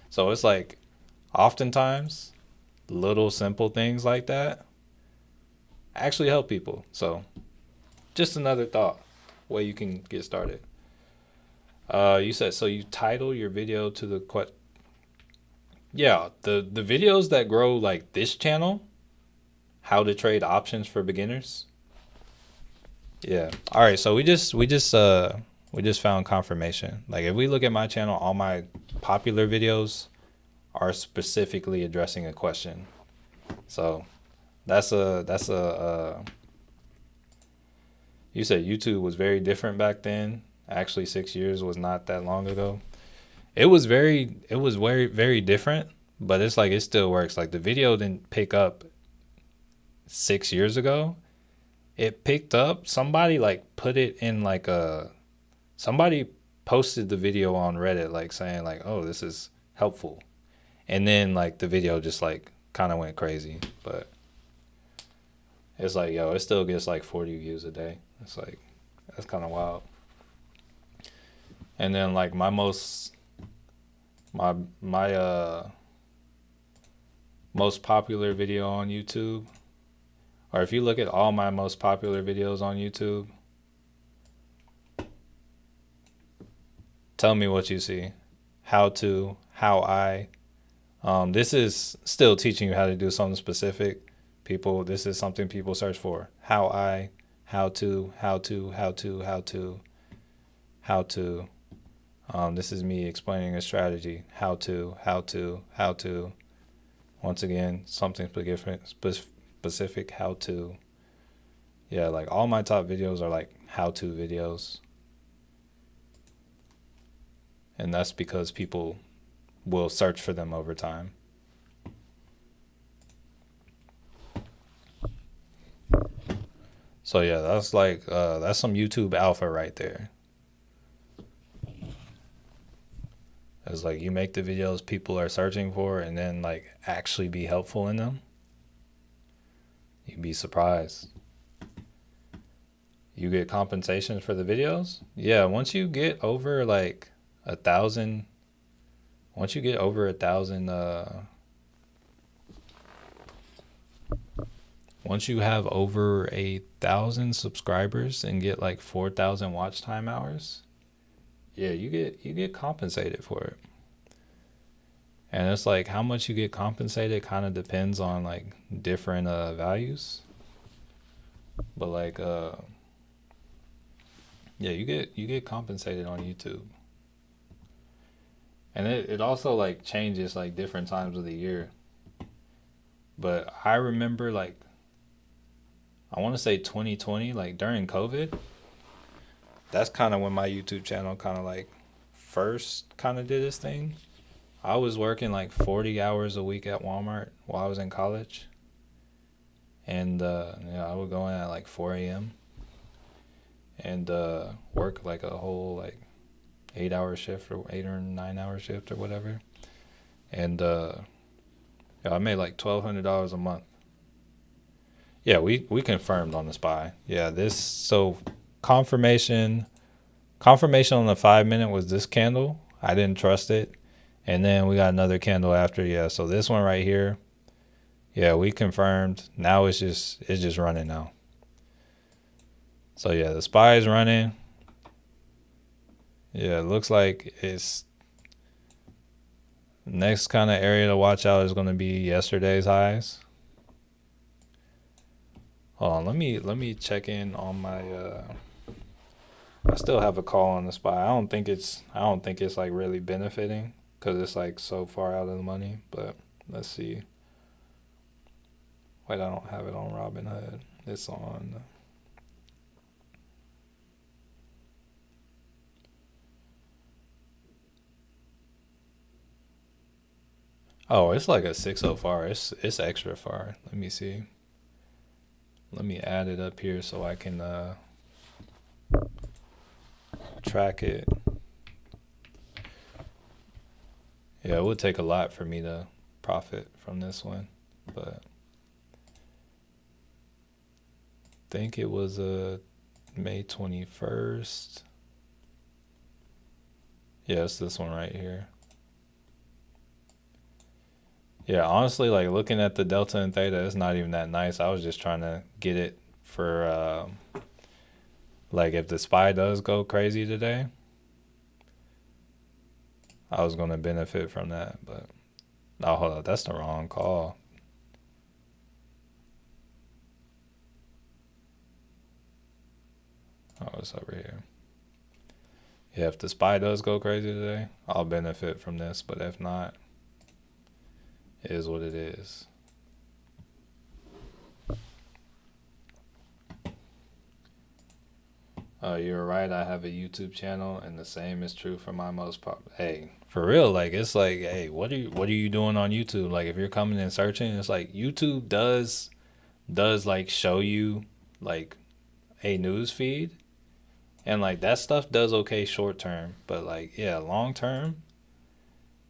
So it's like, oftentimes, little simple things like that actually help people. So just another thought, way you can get started. You said, so you title your video to the yeah, the videos that grow like this channel, how to trade options for beginners. Yeah. All right. So we just found confirmation. Like if we look at my channel, all my popular videos are specifically addressing a question. So that's a you said YouTube was very different back then. Actually, 6 years was not that long ago. It was very, very different, but it's like it still works. Like the video didn't pick up 6 years ago. It picked up. Somebody like put it in like somebody posted the video on Reddit, like saying like, oh, this is helpful. And then like the video just like kind of went crazy, but it's like, yo, it still gets like 40 views a day. It's like, that's kind of wild. And then like my most popular video on YouTube, or if you look at all my most popular videos on YouTube, tell me what you see. This is still teaching you how to do something specific. People, this is something people search for. How to. This is me explaining a strategy. How to. Once again, something specific, how to. Yeah, like all my top videos are like how-to videos. And that's because people will search for them over time. So yeah, that's like that's some YouTube alpha right there. It's like you make the videos people are searching for and then like actually be helpful in them. You'd be surprised. You get compensation for the videos? Yeah, once you get over like 1,000, once you get over 1,000, once you have over 1,000 subscribers and get like 4,000 watch time hours, yeah, you get compensated for it. And it's like how much you get compensated kind of depends on like different values. But like yeah, you get compensated on YouTube. And it also like changes like different times of the year. But I remember like I want to say 2020, like during COVID, that's kind of when my YouTube channel kind of like first kind of did this thing. I was working like 40 hours a week at Walmart while I was in college. And I would go in at like 4 a.m. and work like a whole like 8-hour shift or 8 or 9-hour shift or whatever. And I made like $1,200 a month. Yeah, we confirmed on the spy. Yeah, so confirmation on the 5-minute was this candle. I didn't trust it. And then we got another candle after. Yeah, so this one right here. Yeah, we confirmed. Now it's just running now. So yeah, the SPY is running. Yeah, it looks like it's next kind of area to watch out is going to be yesterday's highs. Hold on, let me check in on my I still have a call on the SPY. I don't think it's like really benefiting cuz it's like so far out of the money, but let's see. Wait, I don't have it on Robinhood. It's on Oh, it's like a 6 far. It's extra far. Let me see. Let me add it up here so I can track it. Yeah, it would take a lot for me to profit from this one, but I think it was May 21st. Yeah, it's this one right here. Yeah, honestly, like looking at the delta and theta, it's not even that nice. I was just trying to get it for like if the SPY does go crazy today, I was gonna benefit from that. But oh, hold up, that's the wrong call. Oh, it's over here. Yeah, if the SPY does go crazy today, I'll benefit from this. But if not, it is what it is. Oh, you're right. I have a YouTube channel, and the same is true for my most pop. Hey, for real, like it's like, hey, what are you doing on YouTube? Like if you're coming and searching, it's like YouTube does like show you like a news feed, and like that stuff does okay short term, but like yeah, long term,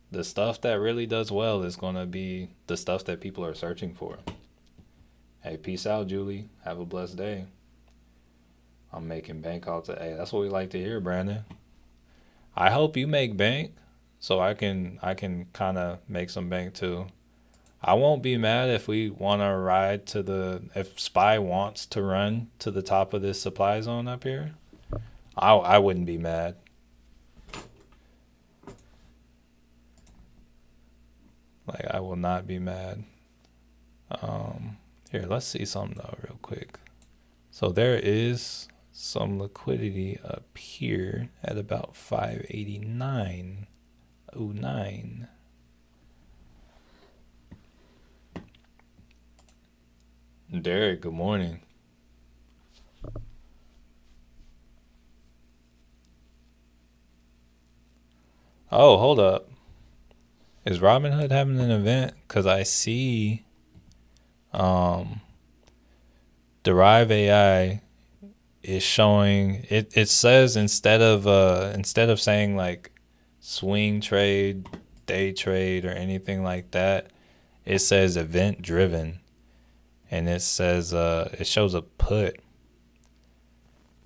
the stuff that really does well is gonna be the stuff that people are searching for. Hey, peace out, Julie. Have a blessed day. I'm making bank calls. Hey, that's what we like to hear, Brandon. I hope you make bank so I can kind of make some bank too. I won't be mad if we want to ride to the if SPY wants to run to the top of this supply zone up here. I wouldn't be mad. Like I will not be mad. Here, let's see something though real quick. So there is some liquidity up here at about 589.09. Derek, good morning. Oh, hold up. Is Robinhood having an event? Cause I see um Derive AI is showing it says instead of saying like swing trade, day trade or anything like that, it says event driven, and it says it shows a put.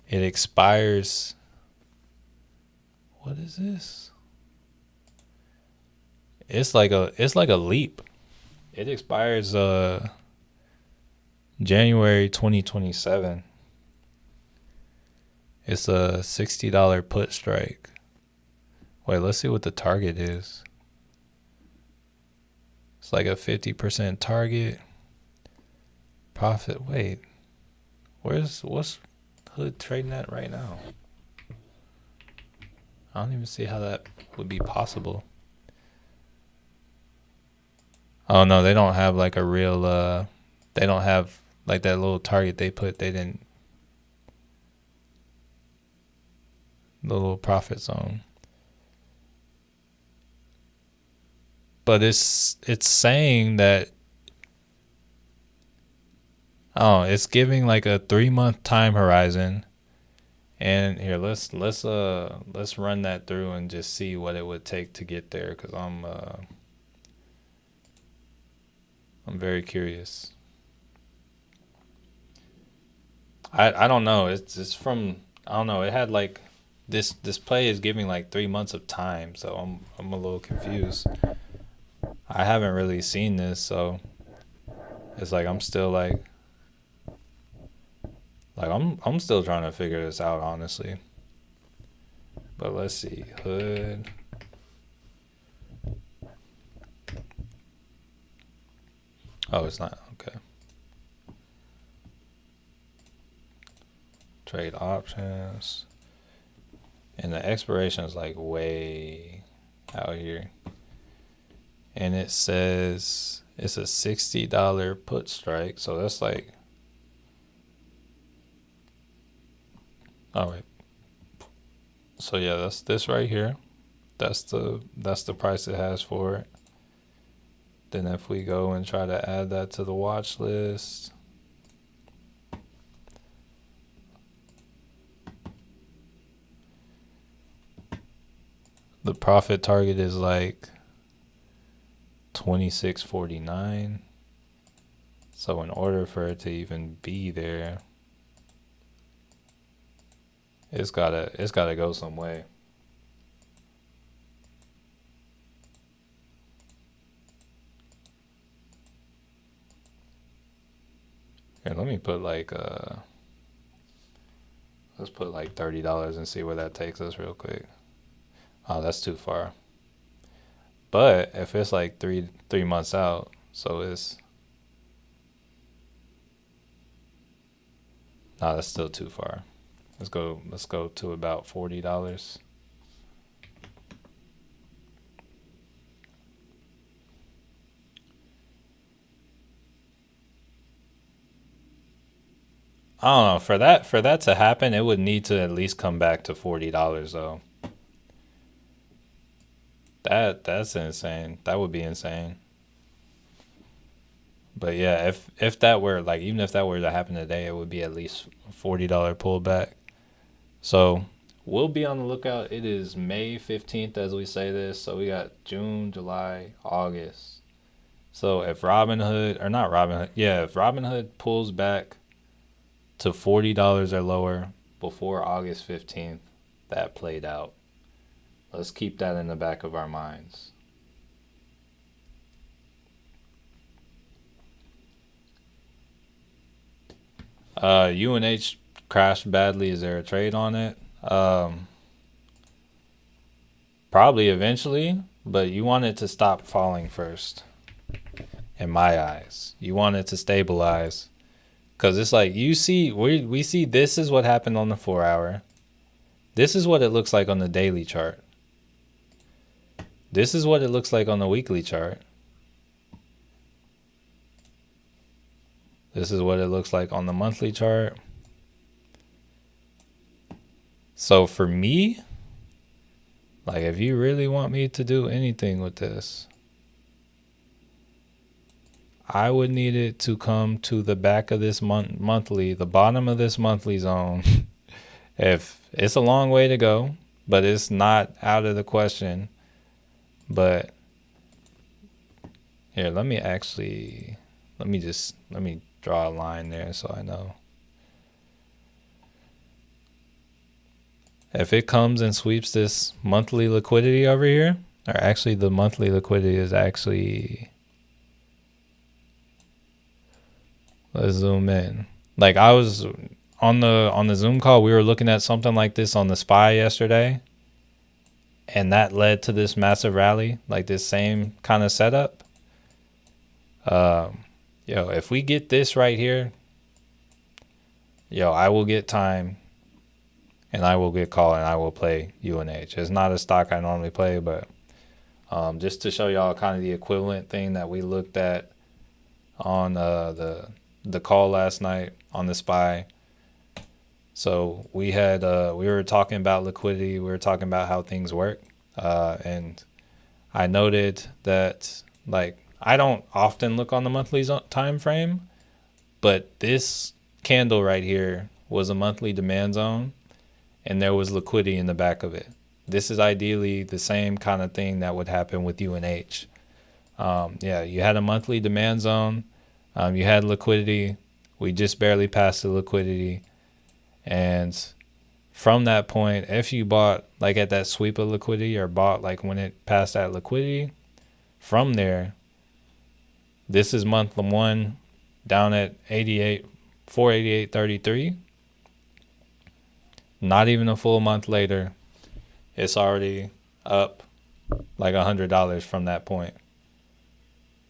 It expires. What is this? It's like a leap. It expires January 2027. It's a $60 put strike. Wait, let's see what the target is. It's like a 50% target. Profit. Wait, what's Hood trading at right now? I don't even see how that would be possible. Oh no, they don't have like a real they don't have like that little target they put, they didn't, the little profit zone. But it's saying that it's giving like a 3-month time horizon. And here let's run that through and just see what it would take to get there, cuz I'm very curious. I don't know. It's from, I don't know. It had like this play is giving like 3 months of time, so I'm a little confused. I haven't really seen this, so it's like I'm still like I'm still trying to figure this out, honestly. But let's see, hood. Oh, it's not okay. Trade options, and the expiration is like way out here, and it says it's a $60 put strike, so that's like, oh wait, so yeah, that's this right here. That's the price it has for it. Then if we go and try to add that to the watch list, the profit target is like 26.49. So in order for it to even be there, it's gotta go some way. Here, let me put like let's put like $30 and see where that takes us real quick. Oh, that's too far. But if it's like three months out, so it's, nah, that's still too far. Let's go to about $40. I don't know. For that to happen, it would need to at least come back to $40 though. That's insane. That would be insane. But yeah, if that were like, even if that were to happen today, it would be at least $40 pullback. So we'll be on the lookout. It is May 15th as we say this. So we got June, July, August. So if Robinhood, or not Robinhood, yeah, if Robinhood pulls back to $40 or lower before August 15th, that played out. Let's keep that in the back of our minds. UNH crashed badly. Is there a trade on it? Probably eventually, but you want it to stop falling first. In my eyes, you want it to stabilize, because it's like, you see, we see this is what happened on the 4-hour. This is what it looks like on the daily chart. This is what it looks like on the weekly chart. This is what it looks like on the monthly chart. So for me, like, if you really want me to do anything with this, I would need it to come to the back of this monthly, the bottom of this monthly zone. If it's a long way to go, but it's not out of the question. But here, let me draw a line there so I know. If it comes and sweeps this monthly liquidity over here, or actually the monthly liquidity is actually, let's zoom in. Like, I was on the Zoom call, we were looking at something like this on the SPY yesterday, and that led to this massive rally, like this same kind of setup. If we get this right here, I will get time, and I will get call, and I will play UNH. It's not a stock I normally play, but just to show y'all kind of the equivalent thing that we looked at on the call last night on the SPY. So we were talking about liquidity. We were talking about how things work, and I noted that, like, I don't often look on the monthly time frame, but this candle right here was a monthly demand zone, and there was liquidity in the back of it. This is ideally the same kind of thing that would happen with UNH. You had a monthly demand zone. You had liquidity. We just barely passed the liquidity. And from that point, if you bought like at that sweep of liquidity or bought like when it passed that liquidity, from there, this is month one down at 88, 488.33. Not even a full month later, it's already up like $100 from that point.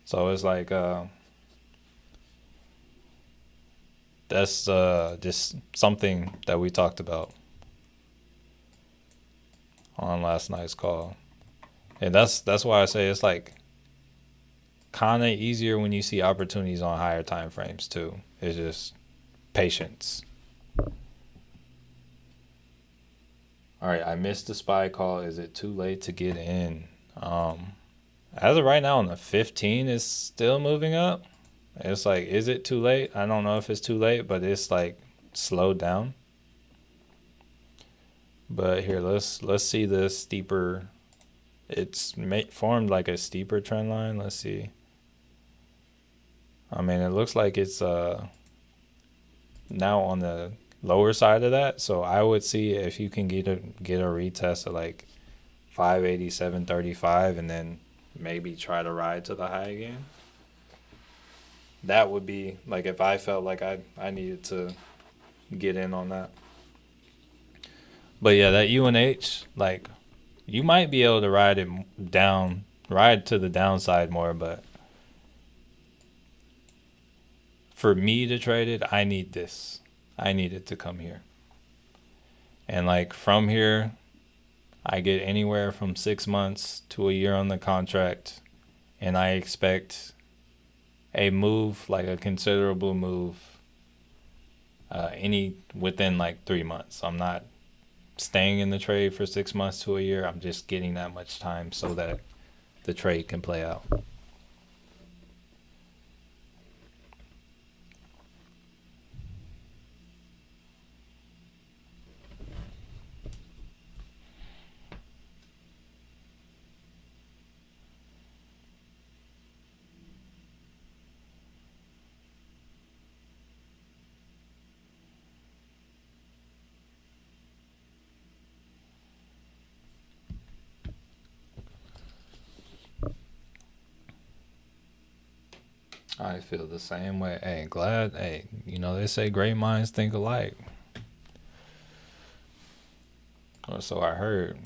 So it's like that's just something that we talked about on last night's call. And that's why I say it's like kind of easier when you see opportunities on higher time frames too. It's just patience. All right, I missed the SPY call. Is it too late to get in? As of right now on the 15, it's still moving up. It's like, is it too late? I don't know if it's too late, but it's like slowed down. But here, let's see the steeper. It's formed like a steeper trend line. Let's see. I mean, it looks like it's now on the lower side of that. So I would see if you can get a retest of like 587.35 and then maybe try to ride to the high again. That would be like if I felt like I needed to get in on that. But yeah, that UNH, like you might be able to ride it down, ride to the downside more, but for me to trade it, I need this. I need it to come here. And like from here, I get anywhere from 6 months to a year on the contract, and I expect a move, like a considerable move, within like 3 months. I'm not staying in the trade for 6 months to a year. I'm just getting that much time so that the trade can play out. I feel the same way. Hey, they say great minds think alike. Or so I heard.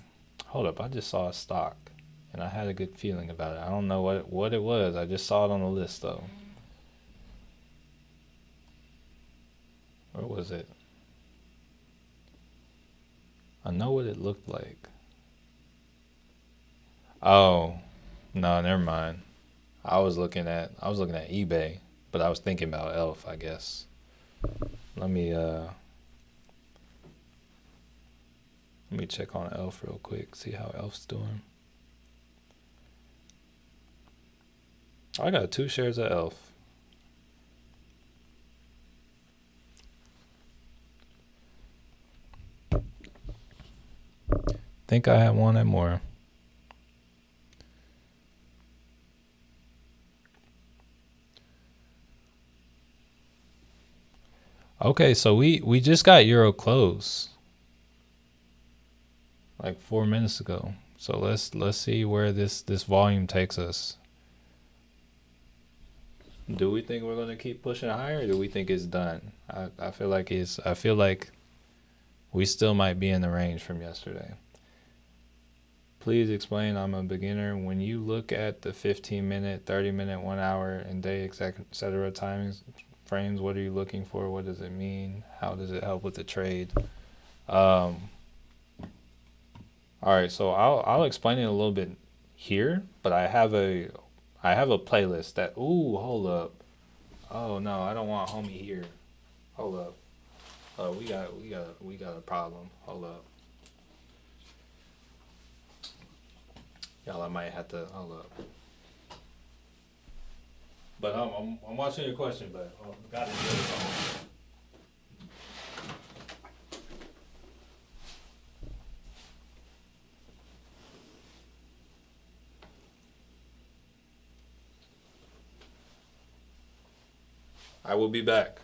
Hold up, I just saw a stock and I had a good feeling about it. I don't know what it was. I just saw it on the list though. Where was it? I know what it looked like. Oh, no, never mind. I was looking at eBay, but I was thinking about Elf, I guess. Let me check on Elf real quick, see how Elf's doing. I got 2 shares of Elf. Think I had one at more. Okay, so we just got Euro close like 4 minutes ago. So let's see where this volume takes us. Do we think we're gonna keep pushing higher, or do we think it's done? I feel like we still might be in the range from yesterday. Please explain. I'm a beginner. When you look at the 15-minute, 30-minute, 1 hour, and day, etc. timings frames, what are you looking for? What does it mean? How does it help with the trade? All right, so I'll explain it a little bit here, but I have a playlist that. Ooh, hold up. Oh no, I don't want homie here. Hold up. Oh, we got a problem. Hold up. Y'all, I might have to hold up. But I'm watching your question, but got to do it. I will be back.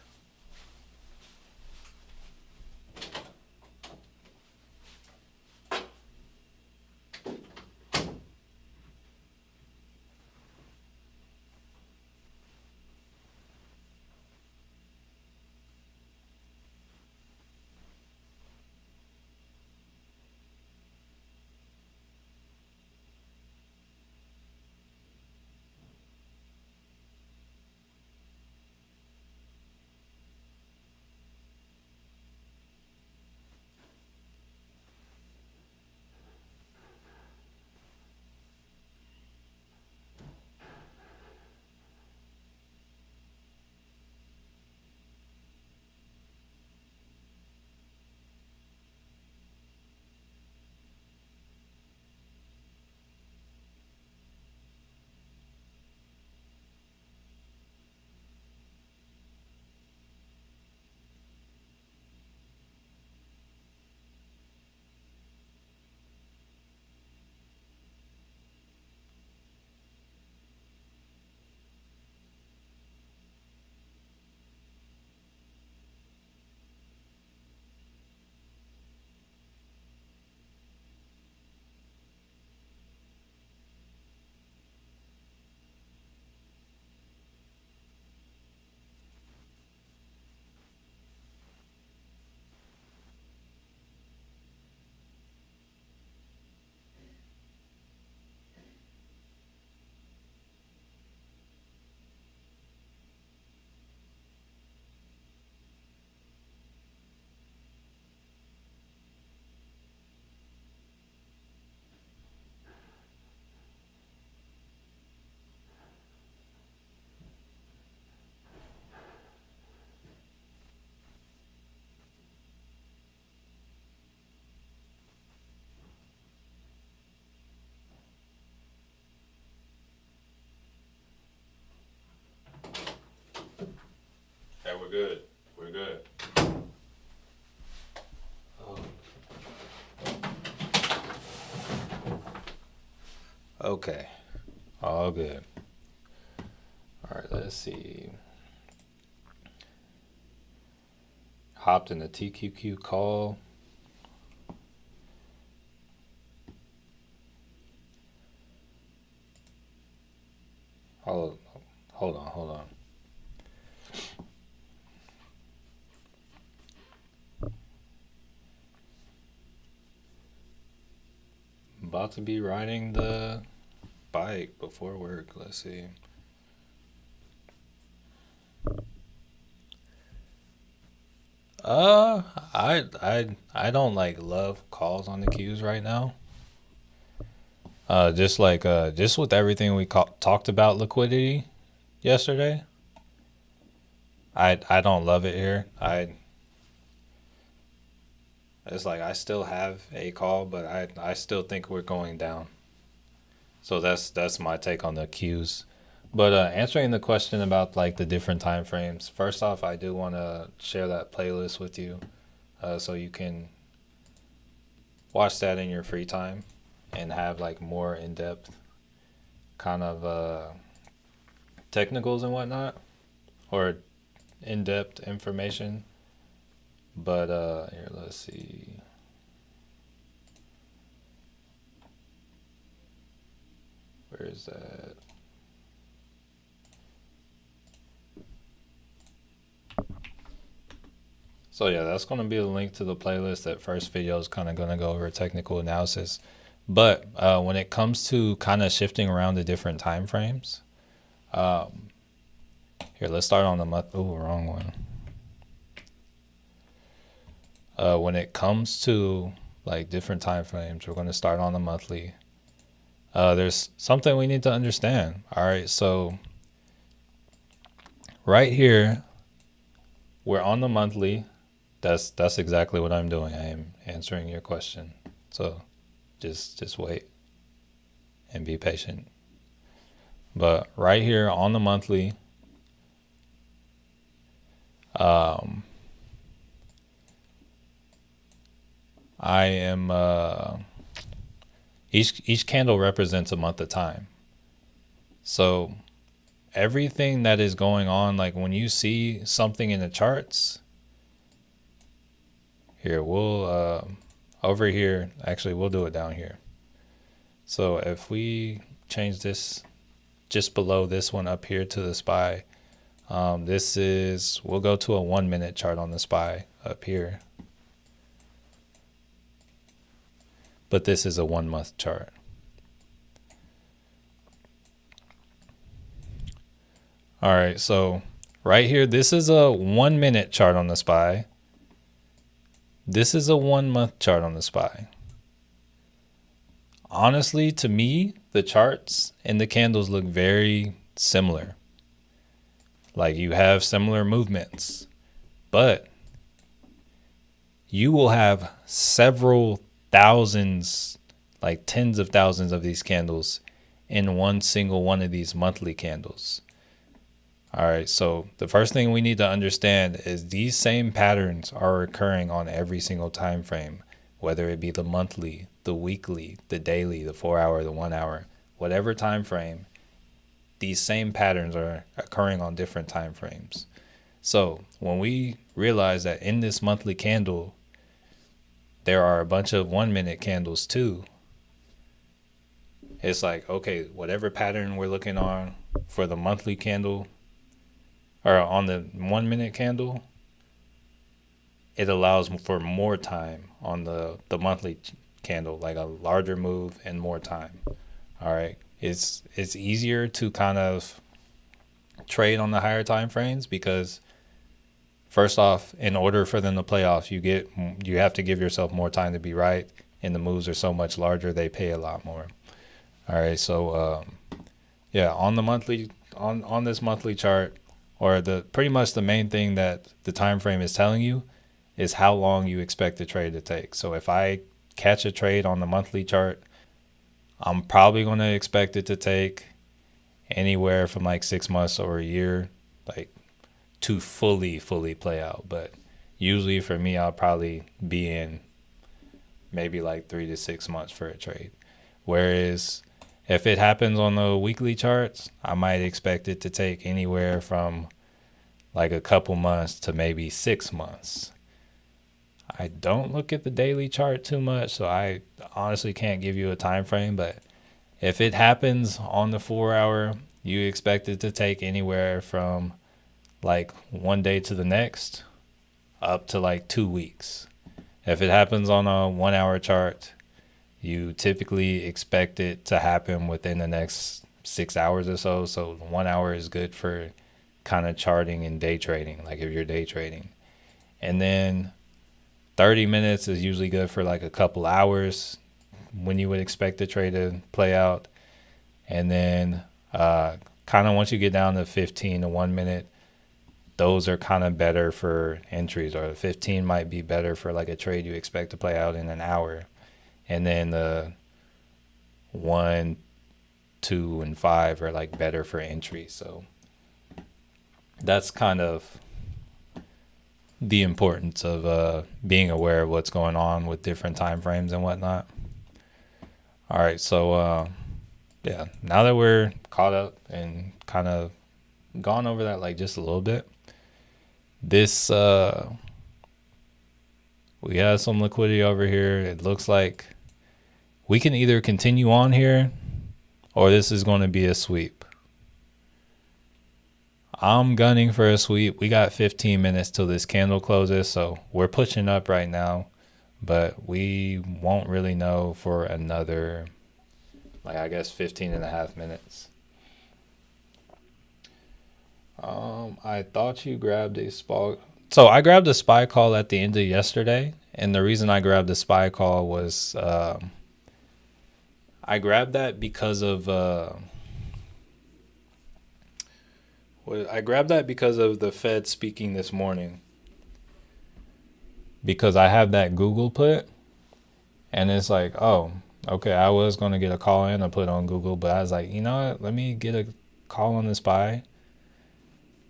good. We're good. Okay. All good. All right, let's see. Hopped in the TQQ call. Hold on. About to be riding the bike before work. Let's see. I don't like love calls on the queues right now. Just with everything we talked about liquidity yesterday. I don't love it here. It's like I still have a call, but I still think we're going down. So that's my take on the queues. But answering the question about like the different time frames, first off, I do want to share that playlist with you, so you can watch that in your free time and have like more in depth kind of technicals and whatnot, or in depth information. But here, let's see. Where is that? So yeah, that's going to be a link to the playlist. That first video is kind of going to go over technical analysis. But when it comes to kind of shifting around the different time frames, here, let's start on the month. Oh, wrong one. When it comes to like different time frames, we're going to start on the monthly. There's something we need to understand. All right, so right here, we're on the monthly. That's exactly what I'm doing. I am answering your question. So just wait and be patient. But right here on the monthly, I am each candle represents a month of time. So everything that is going on, like when you see something in the charts, here we'll over here, actually we'll do it down here. So if we change this just below this one up here to the SPY, we'll go to a 1 minute chart on the SPY up here. But this is a 1 month chart. All right, so right here, this is a 1 minute chart on the SPY. This is a 1 month chart on the SPY. Honestly, to me, the charts and the candles look very similar. Like you have similar movements, but you will have several thousands, like tens of thousands of these candles in one single one of these monthly candles. All right, so the first thing we need to understand is these same patterns are occurring on every single time frame, whether it be the monthly, the weekly, the daily, the 4 hour, the 1 hour, whatever time frame, these same patterns are occurring on different time frames. So when we realize that in this monthly candle, there are a bunch of 1 minute candles too, it's like, okay, whatever pattern we're looking on for the monthly candle, or on the 1 minute candle, it allows for more time on the monthly candle, like a larger move and more time. All right, it's easier to kind of trade on the higher time frames because first off, in order for them to play off, you have to give yourself more time to be right, and the moves are so much larger, they pay a lot more. All right, so yeah, on the monthly, on this monthly chart, or pretty much the main thing that the time frame is telling you is how long you expect the trade to take. So if I catch a trade on the monthly chart, I'm probably going to expect it to take anywhere from like 6 months or a year, like to fully play out. But usually for me, I'll probably be in maybe like 3 to 6 months for a trade. Whereas if it happens on the weekly charts, I might expect it to take anywhere from like a couple months to maybe 6 months. I don't look at the daily chart too much, so I honestly can't give you a time frame. But if it happens on the 4 hour, you expect it to take anywhere from like one day to the next up to like 2 weeks. If it happens on a 1 hour chart, you typically expect it to happen within the next 6 hours or so. So 1 hour is good for kind of charting and day trading, like if you're day trading. And then 30 minutes is usually good for like a couple hours when you would expect the trade to play out. And then kind of once you get down to 15 to 1 minute, those are kind of better for entries, or the 15 might be better for like a trade you expect to play out in an hour. And then the 1, 2, and 5 are like better for entries. So that's kind of the importance of being aware of what's going on with different time frames and whatnot. All right, so yeah, now that we're caught up and kind of gone over that like just a little bit, this we have some liquidity over here. It looks like we can either continue on here or this is going to be a sweep. I'm gunning for a sweep. We got 15 minutes till this candle closes, so we're pushing up right now, but we won't really know for another, like, I guess 15.5 minutes. I thought you grabbed a SPY. So I grabbed a SPY call at the end of yesterday, and the reason I grabbed the SPY call was I grabbed that because of the Fed speaking this morning. Because I have that Google put, and it's like, oh, okay, I was gonna get a call and a put on Google, but I was like, you know what? Let me get a call on the SPY,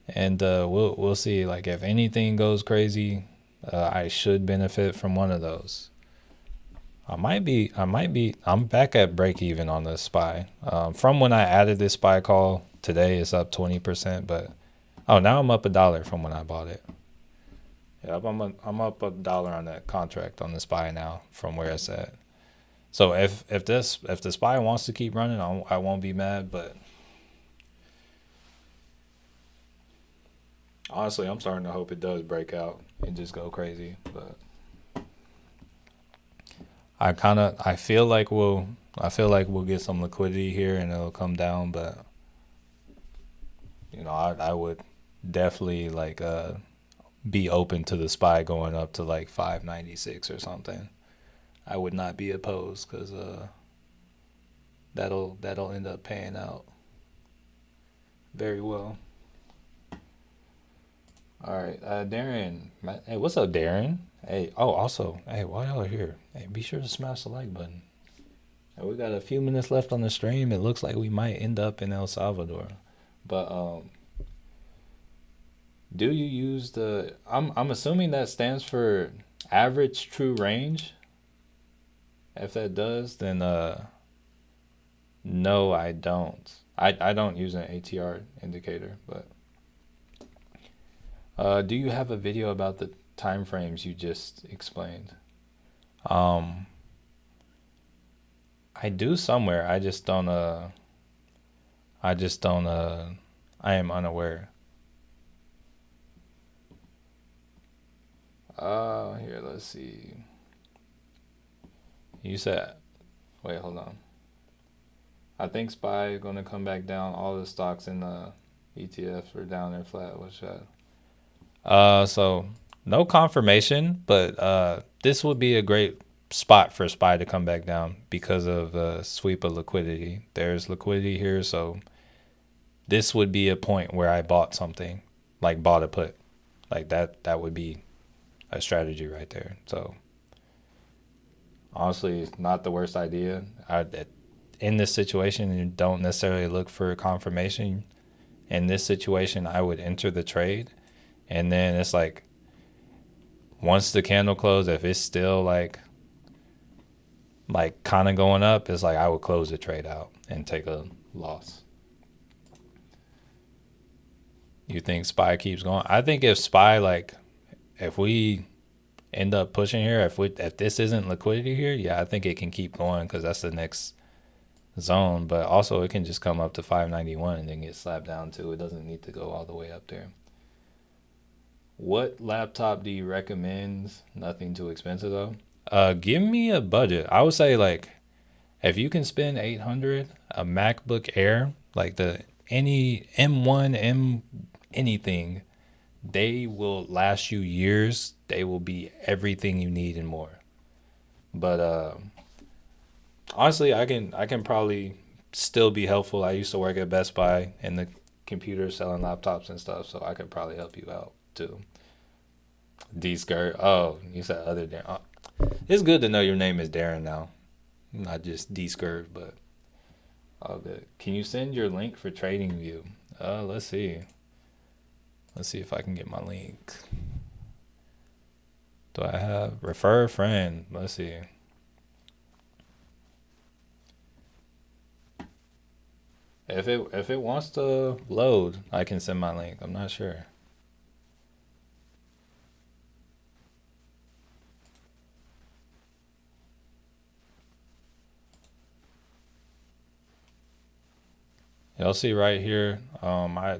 and we'll see. Like if anything goes crazy, I should benefit from one of those. I'm back at break even on the SPY. From when I added this SPY call today, it's up 20%, but now I'm up $1 from when I bought it. Yeah, I'm up $1 on that contract on the SPY now from where it's at. So if the SPY wants to keep running, I won't be mad, but honestly, I'm starting to hope it does break out and just go crazy. But I feel like we'll get some liquidity here and it'll come down, but I would definitely like be open to the SPY going up to like 596 or something. I would not be opposed because that'll end up paying out very well. All right, Darren. Hey, what's up, Darren? Hey, also, hey, while y'all are here, hey, be sure to smash the like button. Hey, we got a few minutes left on the stream. It looks like we might end up in El Salvador, but do you use the? I'm assuming that stands for average true range. If that does, then no, I don't. I don't use an ATR indicator, but do you have a video about the time frames you just explained? I do somewhere. I am unaware. Here, let's see. You said, wait, hold on. I think SPY is going to come back down. All the stocks in the ETFs are down there flat. What's that? So no confirmation, but this would be a great spot for SPY to come back down because of the sweep of liquidity. There's liquidity here, so this would be a point where I bought something, like bought a put. Like that would be a strategy right there. So honestly, it's not the worst idea. In this situation, you don't necessarily look for confirmation. In this situation, I would enter the trade And then it's like once the candle closed, if it's still like kind of going up, it's like I would close the trade out and take a loss. You think SPY keeps going? I think if SPY, like, if we end up pushing here, if this isn't liquidity here, yeah, I think it can keep going because that's the next zone. But also it can just come up to 591 and then get slapped down too. It doesn't need to go all the way up there. What laptop do you recommend? Nothing too expensive though. Give me a budget. I would say like if you can spend 800, a MacBook Air, like the any M1, M anything, they will last you years. They will be everything you need and more. But honestly, I can probably still be helpful. I used to work at Best Buy in the computer selling laptops and stuff, so I could probably help you out too. D skirt. Oh, you said other Darren. It's good to know your name is Darren now, not just D skirt, but all good. Can you send your link for TradingView? Let's see. Let's see if I can get my link. Do I have refer a friend? Let's see. If it wants to load, I can send my link. I'm not sure. Y'all see right here. I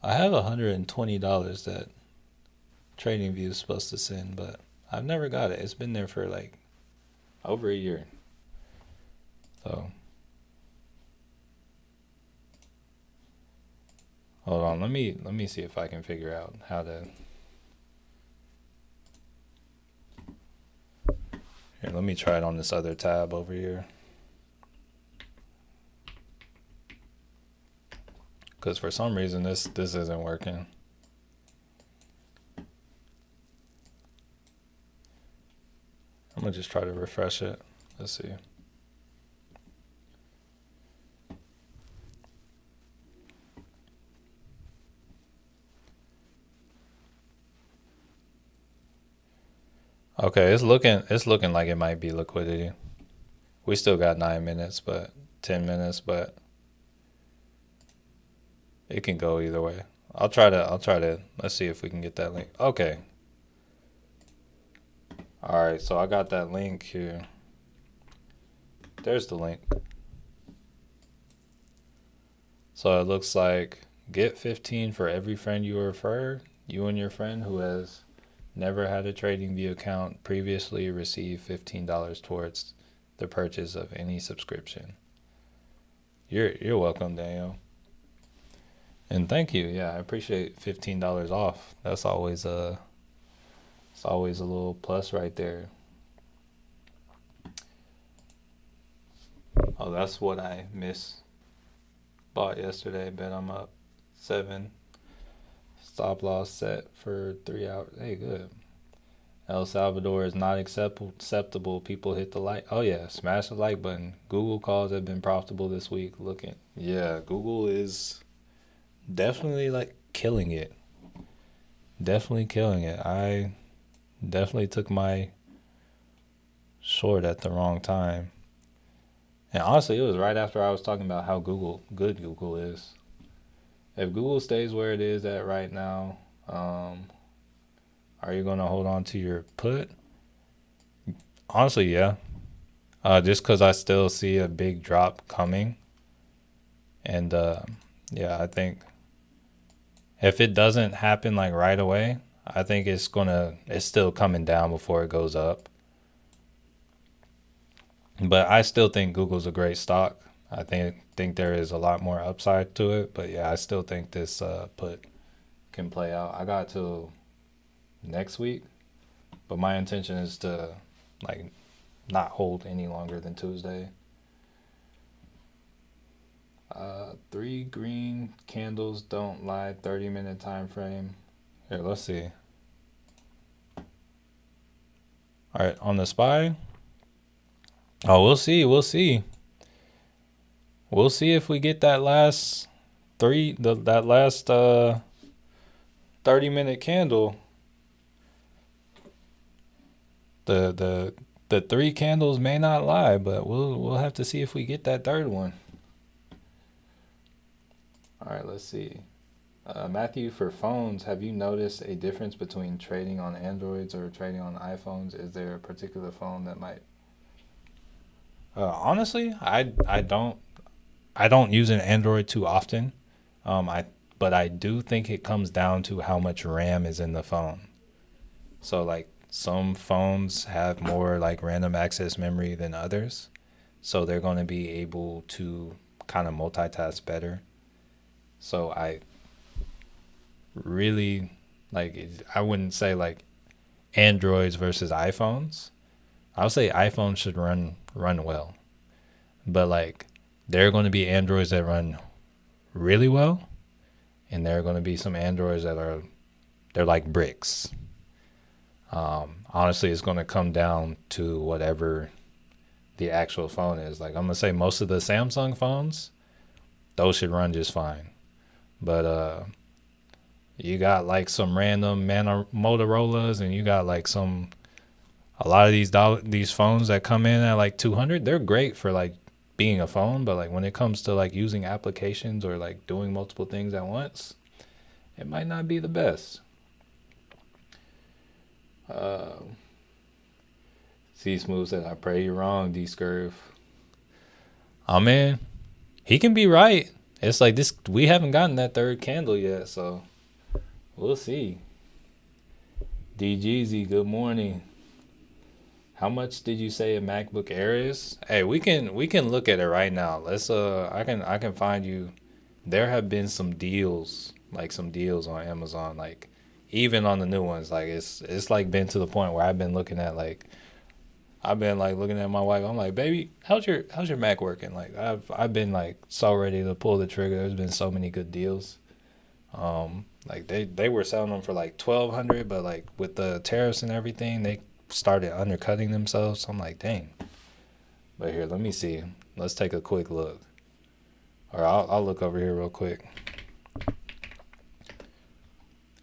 have $120 that TradingView is supposed to send, but I've never got it. It's been there for like over a year. So hold on, let me see if I can figure out how to. Here, let me try it on this other tab over here. Because for some reason this isn't working. I'm gonna just try to refresh it. Let's see. Okay, it's looking like it might be liquidity. We still got 9 minutes, but 10 minutes, but it can go either way. I'll try to let's see if we can get that link. Okay. Alright, so I got that link here. There's the link. So it looks like get 15 for every friend you refer. You and your friend who has never had a TradingView account previously receive $15 towards the purchase of any subscription. You're welcome, Daniel. And thank you. Yeah, I appreciate $15 off. That's always it's always a little plus right there. Oh, that's what I bought yesterday. Bet I'm up 7. Stop loss set for 3 hours. Hey, good. El Salvador is not acceptable. People hit the like. Oh yeah, smash the like button. Google calls have been profitable this week. Yeah, Google is definitely like killing it. Definitely killing it. I definitely took my short at the wrong time. And honestly, it was right after I was talking about how good Google is. If Google stays where it is at right now, are you gonna hold on to your put? Honestly, yeah. Just because I still see a big drop coming, and yeah, I think if it doesn't happen like right away, I think it's still coming down before it goes up. But I still think Google's a great stock. I think there is a lot more upside to it. But yeah, I still think this put can play out. I got to next week, but my intention is to like not hold any longer than Tuesday. 3 green candles don't lie. 30-minute time frame. Here, let's see. All right, on the SPY. Oh, we'll see. We'll see. We'll see if we get that last 3. That last 30-minute candle, the three candles may not lie, but we'll have to see if we get that third one. All right, let's see. Matthew, for phones, have you noticed a difference between trading on Androids or trading on iPhones? Is there a particular phone that might? Honestly, I don't use an Android too often. I but I do think it comes down to how much RAM is in the phone. So like some phones have more like random access memory than others, so they're going to be able to kind of multitask better. So I really I wouldn't say like Androids versus iPhones. I would say iPhones should run well, but like there are going to be Androids that run really well, and there are going to be some Androids that they're like bricks. Honestly, it's going to come down to whatever the actual phone is. Like I'm gonna say most of the Samsung phones, those should run just fine. But you got like some random Motorola's, and you got like a lot of these phones that come in at like 200. They're great for like being a phone, but like when it comes to like using applications or like doing multiple things at once, it might not be the best. Uh, C Smooth said, "I pray you're wrong, D Scurf." Oh man, he can be right. It's like this. We haven't gotten that third candle yet, so we'll see. DGZ, good morning. How much did you say a MacBook Air is? Hey, we can look at it right now. Let's I can find you. There have been some deals, like some deals on Amazon, like even on the new ones. Like it's like been to the point where I've been like looking at my wife. I'm like, baby, how's your Mac working? Like I've been like so ready to pull the trigger. There's been so many good deals. Like they were selling them for like 1,200, but like with the tariffs and everything, they started undercutting themselves. So I'm like, dang. But here, let me see. Let's take a quick look. Or I'll look over here real quick.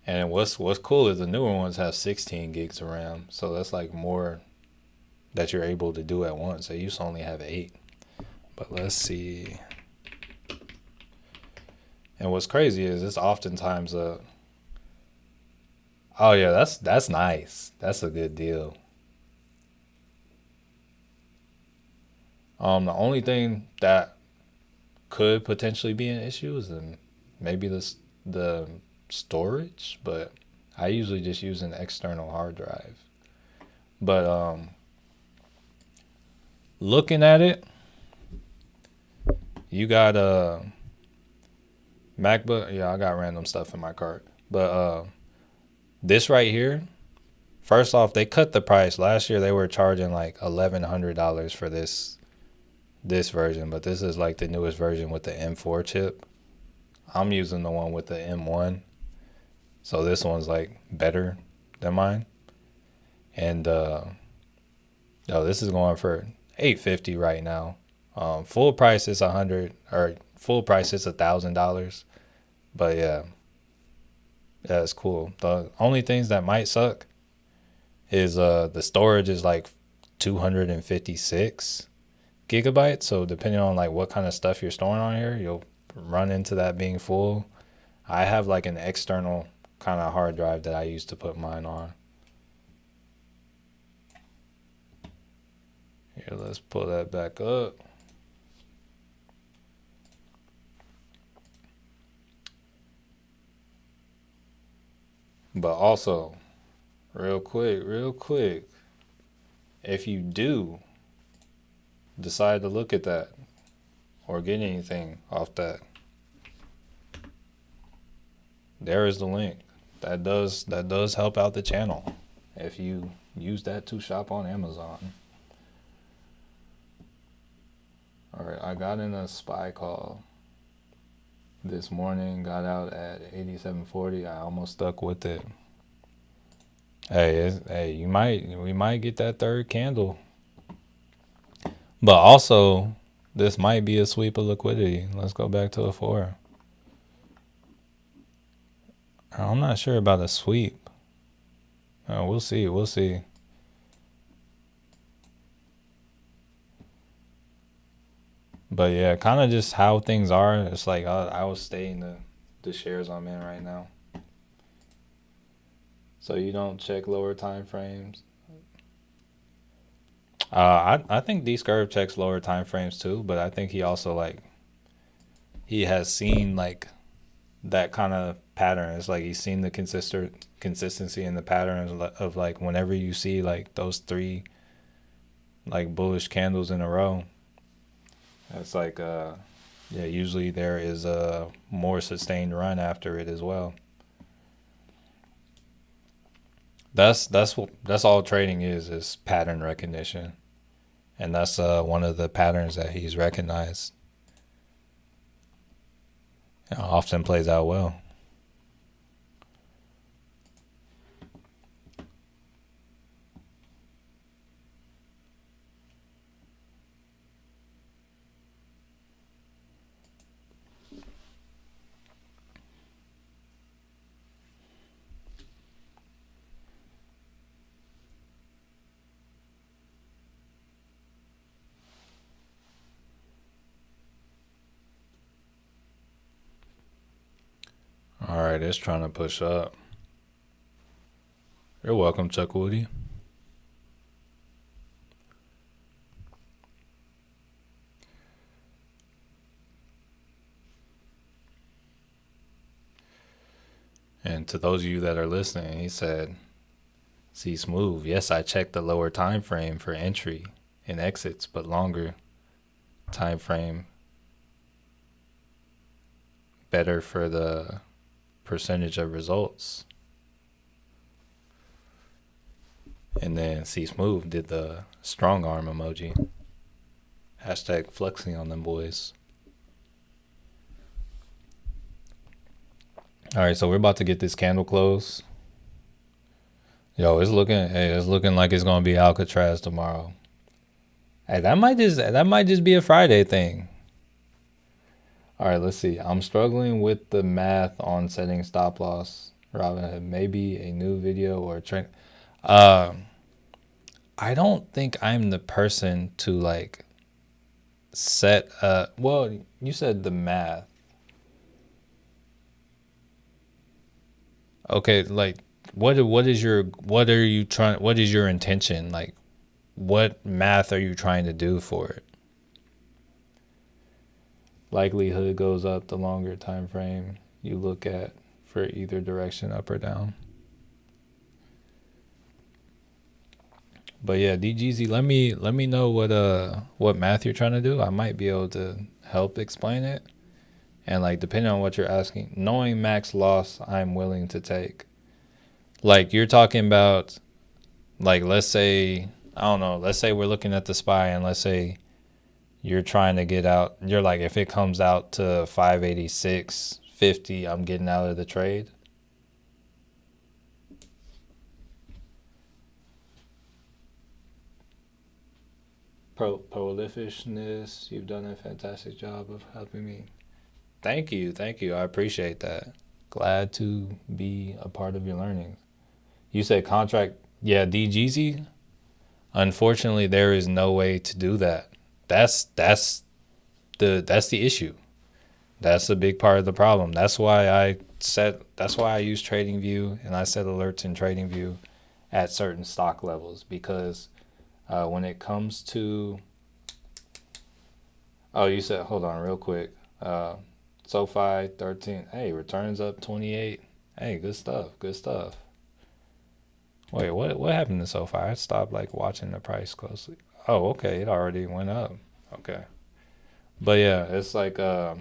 And what's cool is the newer ones have 16 gigs of RAM, so that's like more that you're able to do at once. They used to only have 8. But let's see. And what's crazy is it's oftentimes a. Oh yeah, that's nice. That's a good deal. The only thing that could potentially be an issue is maybe the storage, but I usually just use an external hard drive. But looking at it, you got a MacBook. Yeah, I got random stuff in my cart. But this right here, first off, they cut the price. Last year they were charging like $1,100 for this version, but this is like the newest version with the M4 chip. I'm using the one with the M1, so this one's like better than mine. And no, this is going for $850 right now. Full price is $1,000. But yeah, it's cool. The only things that might suck is the storage is like 256 gigabytes. So depending on like what kind of stuff you're storing on here, you'll run into that being full. I have like an external kind of hard drive that I use to put mine on. Here, let's pull that back up. But also, real quick, if you do decide to look at that or get anything off that, there is the link. That does help out the channel if you use that to shop on Amazon. All right, I got in a SPY call this morning, got out at 87.40. I almost stuck with it. Hey, we might get that third candle. But also, this might be a sweep of liquidity. Let's go back to the 4. I'm not sure about a sweep. We'll see. We'll see. But yeah, kind of just how things are. It's like I will stay in the shares I'm in right now. So you don't check lower time frames. I think D Scurv checks lower time frames too, but I think he also like he has seen like that kind of pattern. It's like he's seen the consistency in the patterns of like whenever you see like those three like bullish candles in a row, it's like yeah, usually there is a more sustained run after it as well. That's all trading is pattern recognition, and that's one of the patterns that he's recognized. It often plays out well. All right, it's trying to push up. You're welcome, Chuck Woody. And to those of you that are listening, he said, "See smooth. Yes, I checked the lower time frame for entry and exits, but longer time frame better for the percentage of results." And then C Smooth did the strong arm emoji. Hashtag flexing on them boys. All right, so we're about to get this candle close. Yo, it's looking like it's gonna be Alcatraz tomorrow. Hey, that might just be a Friday thing. All right, let's see. I'm struggling with the math on setting stop loss. Robinhood, maybe a new video or a trend. Uh, I don't think I'm the person to like set. Well, you said the math. Okay, like what is your what are you trying? What is your intention? Like, what math are you trying to do for it? Likelihood goes up the longer time frame you look at for either direction, up or down. But yeah, DGZ, let me know what math you're trying to do. I might be able to help explain it. And like depending on what you're asking, knowing max loss, I'm willing to take. Like you're talking about, like let's say I don't know, let's say we're looking at the SPY, and let's say you're trying to get out. You're like, if it comes out to 586.50, I'm getting out of the trade. Prolificness, you've done a fantastic job of helping me. Thank you, thank you. I appreciate that. Glad to be a part of your learning. You said contract, yeah, DGZ. Unfortunately, there is no way to do that. That's the issue. That's a big part of the problem. That's why I use TradingView and I set alerts in TradingView at certain stock levels, because when it comes to, oh, you said, hold on real quick. SoFi 13, hey, returns up 28. Hey, good stuff, good stuff. Wait, what happened to SoFi? I stopped like watching the price closely. Oh, okay, it already went up. Okay. But yeah, it's like yeah,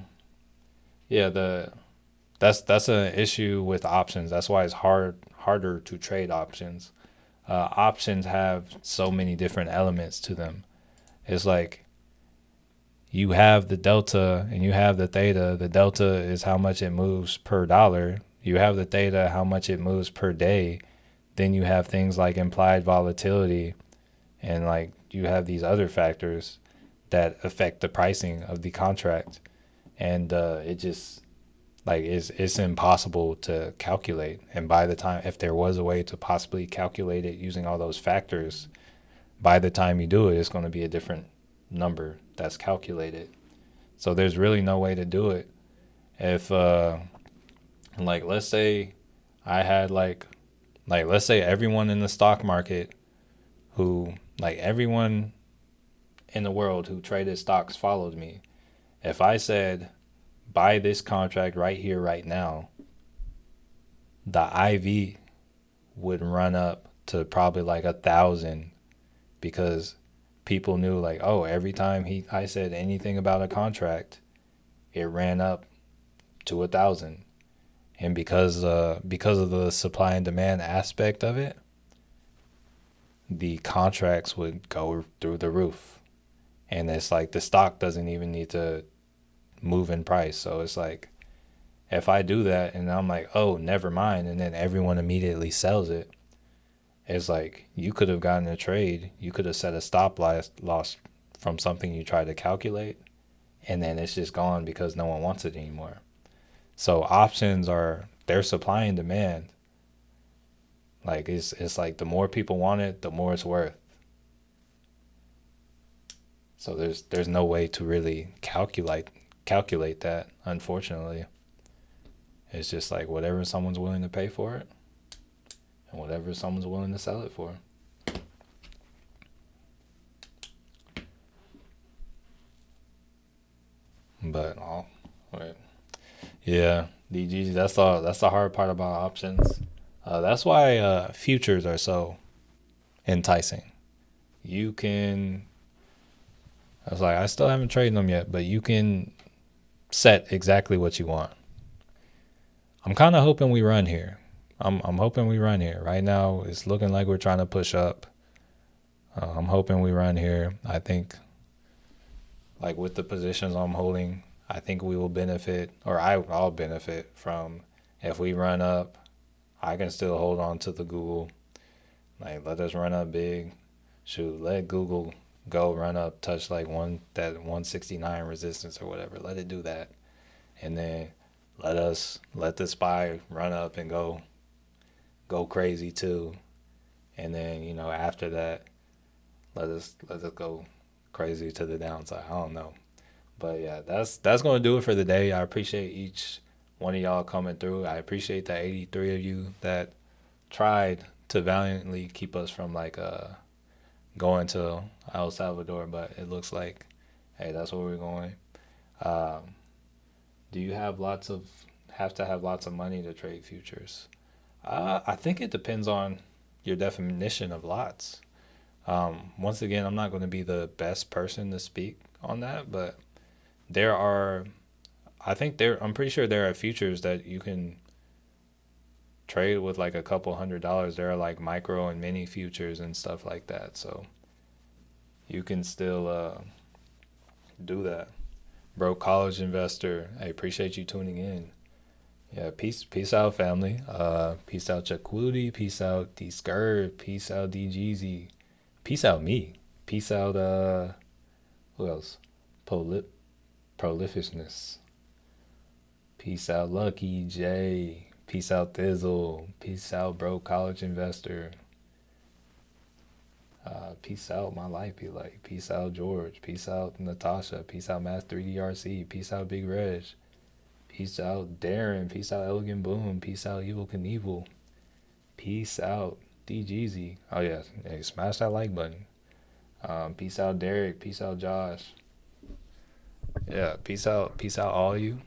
that's an issue with options. That's why it's harder to trade options. Options have so many different elements to them. It's like you have the delta and you have the theta. The delta is how much it moves per dollar. You have the theta, how much it moves per day. Then you have things like implied volatility, and like you have these other factors that affect the pricing of the contract. And it just Like it's impossible to calculate. And by the time, if there was a way to possibly calculate it using all those factors, by the time you do it, it's going to be a different number that's calculated. So there's really no way to do it. If like let's say I had like let's say everyone in the stock market who like everyone in the world who traded stocks followed me. If I said buy this contract right here right now, the IV would run up to probably like 1,000 because people knew like, oh, every time I said anything about a contract, it ran up to 1,000. And because of the supply and demand aspect of it, the contracts would go through the roof. And it's like the stock doesn't even need to move in price. So it's like if I do that and I'm like, oh, never mind, and then everyone immediately sells it, it's like you could have gotten a trade. You could have set a stop loss from something you tried to calculate, and then it's just gone because no one wants it anymore. So options they're supply and demand. Like it's like the more people want it, the more it's worth. So there's no way to really calculate that, unfortunately. It's just like whatever someone's willing to pay for it and whatever someone's willing to sell it for. But right. Yeah, DG, that's the hard part about options. That's why futures are so enticing. You can I was like, I still haven't traded them yet, but you can set exactly what you want. I'm kind of hoping we run here. I'm hoping we run here. Right now, it's looking like we're trying to push up. I'm hoping we run here. I think, like with the positions I'm holding, I think we will benefit, or I'll benefit from if we run up. I can still hold on to the Google. Like, let us run up big. Shoot, let Google go run up, touch like that 169 resistance or whatever. Let it do that, and then let the SPY run up and go crazy too, and then after that, let us go crazy to the downside. I don't know, but yeah, that's gonna do it for the day. I appreciate each one of y'all coming through. I appreciate the 83 of you that tried to valiantly keep us from going to El Salvador, but it looks like, hey, that's where we're going. Do you have to have lots of money to trade futures? I think it depends on your definition of lots. Once again, I'm not going to be the best person to speak on that, but I'm pretty sure there are futures that you can trade with like a couple $100. There are like micro and mini futures and stuff like that. So you can still do that. Bro, college investor, I appreciate you tuning in. Yeah, peace out, family. Peace out, Chakwudi. Peace out, D Skirt. Peace out, D Jeezy. Peace out, me. Peace out, who else? Prolificness. Peace out, Lucky J. Peace out, Thizzle. Peace out, bro, college investor. Peace out, my life be like. Peace out, George. Peace out, Natasha. Peace out, Mass 3DRC. Peace out, Big Reg. Peace out, Darren. Peace out, Elegant Boom. Peace out, Evil Knievel. Peace out, DGZ. Oh yeah, hey, smash that like button. Peace out, Derek. Peace out, Josh. Yeah, peace out all of you.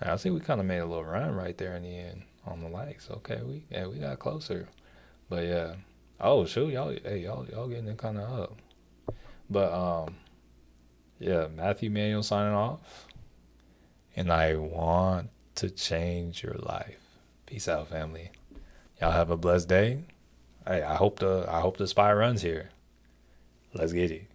I think we kind of made a little run right there in the end on the likes. Okay, we got closer, but yeah. Oh shoot, y'all getting it kind of up. But yeah, Matthew Manuel signing off, and I want to change your life. Peace out, family. Y'all have a blessed day. Hey, I hope the SPY runs here. Let's get it.